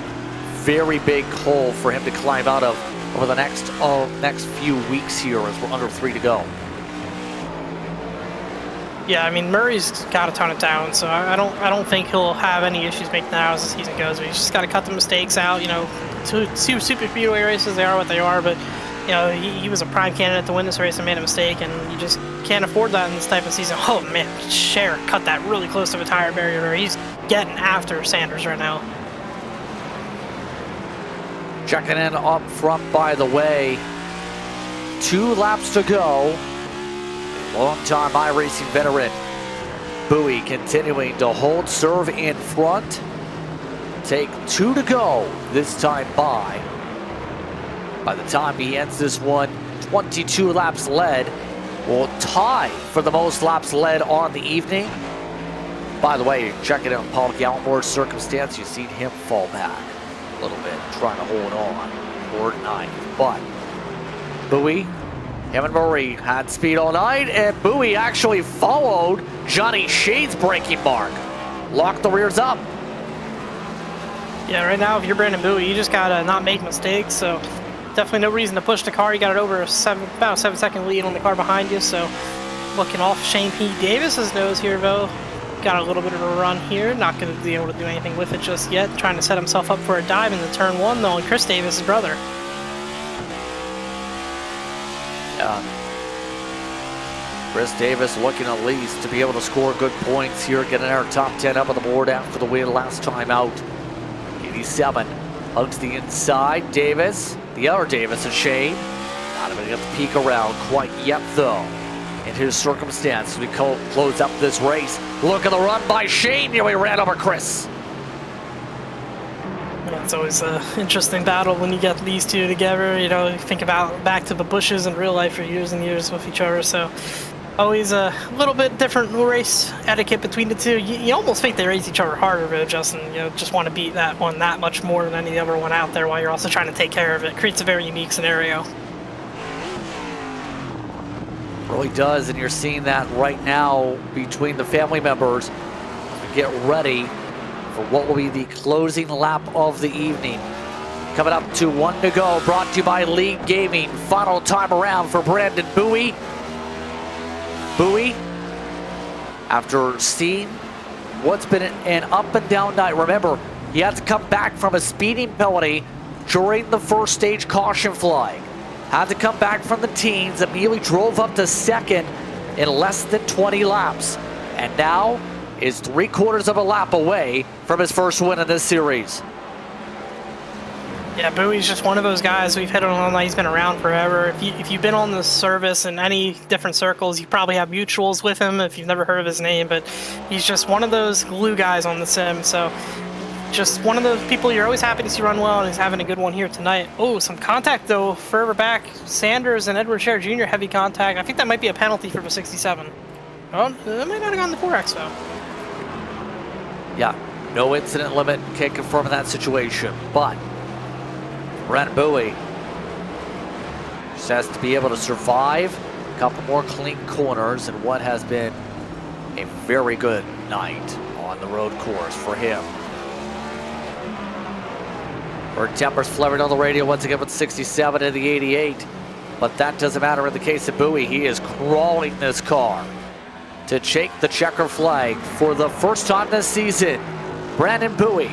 Very big hole for him to climb out of over the next few weeks here, as we're under 3 to go. Yeah, I mean, Murray's got a ton of talent, so I don't think he'll have any issues making that out as the season goes. But he's just got to cut the mistakes out. Super speedway races, they are what they are, but he was a prime candidate to win this race and made a mistake, and you just can't afford that in this type of season. Oh man, Scher cut that really close to the tire barrier. He's getting after Sanders right now. Checking in up front, by the way. 2 laps to go. Long-time iRacing veteran Bowie continuing to hold serve in front. Take 2 to go this time by. By the time he ends this one, 22 laps led. Will tie for the most laps led on the evening. By the way, checking in on Paul Galmore's circumstance, you've seen him fall back a little bit, trying to hold on for 9th. But Bowie, him and Murray had speed all night, and Bowie actually followed Johnny Shade's braking mark. Locked the rears up. Yeah, right now, if you're Brandon Bowie, you just gotta not make mistakes, so definitely no reason to push the car. You got it over about a 7-second lead on the car behind you, so looking off Shane P. Davis's nose here, though. Got a little bit of a run here, not going to be able to do anything with it just yet. Trying to set himself up for a dive in the turn 1, though, and Chris Davis' brother. Yeah. Chris Davis looking at least to be able to score good points here, getting our top 10 up on the board after the win last time out. 87 hugs the inside. Davis, the other Davis, and Shane. Not even got the peek around quite yet, though. In his circumstance, we close up this race. Look at the run by Shane. Here we ran over Chris. Yeah, it's always an interesting battle when you get these two together. You think about back to the bushes in real life for years and years with each other. So always a little bit different race etiquette between the two. You almost think they race each other harder, though, Justin. Just want to beat that one that much more than any other one out there while you're also trying to take care of it. Creates a very unique scenario. Really does, and you're seeing that right now between the family members. We get ready for what will be the closing lap of the evening. Coming up to 1 to go, brought to you by League Gaming. Final time around for Brandon Bowie. Bowie, after seeing what's been an up and down night, remember, he had to come back from a speeding penalty during the first stage caution flag. Had to come back from the teens, immediately drove up to 2nd in less than 20 laps. And now is 3/4 of a lap away from his first win in this series. Yeah, Bowie's just one of those guys we've hit on. He's been around forever. If you've been on the service in any different circles, you probably have mutuals with him if you've never heard of his name, but he's just one of those glue guys on the sim. So just one of those people you're always happy to see run well, and he's having a good one here tonight. Oh, some contact though, further back. Sanders and Edward Scher Jr. heavy contact. I think that might be a penalty for the 67. Oh, that might not have gone the 4X though. Yeah, no incident limit, can't confirm in that situation, but Brandon Bowie just has to be able to survive a couple more clean corners and what has been a very good night on the road course for him. Bird tempers flaring on the radio once again with 67 and the 88, but that doesn't matter in the case of Bowie. He is crawling this car to take the checker flag for the first time this season. Brandon Bowie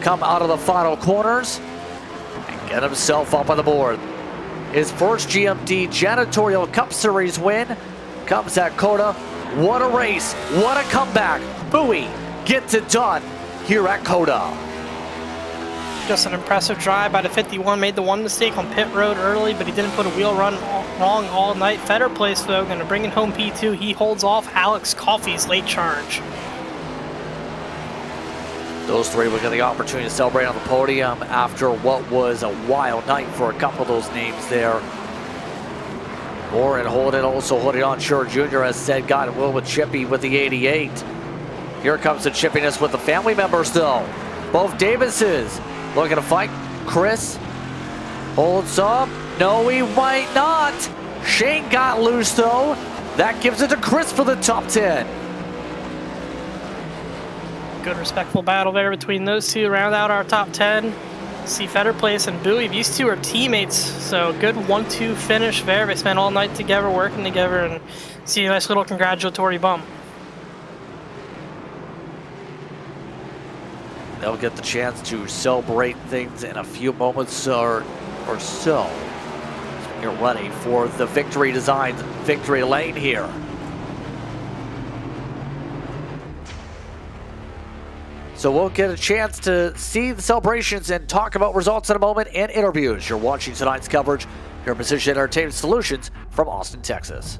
come out of the final corners and get himself up on the board. His first GMD Janitorial Cup Series win comes at COTA. What a race, what a comeback. Bowie gets it done here at COTA. Just an impressive drive by the 51. Made the one mistake on pit road early, but he didn't put a wheel run wrong all night. Fetter place though, going to bring it home P2. He holds off Alex Coffey's late charge. Those three will get the opportunity to celebrate on the podium after what was a wild night for a couple of those names there. Moore and Holden also holding on. Scher Jr. has said God and will with Chippy with the 88. Here comes the chippiness with the family members though. Both Davises looking to fight. Chris holds up. No, he might not. Shane got loose though. That gives it to Chris for the top 10. Good respectful battle there between those two. Round out our top 10. See Fetter Place and Bowie. These two are teammates, so good 1-2 finish there. They spent all night together, working together, and see a nice little congratulatory bump. They'll get the chance to celebrate things in a few moments or so. You're ready for the Victory Designs victory lane here. So we'll get a chance to see the celebrations and talk about results in a moment and interviews. You're watching tonight's coverage here at Precision Entertainment Solutions from Austin, Texas.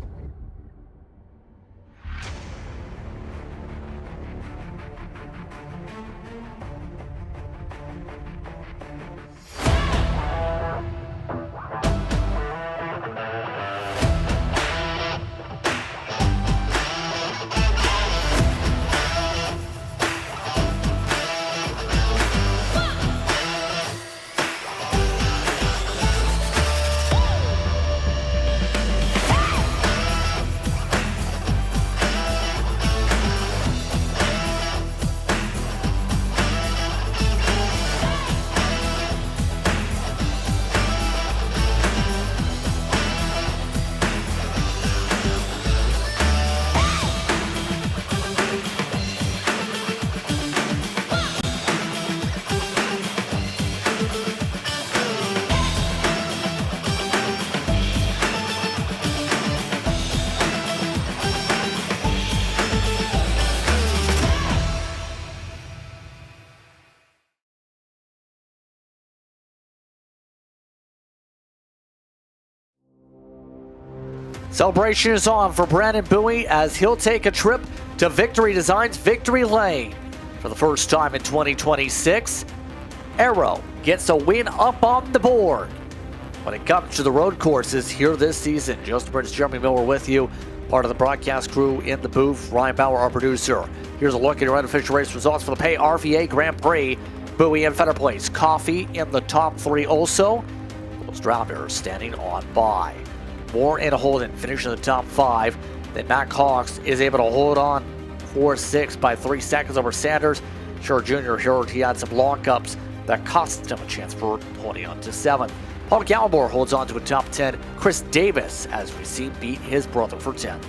Celebration is on for Brandon Bowie as he'll take a trip to Victory Designs Victory Lane. For the first time in 2026, Arrow gets a win up on the board. When it comes to the road courses here this season, Justin Burns, Jeremy Miller with you, part of the broadcast crew in the booth, Ryan Bauer, our producer. Here's a look at your unofficial race results for the PayRVA Grand Prix. Bowie and Fetter Place, Coffey in the top 3 also. Those drivers standing on by. Moore and Holden finish in the top 5. Then Matt Cox is able to hold on 4-6 by 3 seconds over Sanders. Scher Jr. here, he had some lockups that cost him a chance for holding on to 7th. Paul Gallimore holds on to a top 10. Chris Davis, as we see, beat his brother for 10th.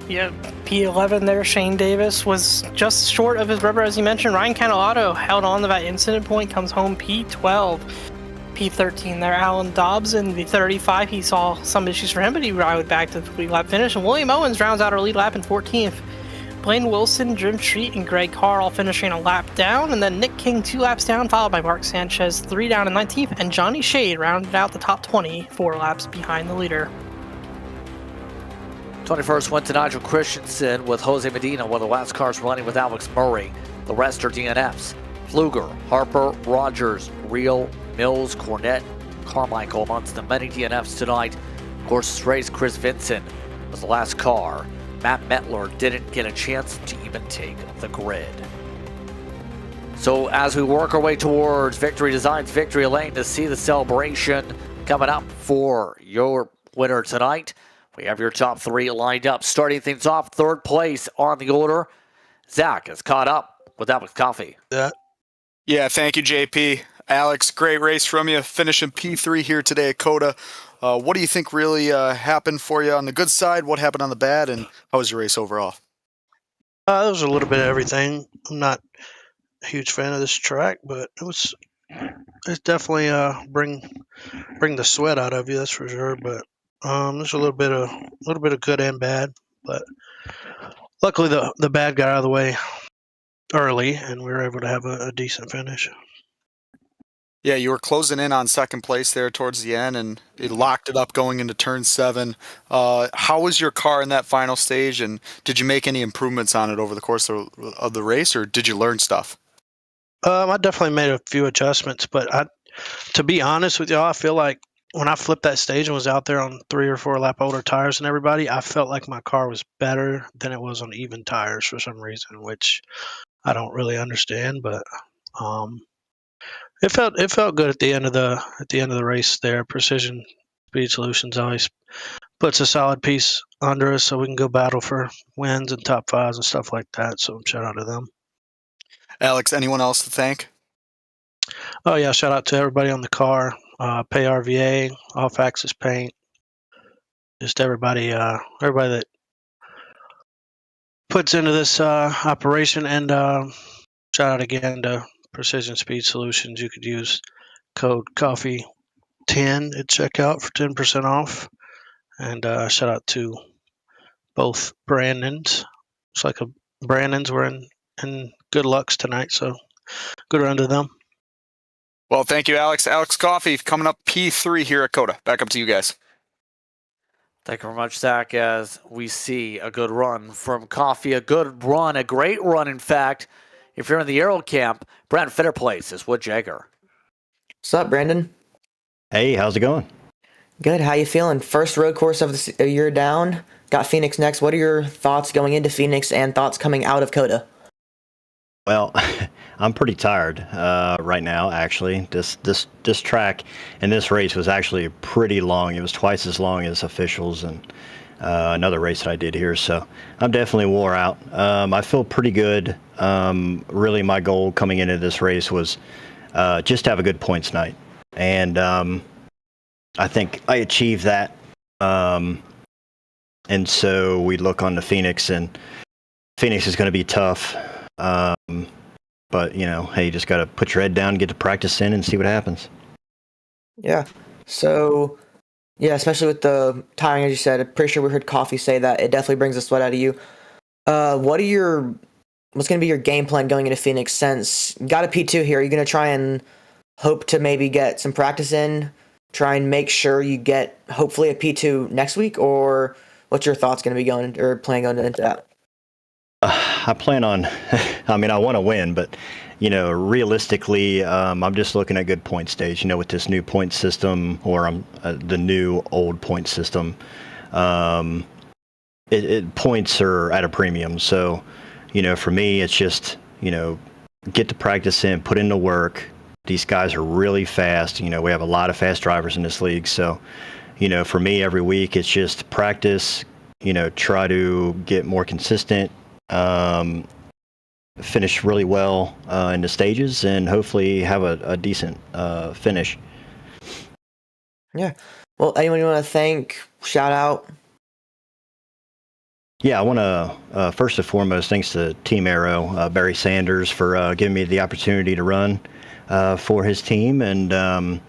Yeah, P11 there, Shane Davis was just short of his brother, as you mentioned. Ryan Cannavaro held on to that incident point, comes home P12. P13 there, Alan Dobbs in the 35. He saw some issues for him, but he rode back to the lead lap finish. And William Owens rounds out our lead lap in 14th. Blaine Wilson, Jim Treat, and Greg Carr all finishing a lap down. And then Nick King 2 laps down, followed by Mark Sanchez 3 down in 19th. And Johnny Shade rounded out the top 20, 4 laps behind the leader. 21st went to Nigel Christensen with Jose Medina, one of the last cars running with Alex Murray. The rest are DNFs. Pfluger, Harper, Rogers, Reel, Mills, Cornett, Carmichael amongst the many DNFs tonight. Of course, race Chris Vincent was the last car. Matt Metler didn't get a chance to even take the grid. So as we work our way towards Victory Designs Victory Lane to see the celebration coming up for your winner tonight, we have your top three lined up. Starting things off, third place on the order. Zach is caught up with Alex Coffey. Yeah, thank you, JP. Alex, great race from you, finishing P3 here today at COTA. What do you think really happened for you on the good side? What happened on the bad? And how was your race overall? There was a little bit of everything. I'm not a huge fan of this track, but it's definitely bring the sweat out of you, that's for sure. But there's a little bit of good and bad. But luckily the bad got out of the way early, and we were able to have a decent finish. Yeah, you were closing in on second place there towards the end, and it locked it up going into turn 7. How was your car in that final stage, and did you make any improvements on it over the course of the race, or did you learn stuff? I definitely made a few adjustments, but to be honest with y'all, I feel like when I flipped that stage and was out there on 3 or 4 lap older tires than everybody, I felt like my car was better than it was on even tires for some reason, which I don't really understand, but it felt good at the end of the race there. Precision Speed Solutions always puts a solid piece under us so we can go battle for wins and top 5s and stuff like that. So shout out to them. Alex, anyone else to thank? Oh yeah, shout out to everybody on the car, PayRVA, Off Axis Paint, just everybody that puts into this operation, and shout out again to Precision Speed Solutions. You could use code COFFEE10 at checkout for 10% off. And shout out to both Brandons. It's like Brandons were in good lucks tonight, so good run to them. Well, thank you, Alex. Alex Coffey coming up P3 here at COTA. Back up to you guys. Thank you very much, Zach, as we see a good run from Coffey. A good run, a great run, in fact. If you're in the Aero camp, Brent Fitterplace is with Jagger. What's up, Brandon? Hey, how's it going? Good. How you feeling? First road course of the year down. Got Phoenix next. What are your thoughts going into Phoenix and thoughts coming out of COTA? Well, I'm pretty tired right now, actually. This track and this race was actually pretty long. It was twice as long as officials and another race that I did here. So I'm definitely wore out. I feel pretty good. Really, my goal coming into this race was just to have a good points night. And I think I achieved that. And so we look on to Phoenix, and Phoenix is going to be tough. But, you know, hey, you just got to put your head down, get to practice in, and see what happens. Yeah. So, yeah, especially with the tiring, as you said, I'm pretty sure we heard Coffey say that it definitely brings the sweat out of you. What's going to be your game plan going into Phoenix since you got a P2 here? Are you going to try and hope to maybe get some practice in, try and make sure you get hopefully a P2 next week, or what's your thoughts going to be going or planning on into that? I plan on, I mean, I want to win, but, you know, realistically, I'm just looking at good point stage, you know, with this new point system, or the new old point system. Points are at a premium. So, you know, for me, it's just, you know, get to practice in, put in the work. These guys are really fast. You know, we have a lot of fast drivers in this league. So, you know, for me, every week, it's just practice, you know, try to get more consistent, finish really well in the stages, and hopefully have a decent finish. Yeah. Well, anyone you want to thank, shout out? Yeah, I want to, first and foremost, thanks to Team Aero, Barry Sanders, for giving me the opportunity to run for his team, and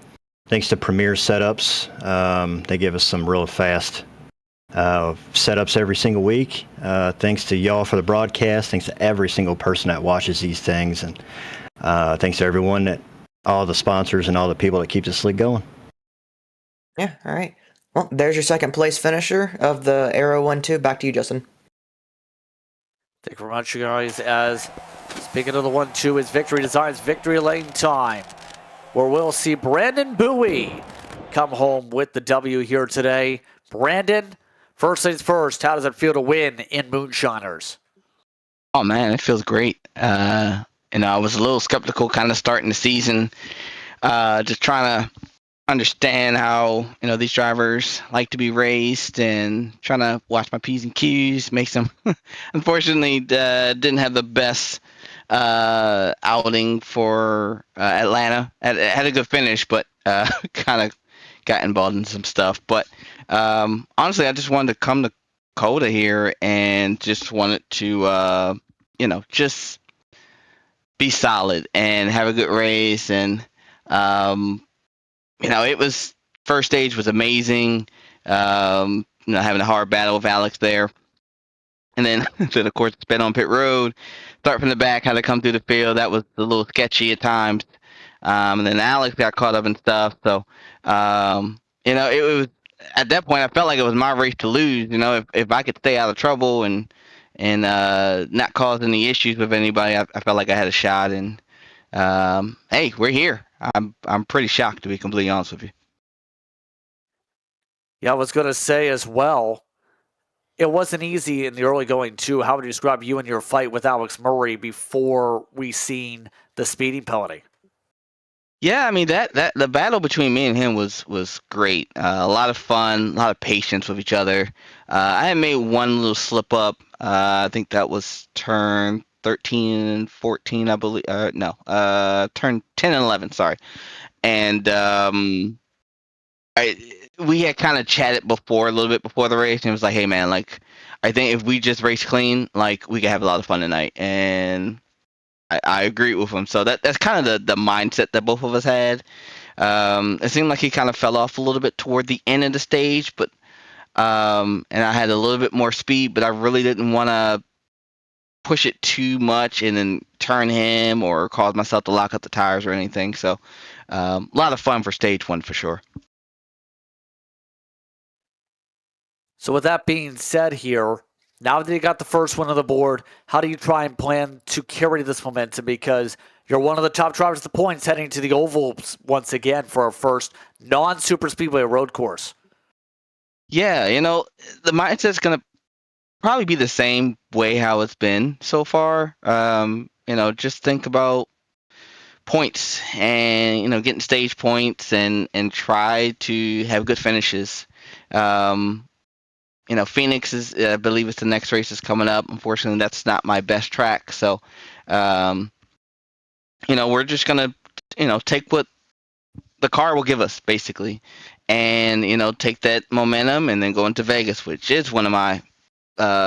thanks to Premier Setups. They give us some real fast setups every single week. Thanks to y'all for the broadcast. Thanks to every single person that watches these things, and thanks to everyone, all the sponsors and all the people that keep this league going. Yeah, all right. Well, there's your second place finisher of the Aero 1-2. Back to you, Justin. Thank you very much, guys. As speaking of the 1-2 is Victory Designs Victory Lane time, where we'll see Brandon Bowie come home with the W here today. Brandon, first things first, how does it feel to win in Moonshiners? Oh man, it feels great. I was a little skeptical kind of starting the season, just trying to understand how these drivers like to be raced and trying to watch my P's and Q's, make some. Unfortunately, didn't have the best outing for Atlanta. Had a good finish, but kind of got involved in some stuff. But honestly, I just wanted to come to COTA here and just wanted to just be solid and have a good race. And it was, first stage was amazing. Having a hard battle with Alex there. And then, of course, spin on pit road, start from the back, had to come through the field. That was a little sketchy at times. And then Alex got caught up and stuff. So, it was, at that point, I felt like it was my race to lose. If I could stay out of trouble and not cause any issues with anybody, I felt like I had a shot. And hey, we're here. I'm pretty shocked, to be completely honest with you. Yeah, I was going to say as well, it wasn't easy in the early going too. How would you describe you and your fight with Alex Murray before we seen the speeding penalty? Yeah, I mean that the battle between me and him was great. A lot of fun, a lot of patience with each other. I had made one little slip up. I think that was turn 13 and 14, I believe. Turn 10 and 11. Sorry, and we had kind of chatted before, a little bit before the race, and it was like, hey man, like I think if we just race clean, like we could have a lot of fun tonight. And I agree with him. So that's kind of the mindset that both of us had. It seemed like he kind of fell off a little bit toward the end of the stage, but and I had a little bit more speed, but I really didn't want to push it too much and then turn him or cause myself to lock up the tires or anything. So a lot of fun for stage one for sure. So with that being said here, now that you got the first one on the board, how do you try and plan to carry this momentum? Because you're one of the top drivers of the points heading to the ovals once again for our first non-super speedway road course. Yeah, the mindset's going to probably be the same way how it's been so far. Just think about points and, getting stage points and try to have good finishes. Phoenix is, I believe it's the next race is coming up. Unfortunately, that's not my best track. So, we're just going to, take what the car will give us, basically. And, take that momentum and then go into Vegas, which is one of my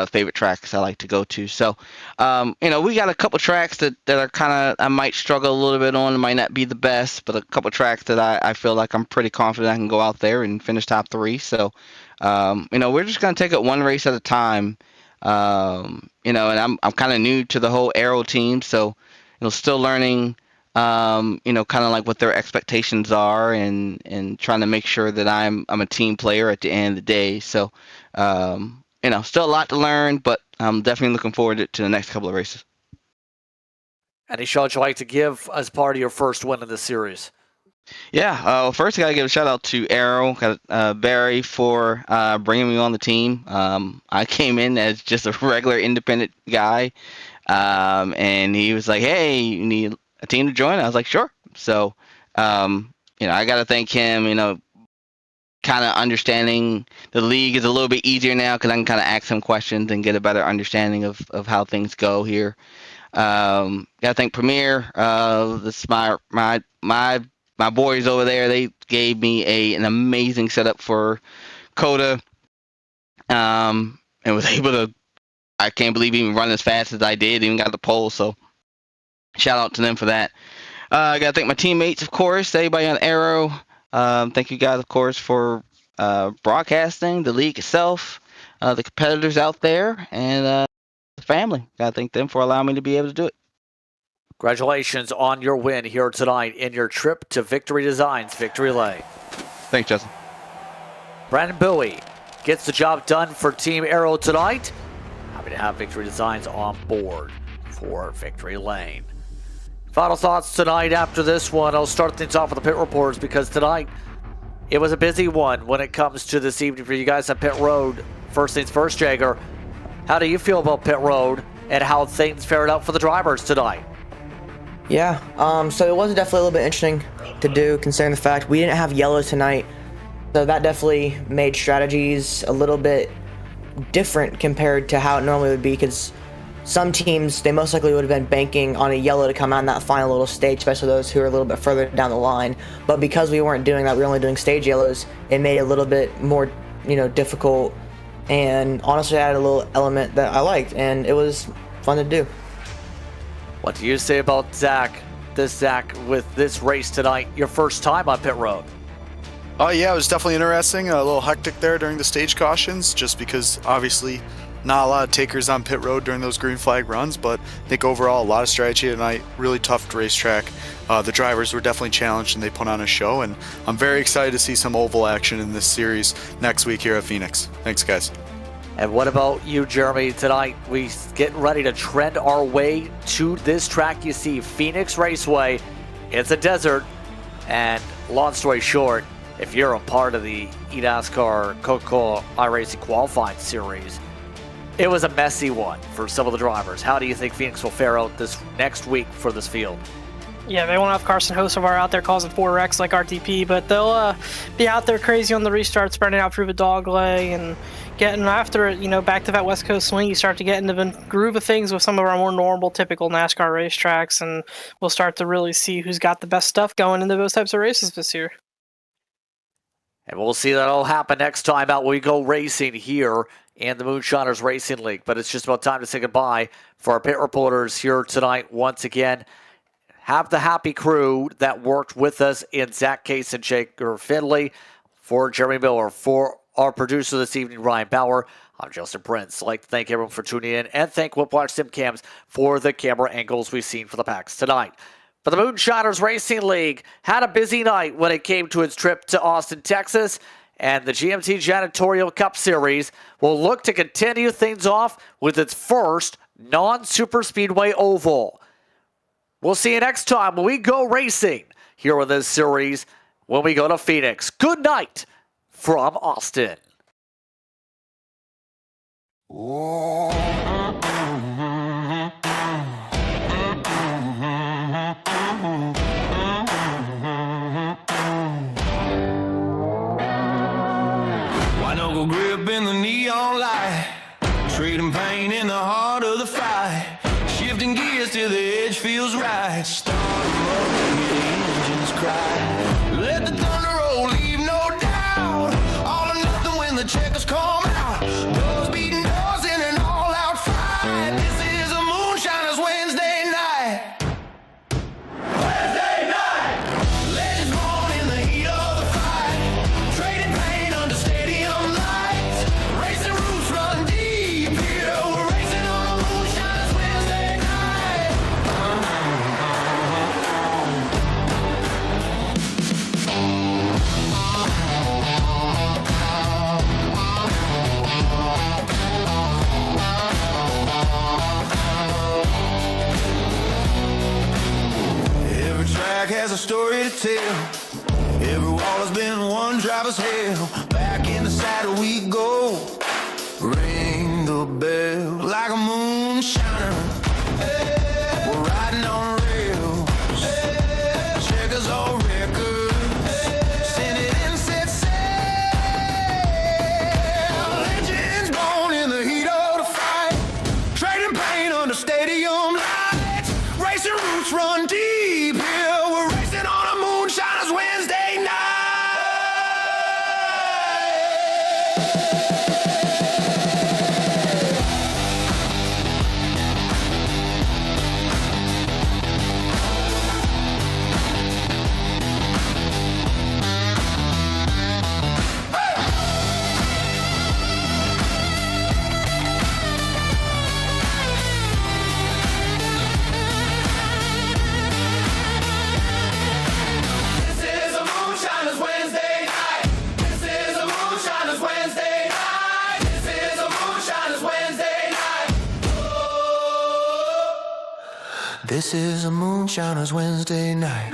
favorite tracks I like to go to. So, we got a couple tracks that are kind of, I might struggle a little bit on. It might not be the best, but a couple tracks that I feel like I'm pretty confident I can go out there and finish top 3. So, we're just going to take it one race at a time. And I'm kind of new to the whole Aero team, so, still learning, kind of like what their expectations are and trying to make sure that I'm a team player at the end of the day. So, still a lot to learn, but I'm definitely looking forward to the next couple of races. Any shout you'd like to give as part of your first win in the series? Yeah, first I got to give a shout out to Arrow, Barry, for bringing me on the team. I came in as just a regular independent guy, and he was like, hey, you need a team to join? I was like, sure. So, I got to thank him, kind of understanding the league is a little bit easier now because I can kind of ask him questions and get a better understanding of how things go here. Got to thank Premier. This is my boys over there. They gave me an amazing setup for COTA, and was able to, I can't believe even run as fast as I did, even got the pole. So shout out to them for that. I got to thank my teammates, of course, everybody on Aero. Thank you guys, of course, for broadcasting, the league itself, the competitors out there, and the family. Got to thank them for allowing me to be able to do it. Congratulations on your win here tonight in your trip to Victory Designs Victory Lane. Thanks, Justin. Brandon Bowie gets the job done for Team Aero tonight. Happy to have Victory Designs on board for Victory Lane. Final thoughts tonight after this one. I'll start things off with the pit reports because tonight it was a busy one when it comes to this evening for you guys on pit road. First things first, Jagger, how do you feel about pit road and how things fared out for the drivers tonight? Yeah, so it was definitely a little bit interesting to do considering the fact we didn't have yellow tonight. So that definitely made strategies a little bit different compared to how it normally would be, because some teams, they most likely would have been banking on a yellow to come out in that final little stage, especially those who are a little bit further down the line. But because we weren't doing that, we were only doing stage yellows, it made it a little bit more, difficult, and honestly added a little element that I liked, and it was fun to do. What do you say about Zach, with this race tonight, your first time on pit road? Yeah, it was definitely interesting. A little hectic there during the stage cautions, just because obviously not a lot of takers on pit road during those green flag runs, but I think overall a lot of strategy tonight, really tough racetrack. The drivers were definitely challenged and they put on a show, and I'm very excited to see some oval action in this series next week here at Phoenix. Thanks, guys. And what about you, Jeremy? Tonight, we getting ready to trend our way to this track. You see Phoenix Raceway. It's a desert, and long story short, if you're a part of the eNASCAR COTA iRacing qualifying series, it was a messy one for some of the drivers. How do you think Phoenix will fare out this next week for this field? Yeah, they won't have Carson Hocevar out there causing 4 wrecks like RTP, but they'll be out there crazy on the restart, spreading out through the dog leg and getting after it, back to that West Coast swing. You start to get into the groove of things with some of our more normal, typical NASCAR racetracks, and we'll start to really see who's got the best stuff going into those types of races this year. And we'll see that all happen next time out when we go racing here in the Moonshiners Racing League. But it's just about time to say goodbye for our pit reporters here tonight. Once again, have the happy crew that worked with us in Zach Case and Shaker Finley, for Jeremy Miller, for our producer this evening, Ryan Bauer. I'm Justin Prince. I'd like to thank everyone for tuning in and thank Whiplash SimCams for the camera angles we've seen for the packs tonight. But the Moonshiners Racing League had a busy night when it came to its trip to Austin, Texas, and the GMD Janitorial Cup Series will look to continue things off with its first non-superspeedway oval. We'll see you next time when we go racing here in this series when we go to Phoenix. Good night from Austin. Winocle grip in the neon light, trading pain in the heart of the fight. Shifting gears till the edge feels right. Start 'em up, hear the engines cry. Let the thunder roll, leave no doubt. All or nothing when the checkers come out. Doors beating doors in an all-out fight. This is a Moonshiners Wednesday night. Wednesday night! Legends born in the heat of the fight. Trading pain under stadium lights. Racing roots run deep here. We're racing on a Moonshiners Wednesday night. Every track has a story to tell. Every wall has been one driver's hell. Back in the saddle we go. Ring the bell like a moonshiner. Hey, we're riding on rails. Hey, checkers on records. Hey, send it in, set sail. Legends born in the heat of the fight. Trading pain under stadium lights. Racing roots run deep here. We're racing on a Moonshiners Wednesday night. This is a Moonshiners Wednesday night.